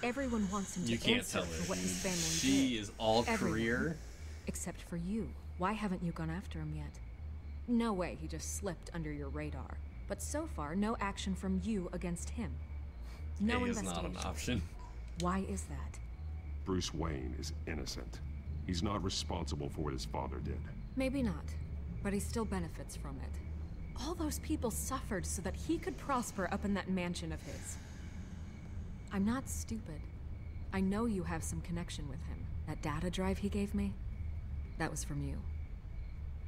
Everyone wants him to You can't answer tell her. for what his family She did. is all Everyone. career. Except for you. Why haven't you gone after him yet? No way he just slipped under your radar. But so far, no action from you against him. No A is investigation. not an option. Why is that? Bruce Wayne is innocent. He's not responsible for what his father did. Maybe not, but he still benefits from it. All those people suffered so that he could prosper up in that mansion of his. I'm not stupid. I know you have some connection with him. That data drive he gave me, that was from you.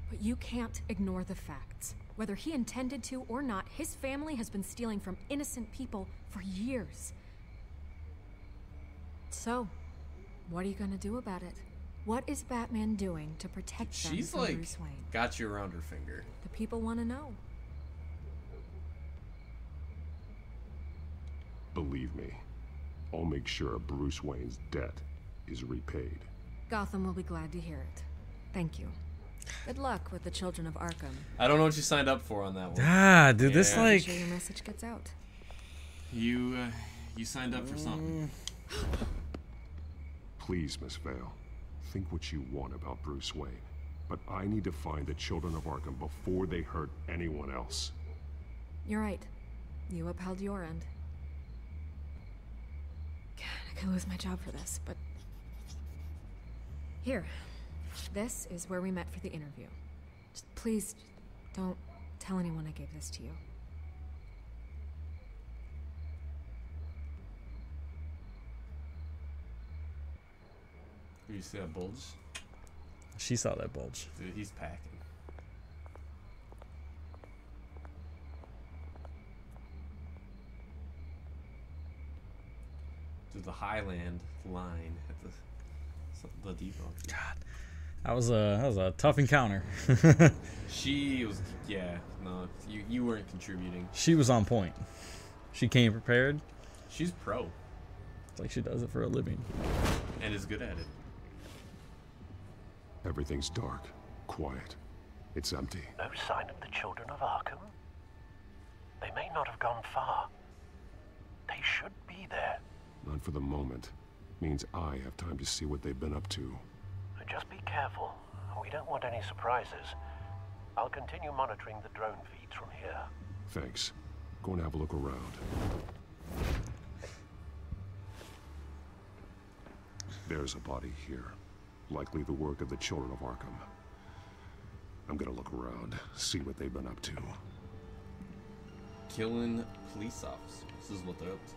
But you can't ignore the facts. Whether he intended to or not, his family has been stealing from innocent people for years. So, what are you gonna do about it? What is Batman doing to protect them She's from like Bruce Wayne? got you around her finger. The people want to know. Believe me, I'll make sure Bruce Wayne's debt is repaid. Gotham will be glad to hear it. Thank you. Good luck with the children of Arkham. I don't know what you signed up for on that one. Ah, dude, this like. Make sure your message gets out. You signed up for something. Please, Miss Vale, think what you want about Bruce Wayne. But I need to find the children of Arkham before they hurt anyone else. You're right. You upheld your end. God, I could lose my job for this, but... Here. This is where we met for the interview. Just please, don't tell anyone I gave this to you. You see that bulge? She saw that bulge. Dude, he's packing. There's the Highland line at the depot. God, that was a tough encounter. She was, yeah, no, you weren't contributing. She was on point. She came prepared. She's pro. It's like she does it for a living. And is good at it. Everything's dark, quiet. It's empty. No sign of the children of Arkham? They may not have gone far. They should be there. Not for the moment. Means I have time to see what they've been up to. Just be careful. We don't want any surprises. I'll continue monitoring the drone feeds from here. Thanks. Go and have a look around. There's a body here. Likely the work of the children of Arkham. I'm gonna look around, see what they've been up to. Killing police officers. This is what they're up to.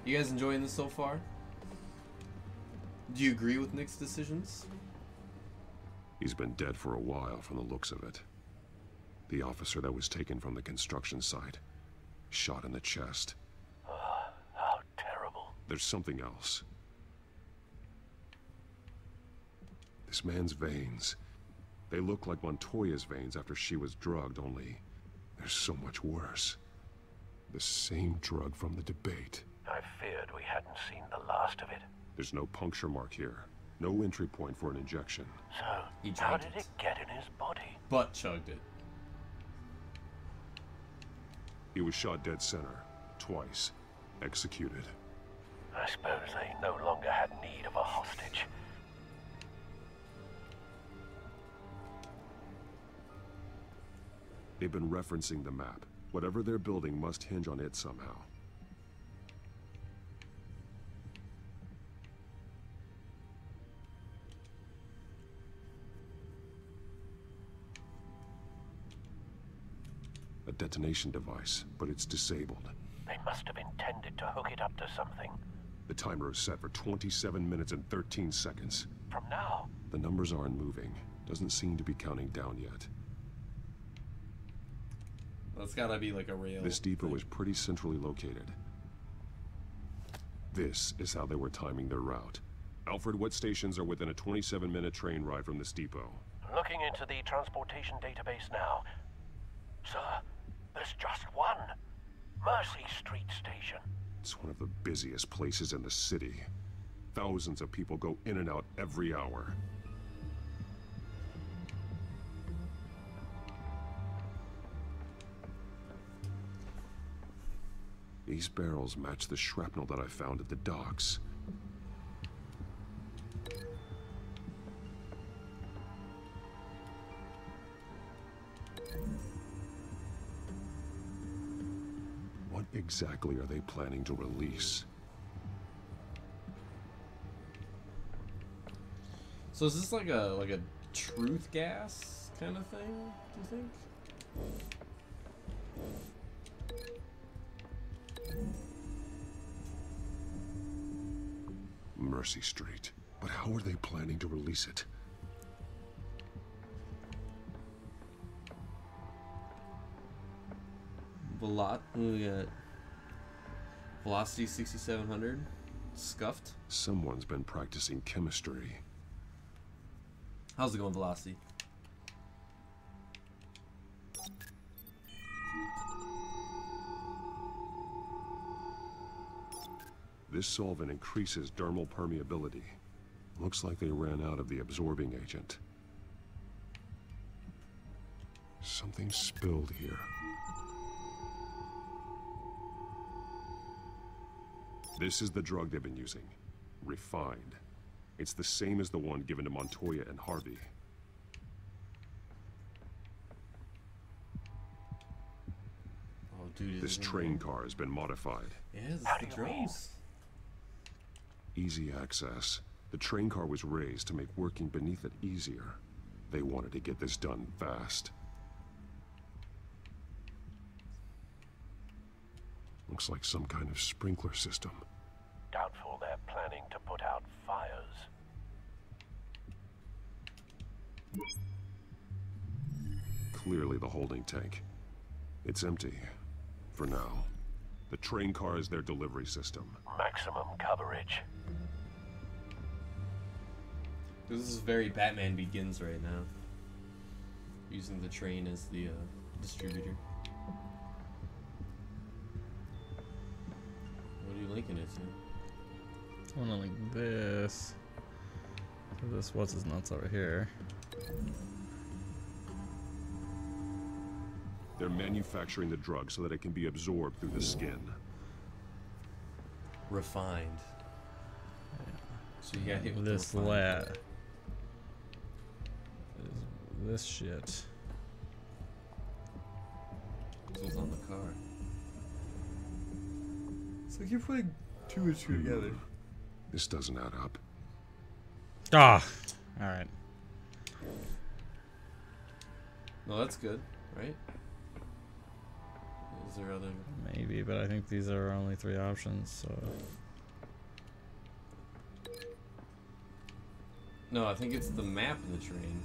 You guys enjoying this so far? Do you agree with Nick's decisions? He's been dead for a while from the looks of it. The officer that was taken from the construction site. Shot in the chest. How terrible. There's something else. This man's veins. They look like Montoya's veins after she was drugged, only they're so much worse. The same drug from the debate. I feared we hadn't seen the last of it. There's no puncture mark here. No entry point for an injection. So, how did it get in his body? Butt chugged it. He was shot dead center. Twice. Executed. I suppose they no longer had need of a hostage. They've been referencing the map. Whatever they're building must hinge on it somehow. A detonation device, but it's disabled. They must have intended to hook it up to something. The timer is set for 27 minutes and 13 seconds. From now? The numbers aren't moving. Doesn't seem to be counting down yet. That's gotta be like a rail. This depot is pretty centrally located. This is how they were timing their route. Alfred, what stations are within a 27-minute train ride from this depot? Looking into the transportation database now. Sir, there's just one. Mercy Street Station. It's one of the busiest places in the city. Thousands of people go in and out every hour. These barrels match the shrapnel that I found at the docks. What exactly are they planning to release? So is this like a truth gas kind of thing, do you think? Mercy Street. But how are they planning to release it? We got Velocity 6700. Scuffed. Someone's been practicing chemistry. How's it going, Velocity? This solvent increases dermal permeability. Looks like they ran out of the absorbing agent. Something spilled here. This is the drug they've been using. Refined. It's the same as the one given to Montoya and Harvey. Oh, dude, this train car has been modified. Yeah, this is the drones. Easy access. The train car was raised to make working beneath it easier. They wanted to get this done fast. Looks like some kind of sprinkler system. Doubtful they're planning to put out fires. Clearly the holding tank. It's empty. For now. The train car is their delivery system. Maximum coverage. This is very Batman Begins right now. Using the train as the distributor. What are you linking it to? I want to link this. So this what's his nuts over here. They're manufacturing the drug so that it can be absorbed through the skin. Refined. Yeah. So you got hit with this lat. This shit. This was on the car. It's like you're putting two and two together. This doesn't add up. Ah, all right. No, that's good, right? Is there other? Maybe, but I think these are only 3 options. So. No, I think it's the map in the train.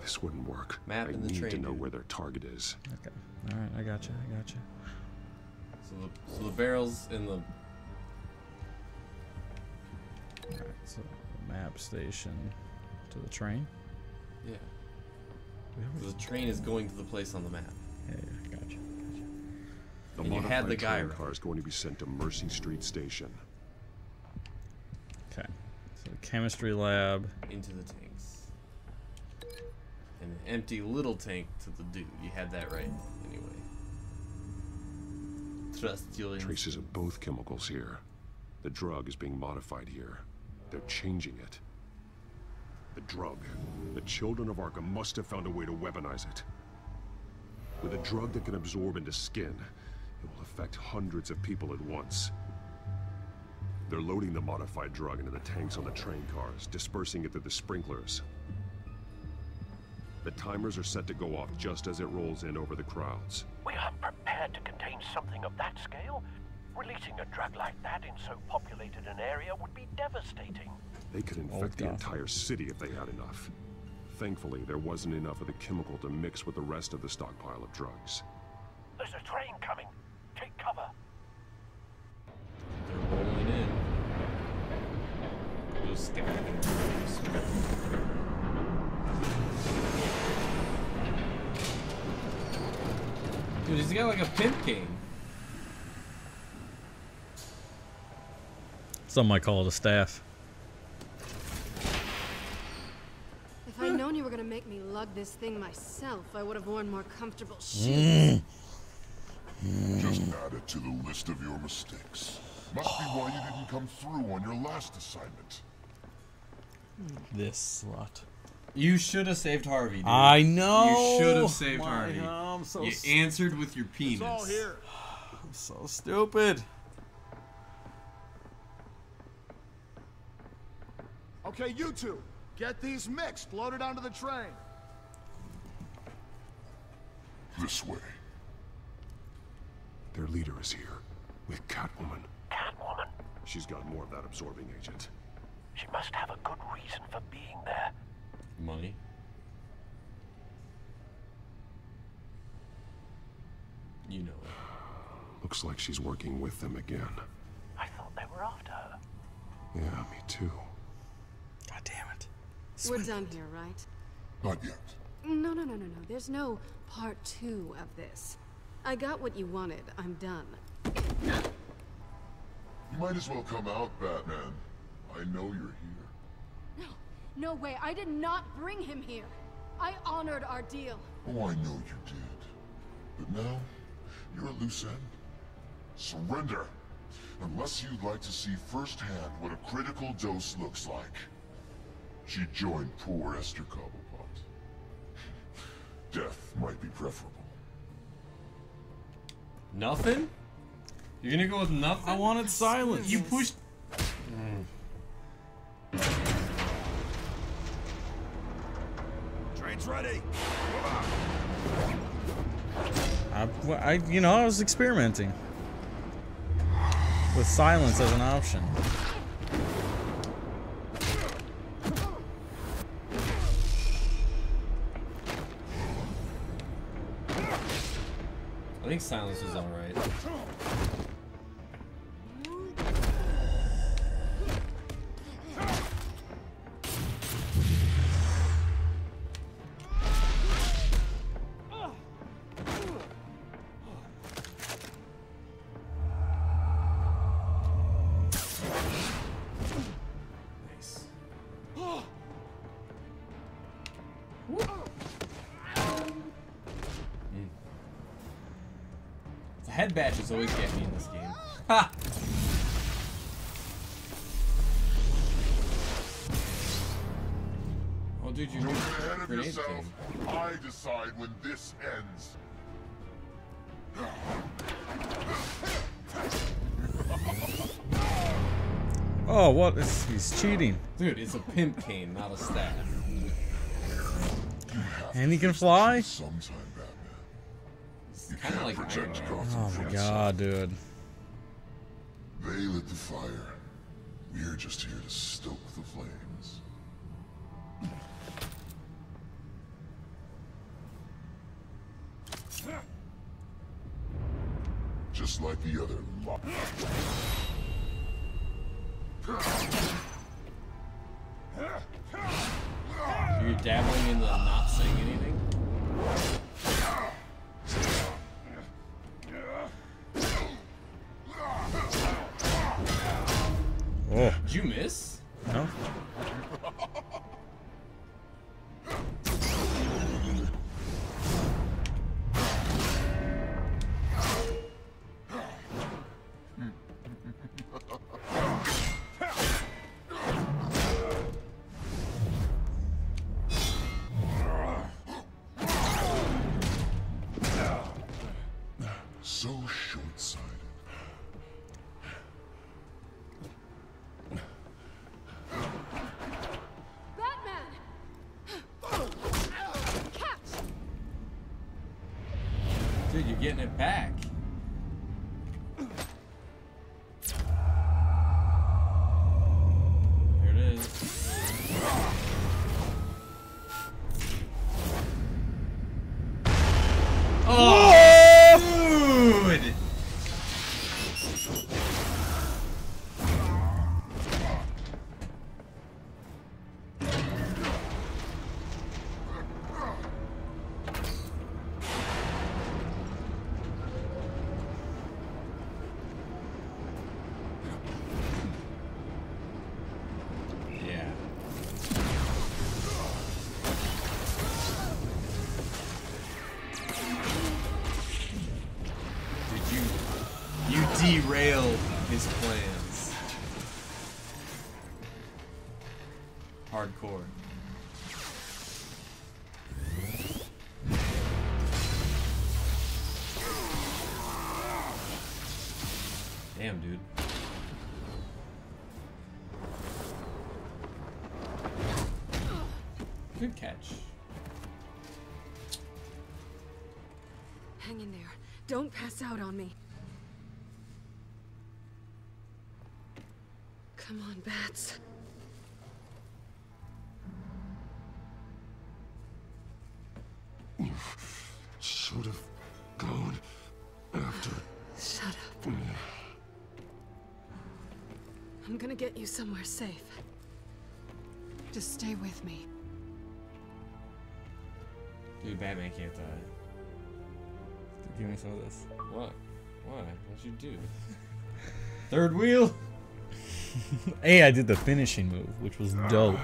This wouldn't work. Map in the train. I need to know dude. where their target is. Okay. All right, I got you. I got you. So the barrel's in the. All right. So the map station to the train. Yeah. The train is going to the place on the map. Yeah, yeah, gotcha. The and you had the guy train right. car is going to be sent to Mercy Street Station. Okay. So the chemistry lab. Into the tanks. And an empty little tank to the dude. You had that right, anyway. Trust your Traces of both chemicals here. The drug is being modified here. They're changing it. The drug. The children of Arkham must have found a way to weaponize it. With a drug that can absorb into skin, it will affect hundreds of people at once. They're loading the modified drug into the tanks on the train cars, dispersing it through the sprinklers. The timers are set to go off just as it rolls in over the crowds. We aren't prepared to contain something of that scale. Releasing a drug like that in so populated an area would be devastating. They could infect the entire city if they had enough. Thankfully, there wasn't enough of the chemical to mix with the rest of the stockpile of drugs. There's a train coming. Take cover. They're rolling in. Those scavengers. Dude, he's got like a pimp cane. Some might call it a staff. If I'd known you were gonna make me lug this thing myself, I would have worn more comfortable shoes. Just add it to the list of your mistakes. Must be why you didn't come through on your last assignment. This slut. You should have saved Harvey, dude. I know. You should have saved My Harvey. God, I'm so you answered with your penis. It's all here. I'm so stupid. Okay, you two, get these mixed, loaded onto the train. This way. Their leader is here, with Catwoman. Catwoman? She's got more of that absorbing agent. She must have a good reason for being there. Money. You know it. Looks like she's working with them again. I thought they were after her. Yeah, me too. God damn it. We're done here, right? Not yet. No. There's no part 2 of this. I got what you wanted. I'm done. You might as well come out, Batman. I know you're here. No way. I did not bring him here. I honored our deal. Oh, I know you did. But now, you're a loose end. Surrender. Unless you'd like to see firsthand what a critical dose looks like. She joined poor Esther Cobblepot. Death might be preferable. Nothing? You're gonna go with nothing? I wanted silence. You pushed. Train's ready. I was experimenting with silence as an option. I think silence was alright. Head badges always get me in this game. Ha! Oh, dude, you Don't get ahead of grenade yourself. thing. I decide when this ends. Oh, what? He's cheating. Dude, it's a pimp cane, not a staff. And he can fly? Sometime, Batman. It's kind of like Iron Man. Oh my god, dude. They lit the fire. We're just here to stoke the flames. Just like the other lot. You're dabbling in the not saying anything? Oh. Did you miss? No. So short-sighted. Dude, you're getting it back. Here it is. Oh, dude! Yeah. You derailed his plans. Hardcore. Damn, dude. Good catch. Hang in there. Don't pass out on me. Come on, bats. Should have gone after. Shut up. I'm gonna get you somewhere safe. Just stay with me. Dude, Batman can't die. Give me some of this. What? Why? What'd you do? Third wheel? Hey, I did the finishing move, which was dope.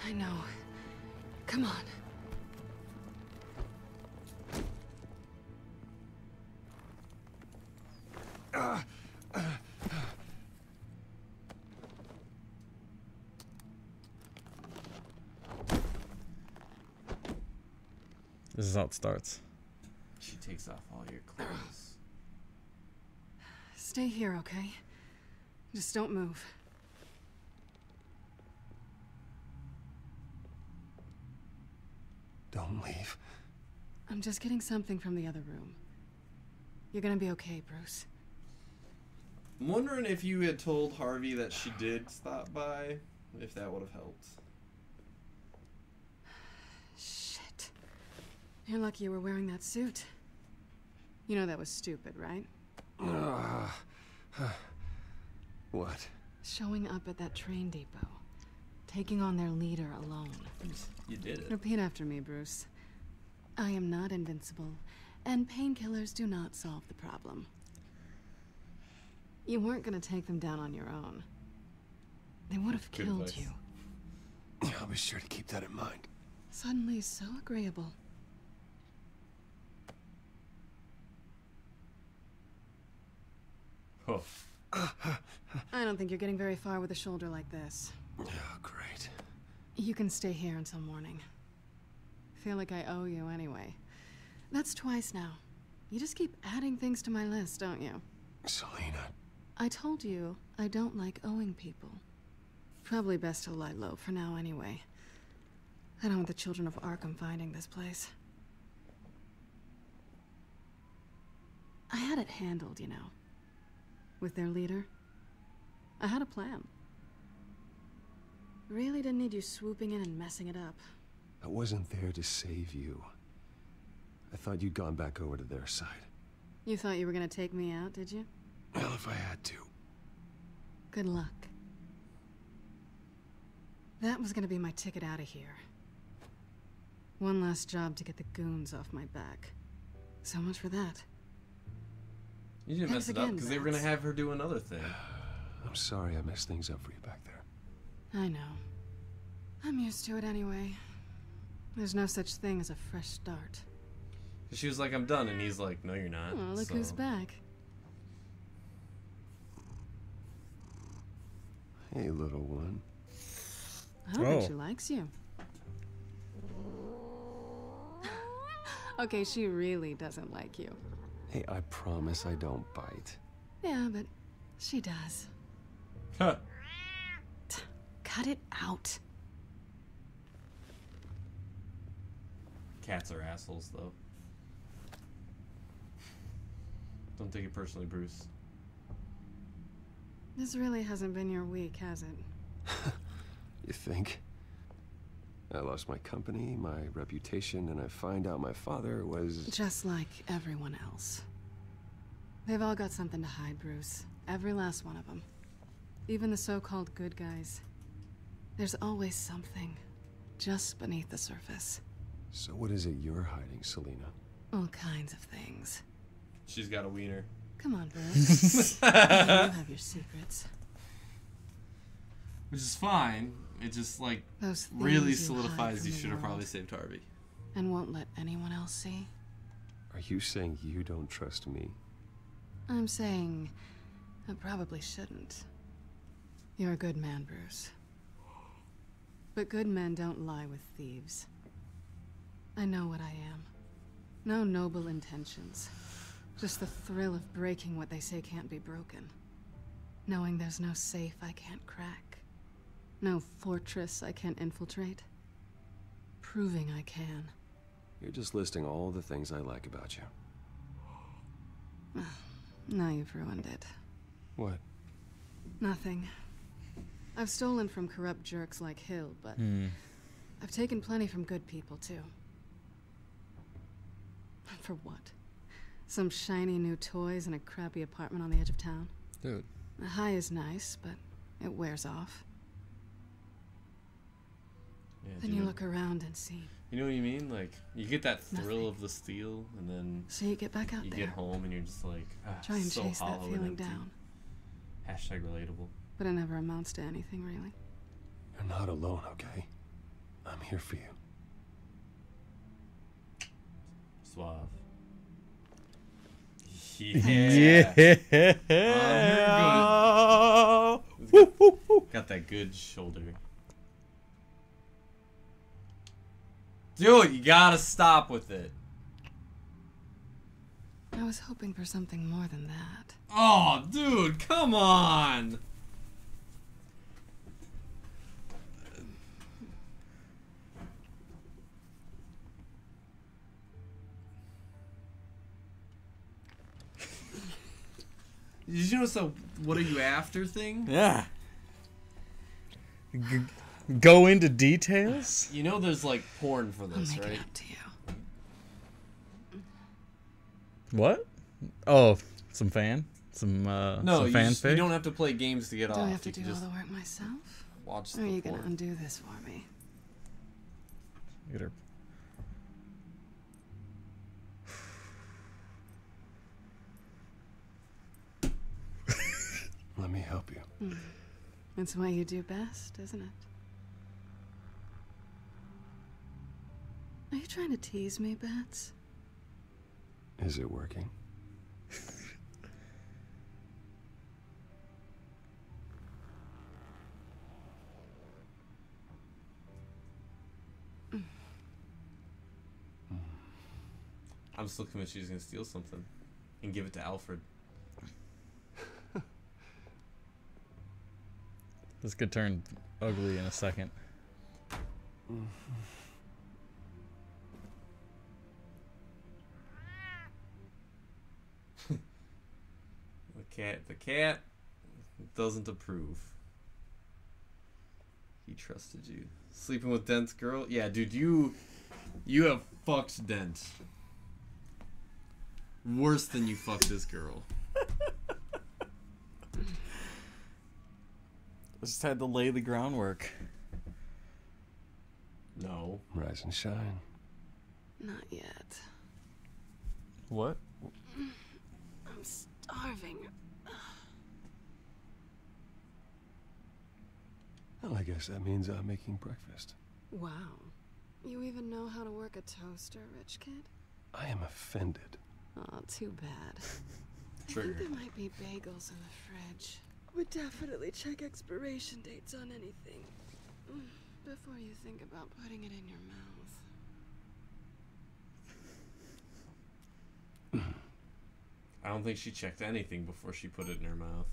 I know. Come on. This is how it starts. She takes off all your clothes. Stay here, okay? Just don't move. Don't leave. I'm just getting something from the other room. You're gonna be okay, Bruce. I'm wondering if you had told Harvey that she did stop by, if that would have helped. Shit. You're lucky you were wearing that suit. You know that was stupid, right? What? Showing up at that train depot. Taking on their leader alone. You did it. Repeat after me, Bruce. I am not invincible, and painkillers do not solve the problem. You weren't gonna take them down on your own. They would have Good killed advice. you. I'll be sure to keep that in mind. Suddenly so agreeable. Oh. I don't think you're getting very far with a shoulder like this. Oh, great. You can stay here until morning. Feel like I owe you anyway. That's twice now. You just keep adding things to my list, don't you? Selena. I told you I don't like owing people. Probably best to lie low for now anyway. I don't want the children of Arkham finding this place. I had it handled, you know. With their leader. I had a plan. Really didn't need you swooping in and messing it up. I wasn't there to save you. I thought you'd gone back over to their side. You thought you were gonna take me out, did you? Well, if I had to. Good luck. That was gonna be my ticket out of here. One last job to get the goons off my back. So much for that. You didn't mess it up because they were gonna have her do another thing. I'm sorry I messed things up for you back there. I know. I'm used to it anyway. There's no such thing as a fresh start. She was like, I'm done, and he's like, no, you're not. Oh, look who's back. Hey, little one. I don't think she likes you. Okay, she really doesn't like you. Hey, I promise I don't bite. Yeah, but she does. Huh. Cut it out. Cats are assholes, though. Don't take it personally, Bruce. This really hasn't been your week, has it? You think? I lost my company, my reputation, and I find out my father was... Just like everyone else. They've all got something to hide, Bruce. Every last one of them. Even the so-called good guys. There's always something just beneath the surface. So what is it you're hiding, Selina? All kinds of things. She's got a wiener. Come on, Bruce. You have your secrets. Which is fine. It just, like, Those really things you hide solidifies from you the should have probably world. saved Harvey. And won't let anyone else see? Are you saying you don't trust me? I'm saying I probably shouldn't. You're a good man, Bruce. But good men don't lie with thieves. I know what I am. No noble intentions. Just the thrill of breaking what they say can't be broken. Knowing there's no safe I can't crack. No fortress I can't infiltrate. Proving I can. You're just listing all the things I like about you. Now you've ruined it. What? Nothing. I've stolen from corrupt jerks like Hill, but I've taken plenty from good people, too. For what? Some shiny new toys and a crappy apartment on the edge of town? Dude. The high is nice, but it wears off. Yeah, Then you look around and see. You know what you mean? Like, you get that thrill of the steal, and then So you get back out you there. get home and you're just like, Try and so chase that hollow and feeling empty. down. Hashtag relatable. But it never amounts to anything, really. You're not alone, okay? I'm here for you. Suave. Yeah. Got that good shoulder. Dude, you gotta stop with it. I was hoping for something more than that. Oh, dude, come on. Did you notice the "what are you after" thing? Yeah. Go into details? You know there's like porn for this, I'll make right? it up to you. What? Oh, some fan? Some No, some you fanfic? don't have to play games to get Do off. I have to You do can all just the work myself? watch Or are the you gonna porn. undo this for me? Get her. Let me help you. It's what you do best, isn't it? Are you trying to tease me, Bats? Is it working? I'm still convinced she's gonna steal something and give it to Alfred. This could turn ugly in a second. The cat doesn't approve. He trusted you. Sleeping with Dent's girl? Yeah, dude, you have fucked Dent. Worse than you fucked this girl. Just had to lay the groundwork. No. Rise and shine. Not yet. What? I'm starving. Well, I guess that means I'm making breakfast. Wow. You even know how to work a toaster, rich kid? I am offended. Oh, too bad. Trigger. I think there might be bagels in the fridge. Would definitely check expiration dates on anything before you think about putting it in your mouth. I don't think she checked anything before she put it in her mouth.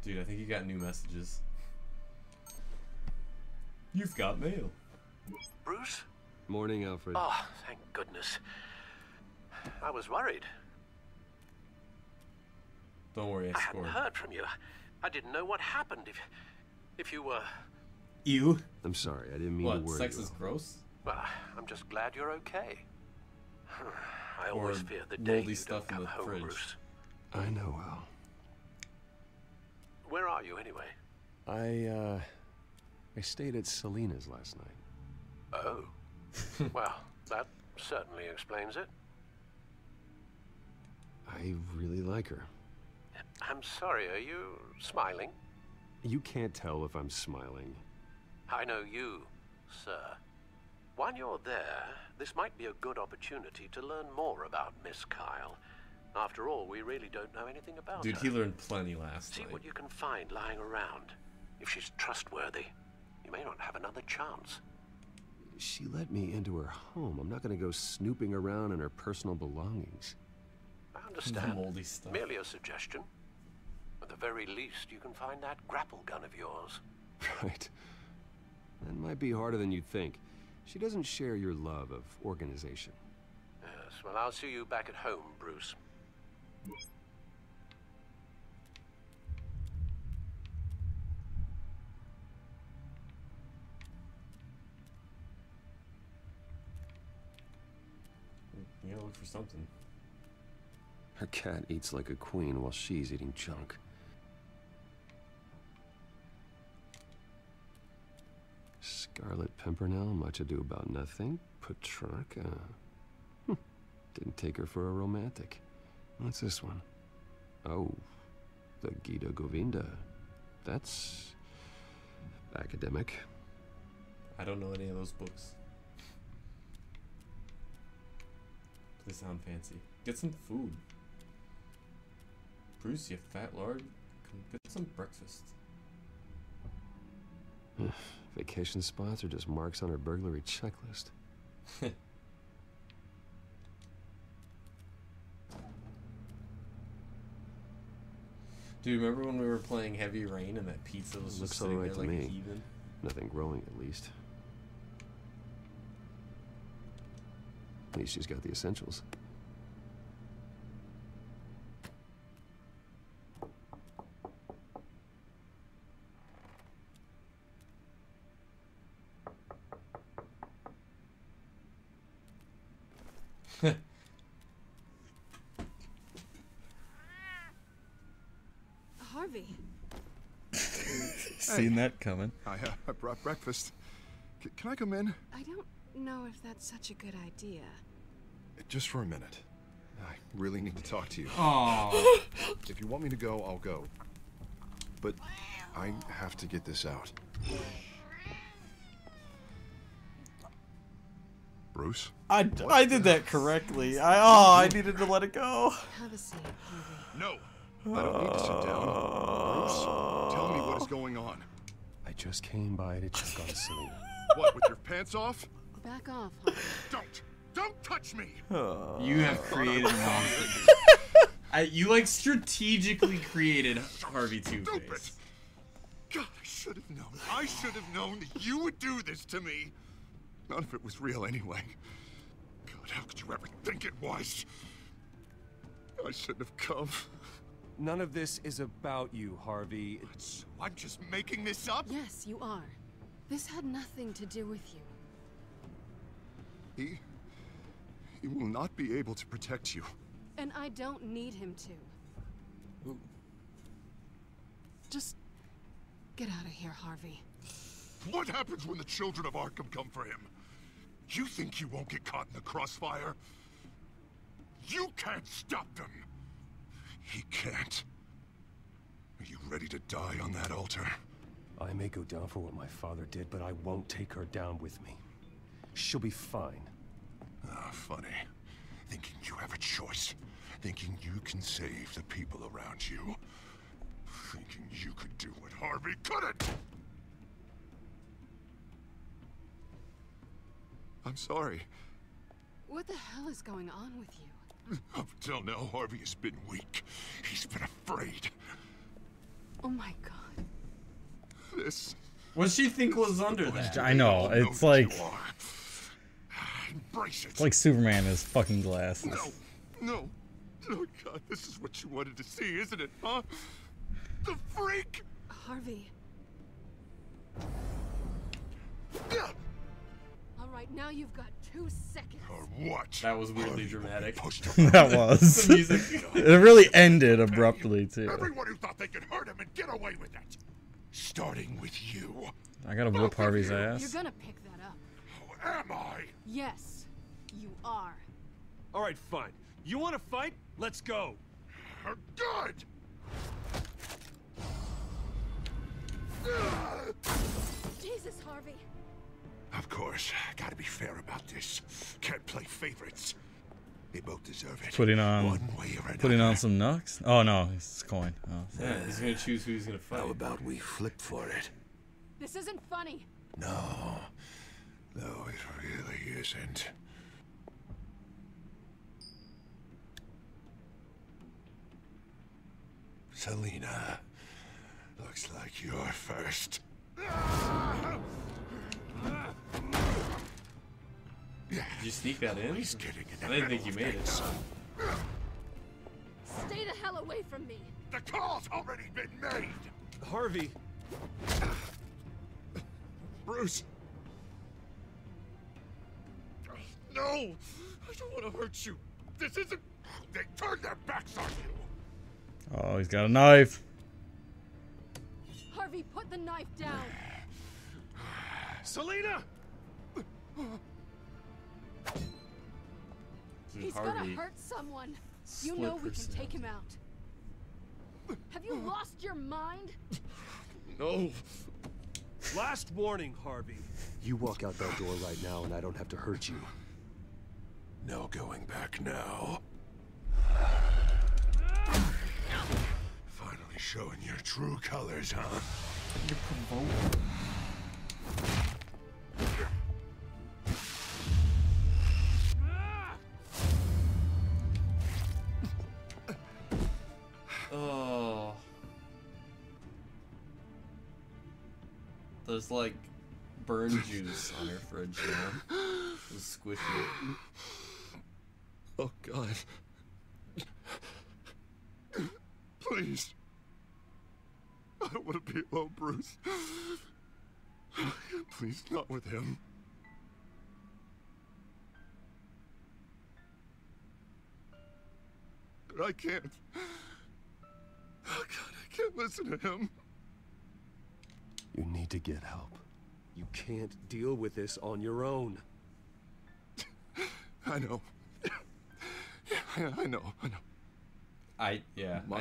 Dude, I think you got new messages. You've got mail. Bruce? Morning, Alfred. Oh, thank goodness. I was worried. Don't worry, I hadn't heard from you. I didn't know what happened. If you were... You? I'm sorry, I didn't mean What, to worry sex you. is gross? Well, I'm just glad you're okay. I Or always fear the day moldy you stuff don't in come the home, fridge. Bruce. I know, Al. Where are you anyway? I stayed at Selena's last night. Oh. Well, that certainly explains it. I really like her. I'm sorry, are you smiling? You can't tell if I'm smiling. I know you, sir. While you're there, this might be a good opportunity to learn more about Miss Kyle. After all, we really don't know anything about Dude, her. he learned plenty last See night. what you can find lying around. If she's trustworthy, you may not have another chance. She let me into her home. I'm not going to go snooping around in her personal belongings. I understand. Moldy stuff. Merely a suggestion. At the very least, you can find that grapple gun of yours. Right. That might be harder than you'd think. She doesn't share your love of organization. Yes, well, I'll see you back at home, Bruce. You gotta look for something. Her cat eats like a queen while she's eating junk. Scarlet Pimpernel, much ado about nothing. Petrarca. Didn't take her for a romantic. What's this one? Oh, the Gita Govinda. That's academic. I don't know any of those books. They sound fancy. Get some food. Bruce, you fat lard. Come get some breakfast. Vacation spots are just marks on her burglary checklist. Dude, remember when we were playing Heavy Rain and that pizza was just Looks sitting alright there to like me. a heathen? Nothing growing, at least. At least she's got the essentials. Harvey. Seen that coming. I brought breakfast. Can I come in? I don't know if that's such a good idea. Just for a minute. I really need to talk to you. Aww. If you want me to go, I'll go. But I have to get this out. Bruce? I did that correctly. I needed to let it go. Have a seat, Harvey. No. I don't need to sit down. Bruce, tell me what is going on. I just came by to check on Selena. What, with your pants off? Back off, Harvey. Don't touch me! You have created monsters. You like strategically created Harvey Two-Face. God, I should have known. I should have known that you would do this to me. None of it was real anyway. God, how could you ever think it was? I shouldn't have come. None of this is about you, Harvey. I'm just making this up? Yes, you are. This had nothing to do with you. He will not be able to protect you. And I don't need him to. Just get out of here, Harvey. What happens when the children of Arkham come for him? You think you won't get caught in the crossfire? You can't stop them. He can't. Are you ready to die on that altar? I may go down for what my father did, but I won't take her down with me. She'll be fine. Ah, funny. Thinking you have a choice. Thinking you can save the people around you. Thinking you could do what Harvey couldn't! I'm sorry. What the hell is going on with you? Up until now, Harvey has been weak. He's been afraid. Oh my god. This... What does she think was under that? I know. It's like... Embrace it. It's like Superman in his fucking glasses. No. Oh god, this is what you wanted to see, isn't it, huh? The freak! Harvey. Alright, now you've got 2 seconds. Or what? That was weirdly dramatic. That was. The music. It really ended abruptly, too. Everyone who thought they could hurt him and get away with it. Starting with you. I gotta whoop Harvey's ass. You're gonna pick that up. Who am I? Yes, you are. Alright, fine. You want to fight? Let's go. Good! Jesus, Harvey. Of course. Gotta be fair about this. Can't play favorites. They both deserve it. Putting on some knucks? Oh no, it's a coin. Oh, yeah, he's gonna choose who he's gonna fight. How about we flip for it? This isn't funny. No, it really isn't. Selina, looks like you're first. Did you sneak that in? He's getting in I didn't think you made it. Stay the hell away from me. The call's already been made. Harvey. Bruce. No, I don't want to hurt you. This isn't. They turned their backs on you. Oh, he's got a knife. Harvey, put the knife down. Selina. He's gonna hurt someone. You know we can take him out. Have you lost your mind? No. Last warning, Harvey. You walk out that door right now and I don't have to hurt you. No going back now. Finally showing your true colors, huh? You're provoking. Oh. There's like burn juice on her fridge now. It's squishy. Oh God. Please. I don't want to be alone, Bruce. Please, not with him. But I can't. Oh God, I can't listen to him. You need to get help. You can't deal with this on your own. I know. Yeah, I know. I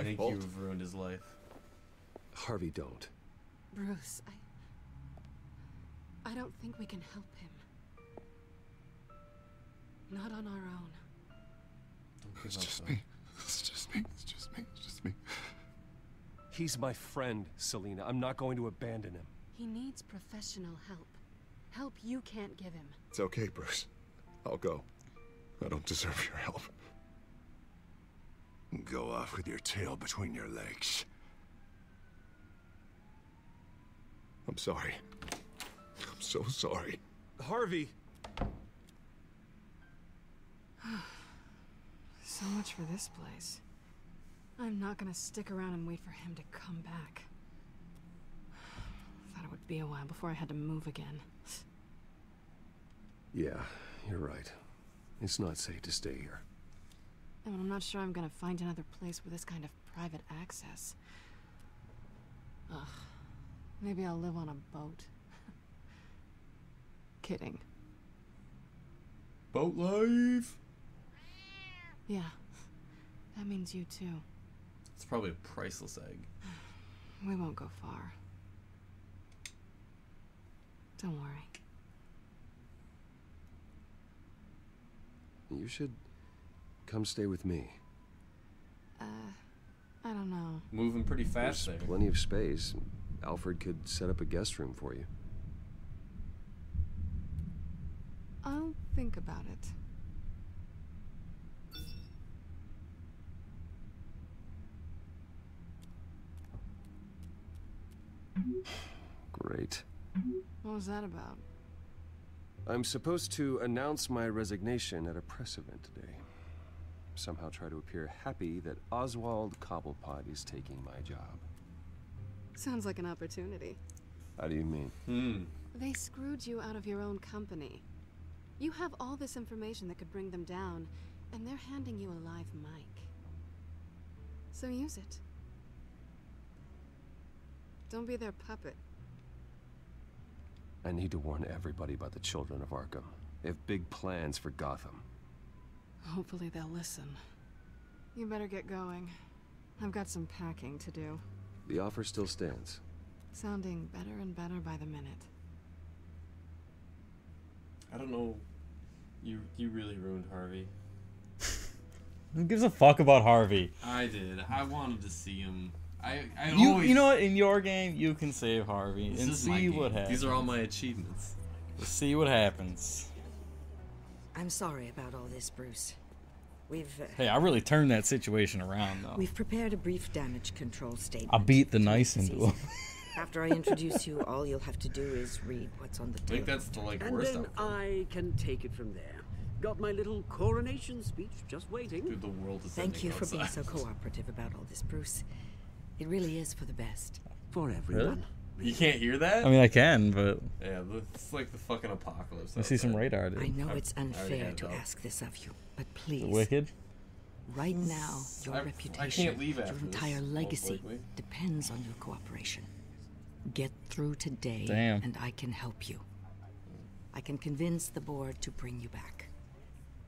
think fault. you've ruined his life. Harvey, don't. Bruce, I don't think we can help him. Not on our own. It's just me. It's just me. He's my friend, Selina. I'm not going to abandon him. He needs professional help. Help you can't give him. It's okay, Bruce. I'll go. I don't deserve your help. Go off with your tail between your legs. I'm sorry. I'm so sorry. Harvey! So much for this place. I'm not gonna stick around and wait for him to come back. Thought it would be a while before I had to move again. Yeah, you're right. It's not safe to stay here. And I'm not sure I'm gonna find another place with this kind of private access. Ugh. Maybe I'll live on a boat. Kidding. Boat life? Yeah. That means you too. It's probably a priceless egg. We won't go far. Don't worry. You should come stay with me. I don't know. Moving pretty fast There's there. plenty of space. Alfred could set up a guest room for you. I'll think about it. Great. What was that about? I'm supposed to announce my resignation at a press event today. Somehow try to appear happy that Oswald Cobblepot is taking my job. Sounds like an opportunity. How do you mean? They screwed you out of your own company. You have all this information that could bring them down, and they're handing you a live mic. So use it. Don't be their puppet. I need to warn everybody about the children of Arkham. They have big plans for Gotham. Hopefully they'll listen. You better get going. I've got some packing to do. The offer still stands. Sounding better and better by the minute. I don't know. You really ruined Harvey. Who gives a fuck about Harvey? I did. I wanted to see him. You know what? In your game, you can save Harvey This and is my see what game. happens. These are all my achievements. Let's see what happens. I'm sorry about all this, Bruce. We've... Hey, I really turned that situation around, though. We've prepared a brief damage control statement. I beat the nice into him. After I introduce you, all you'll have to do is read what's on the I think that's the And worst then outcome. I can take it from there. Got my little coronation speech just waiting. Dude, the world is Thank you ending for being outside. so cooperative about all this, Bruce. It really is for the best. For everyone. You can't hear that? I mean, I can, but Yeah, it's like the fucking apocalypse. I see some radar, dude. I know it's I already unfair had to it up. ask this of you, but please. Wicked. Right now, your I reputation, can't leave your after this, entire most legacy likely. depends on your cooperation. Get through today, Damn. and I can help you. I can convince the board to bring you back.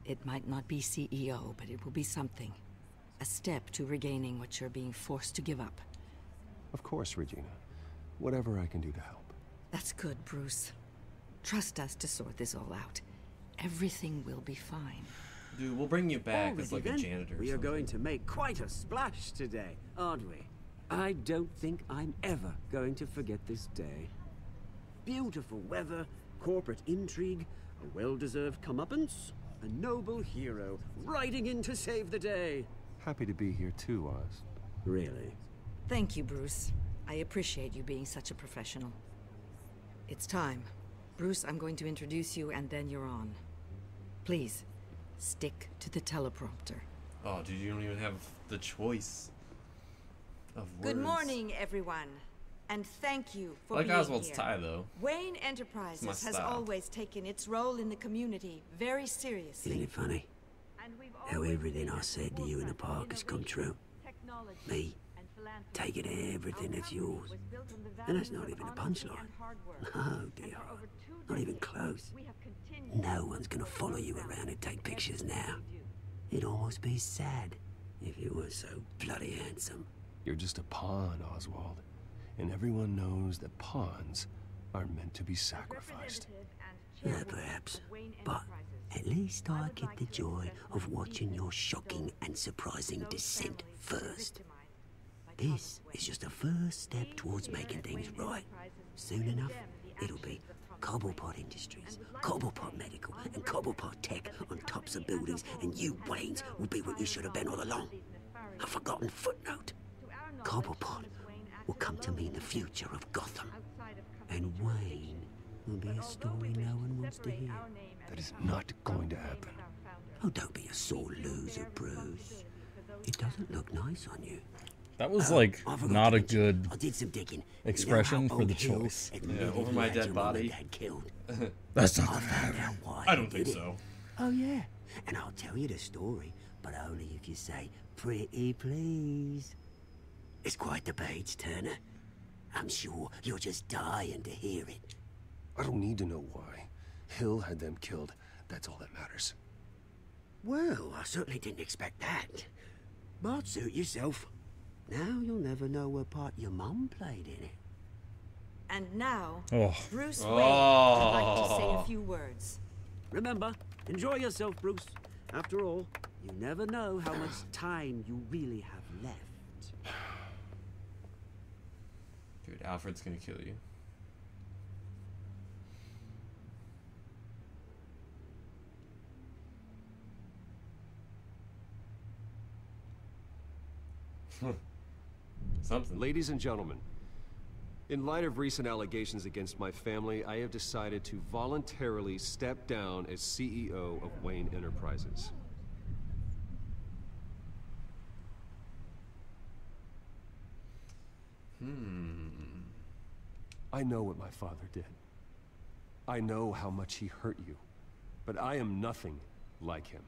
It might not be CEO, but it will be something. A step to regaining what you're being forced to give up. Of course, Regina. Whatever I can do to help. That's good, Bruce. Trust us to sort this all out. Everything will be fine. Dude, we'll bring you back as Already like a then, janitor. or We are something. going to make quite a splash today, aren't we? I don't think I'm ever going to forget this day. Beautiful weather, corporate intrigue, a well-deserved comeuppance, a noble hero riding in to save the day. Happy to be here too, Oz. Really? Thank you, Bruce. I appreciate you being such a professional. It's time. Bruce, I'm going to introduce you and then you're on. Please, stick to the teleprompter. Oh, dude, you don't even have the choice of words. Good morning, everyone. And thank you for I like being Oswald's here. tie, though. Wayne It's my Enterprises has style. always taken its role in the community very seriously. Isn't it funny? How everything I said to you in the park has come true. Me, taking everything that's yours. And that's not even a punchline. No, dear. Not even close. No one's gonna follow you around and take pictures now. It'd almost be sad if you were so bloody handsome. You're just a pawn, Oswald. And everyone knows that pawns are meant to be sacrificed. Perhaps. But at least I get the joy of watching your shocking and surprising descent first. This is just a first step towards making things right. Soon enough, it'll be Cobblepot Industries, Cobblepot Medical, and Cobblepot Tech on tops of buildings, and you, Waynes, will be what you should have been all along. A forgotten footnote. Cobblepot will come to mean the future of Gotham. And Wayne will be a story no one wants to hear. That is not going to happen. Oh, don't be a sore loser, Bruce. It doesn't look nice on you. That was like not a good I did some digging. expression You know for how the Old Hill choice. admitted Yeah, over he my had dead your mum and body. dad killed. That's not I gonna found happen. out why I he don't think did it. so. Oh yeah, and I'll tell you the story, but only if you say pretty please. It's quite the page turner. I'm sure you're just dying to hear it. I don't need to know why. Hill had them killed. That's all that matters. Well, I certainly didn't expect that. But suit yourself. Now you'll never know what part your mum played in it. And now, Oh. Bruce Wayne would like to say a Oh. few words. Remember, enjoy yourself, Bruce. After all, you never know how much time you really have left. Dude, Alfred's gonna kill you. Something. Ladies and gentlemen, in light of recent allegations against my family, I have decided to voluntarily step down as CEO of Wayne Enterprises. I know what my father did. I know how much he hurt you, but I am nothing like him.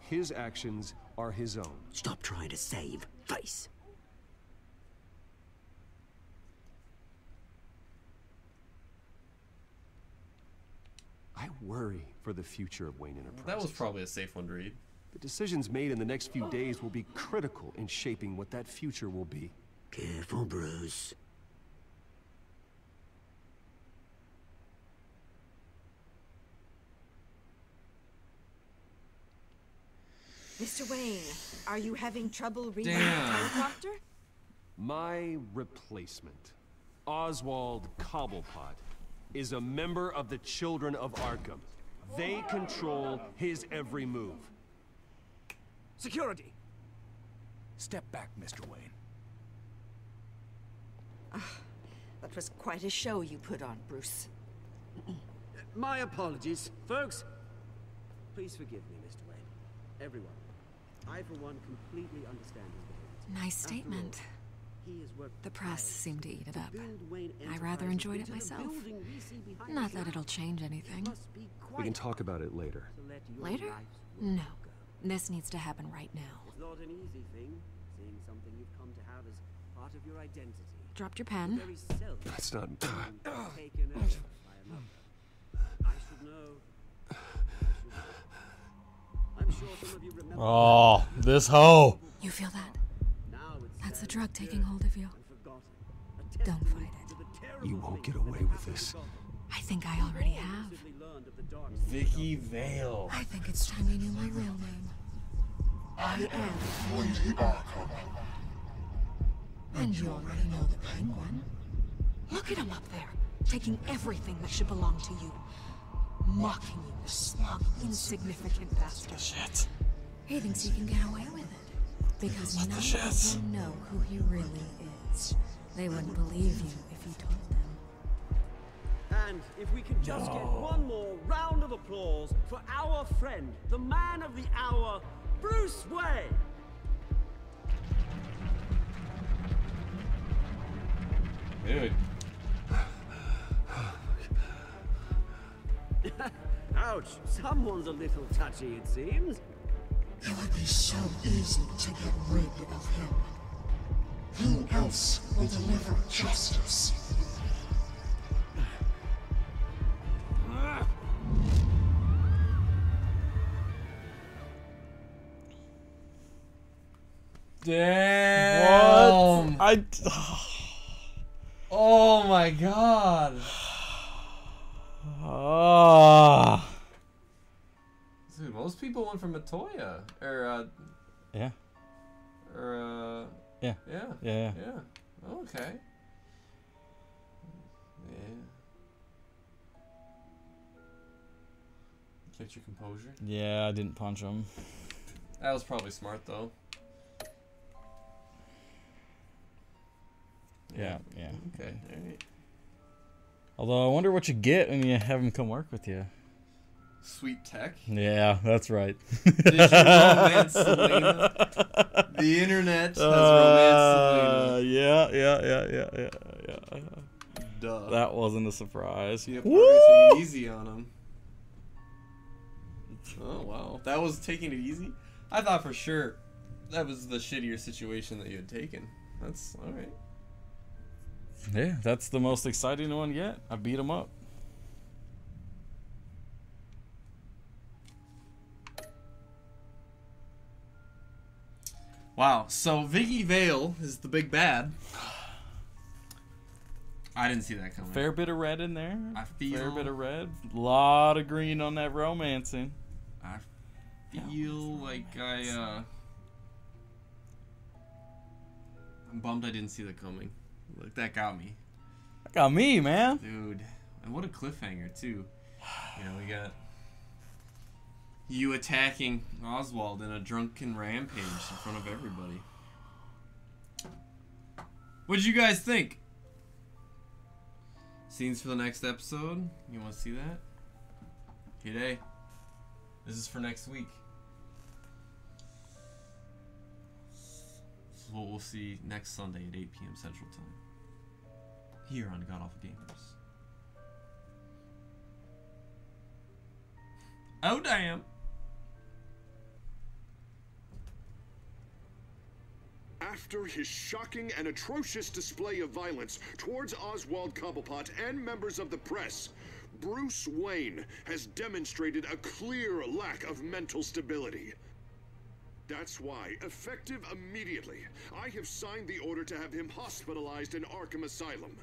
His actions are his own. Stop trying to save face. I worry for the future of Wayne Enterprises. That was probably a safe one to read. The decisions made in the next few days will be critical in shaping what that future will be. Careful, Bruce. Mr. Wayne, are you having trouble reading the Damn. teleprompter? My replacement, Oswald Cobblepot, is a member of the Children of Arkham. They control his every move. Security! Step back, Mr. Wayne. That was quite a show you put on, Bruce. My apologies, folks. Please forgive me, Mr. Wayne. Everyone. I, for one, completely understand his behavior. Nice statement. He has worked The press seemed to eat it up. build Wayne I rather Enterprises enjoyed it into the myself. building we see behind Not us that now. it'll change anything. Must be We quite can talk about it later. to let your Later? lives No. This needs to happen right now. It's not an easy thing, seeing something you've come to have as part of your identity. Dropped your pen. Very self That's not... taken over by another. I should know. I'm sure some of you remember. Oh, this hoe. You feel that? Now it's That's the drug taking hold of you. forgotten. Don't fight it. You won't get away with this. I think I already have. Vicky Vale. I think it's time you knew my real name. I am Lady Arkham. And you already know the Penguin. Look at him up there, taking everything that should belong to you. Mocking you, the smug, insignificant bastard. Shit. He thinks he can get away with it. Because none of them know who he really is. They wouldn't believe you if you told them. And if we can just get one more round of applause for our friend, the man of the hour, Bruce Wayne. Dude. Ouch, someone's a little touchy, it seems. It would be so easy to get rid of him. Who else will deliver justice? Damn. What? Oh my god. Dude, most people went for Matoya. Or, Yeah. Or, Yeah. Yeah. Yeah. Yeah. Okay. Yeah. Get your composure. Yeah, I didn't punch him. That was probably smart, though. Yeah, yeah. Okay, alright. Although I wonder what you get when you have him come work with you. Sweet tech. Yeah, that's right. Did you romance Selena? The internet has romanced Selena. Yeah. Duh. That wasn't a surprise. Yeah, probably too easy on him. Oh wow, that was taking it easy. I thought for sure that was the shittier situation that you had taken. That's all right. Yeah, that's the most exciting one yet. I beat him up. Wow, so Vicky Vale is the big bad. I didn't see that coming. Fair bit of red in there. I feel... Fair bit of red. Lot of green on that romancing. I feel like I'm bummed I didn't see that coming. Like, that got me. That got me, man. Dude. And what a cliffhanger, too. You know, we got you attacking Oswald in a drunken rampage in front of everybody. What did you guys think? Scenes for the next episode? You want to see that? G'day. This is for next week. This is what we'll see next Sunday at 8 p.m. Central Time. Here on God Awful Gamers. Oh, damn. After his shocking and atrocious display of violence towards Oswald Cobblepot and members of the press, Bruce Wayne has demonstrated a clear lack of mental stability. That's why, effective immediately, I have signed the order to have him hospitalized in Arkham Asylum.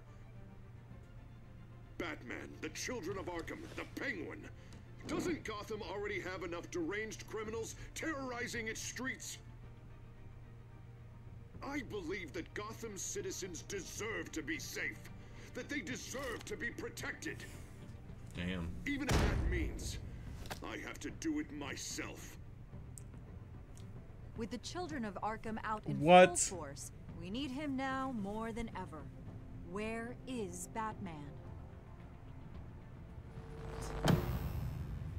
Batman, the Children of Arkham, the Penguin. Doesn't Gotham already have enough deranged criminals terrorizing its streets? I believe that Gotham's citizens deserve to be safe, that they deserve to be protected. Damn. Even if that means I have to do it myself. With the Children of Arkham out in What? full force, we need him now more than ever. Where is Batman?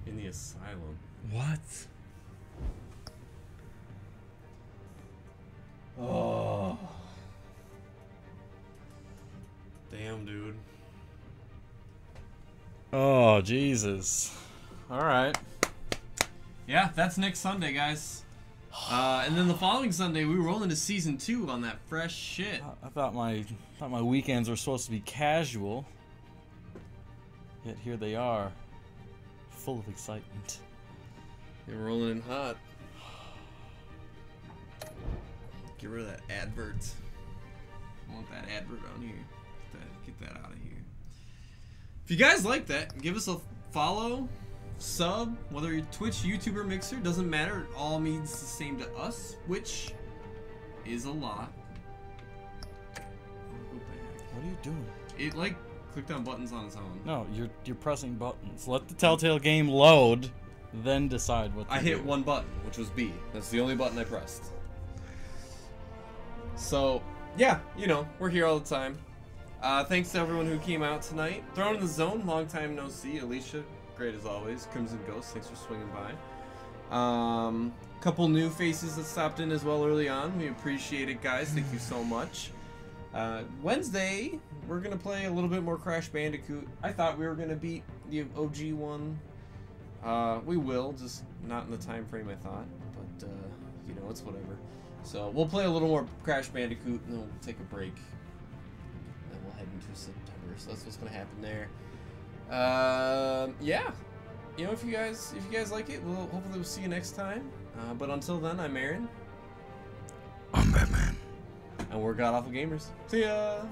In the asylum. What? Oh. Damn, dude. Oh, Jesus. Alright. Yeah, that's next Sunday, guys. And then the following Sunday, we roll into season 2 on that fresh shit. I thought my weekends were supposed to be casual. Yet here they are. Full of excitement. They're rolling in hot. Get rid of that advert. I want that advert on here. Get that out of here. If you guys like that, give us a follow, sub, whether you're Twitch, YouTube, or Mixer, doesn't matter. It all means the same to us, which is a lot. What are you doing? It like clicked on buttons on its own. No, you're pressing buttons. Let the Telltale game load, then decide what to I hit do. one button, which was B. That's the only button I pressed. So, yeah, you know, we're here all the time. Thanks to everyone who came out tonight. Thrown in the Zone, long time no see. Alicia, great as always. Crimson Ghost, thanks for swinging by. Couple new faces that stopped in as well early on. We appreciate it, guys. Thank you so much. Wednesday, we're going to play a little bit more Crash Bandicoot. I thought we were going to beat the OG one. We will, just not in the time frame I thought. But, you know, it's whatever. So, we'll play a little more Crash Bandicoot, and then we'll take a break. Then we'll head into September. So that's what's going to happen there. Yeah. You know, if you guys like it, hopefully we'll see you next time. But until then, I'm Aaron. I'm Batman. And we're God Awful Gamers. See ya!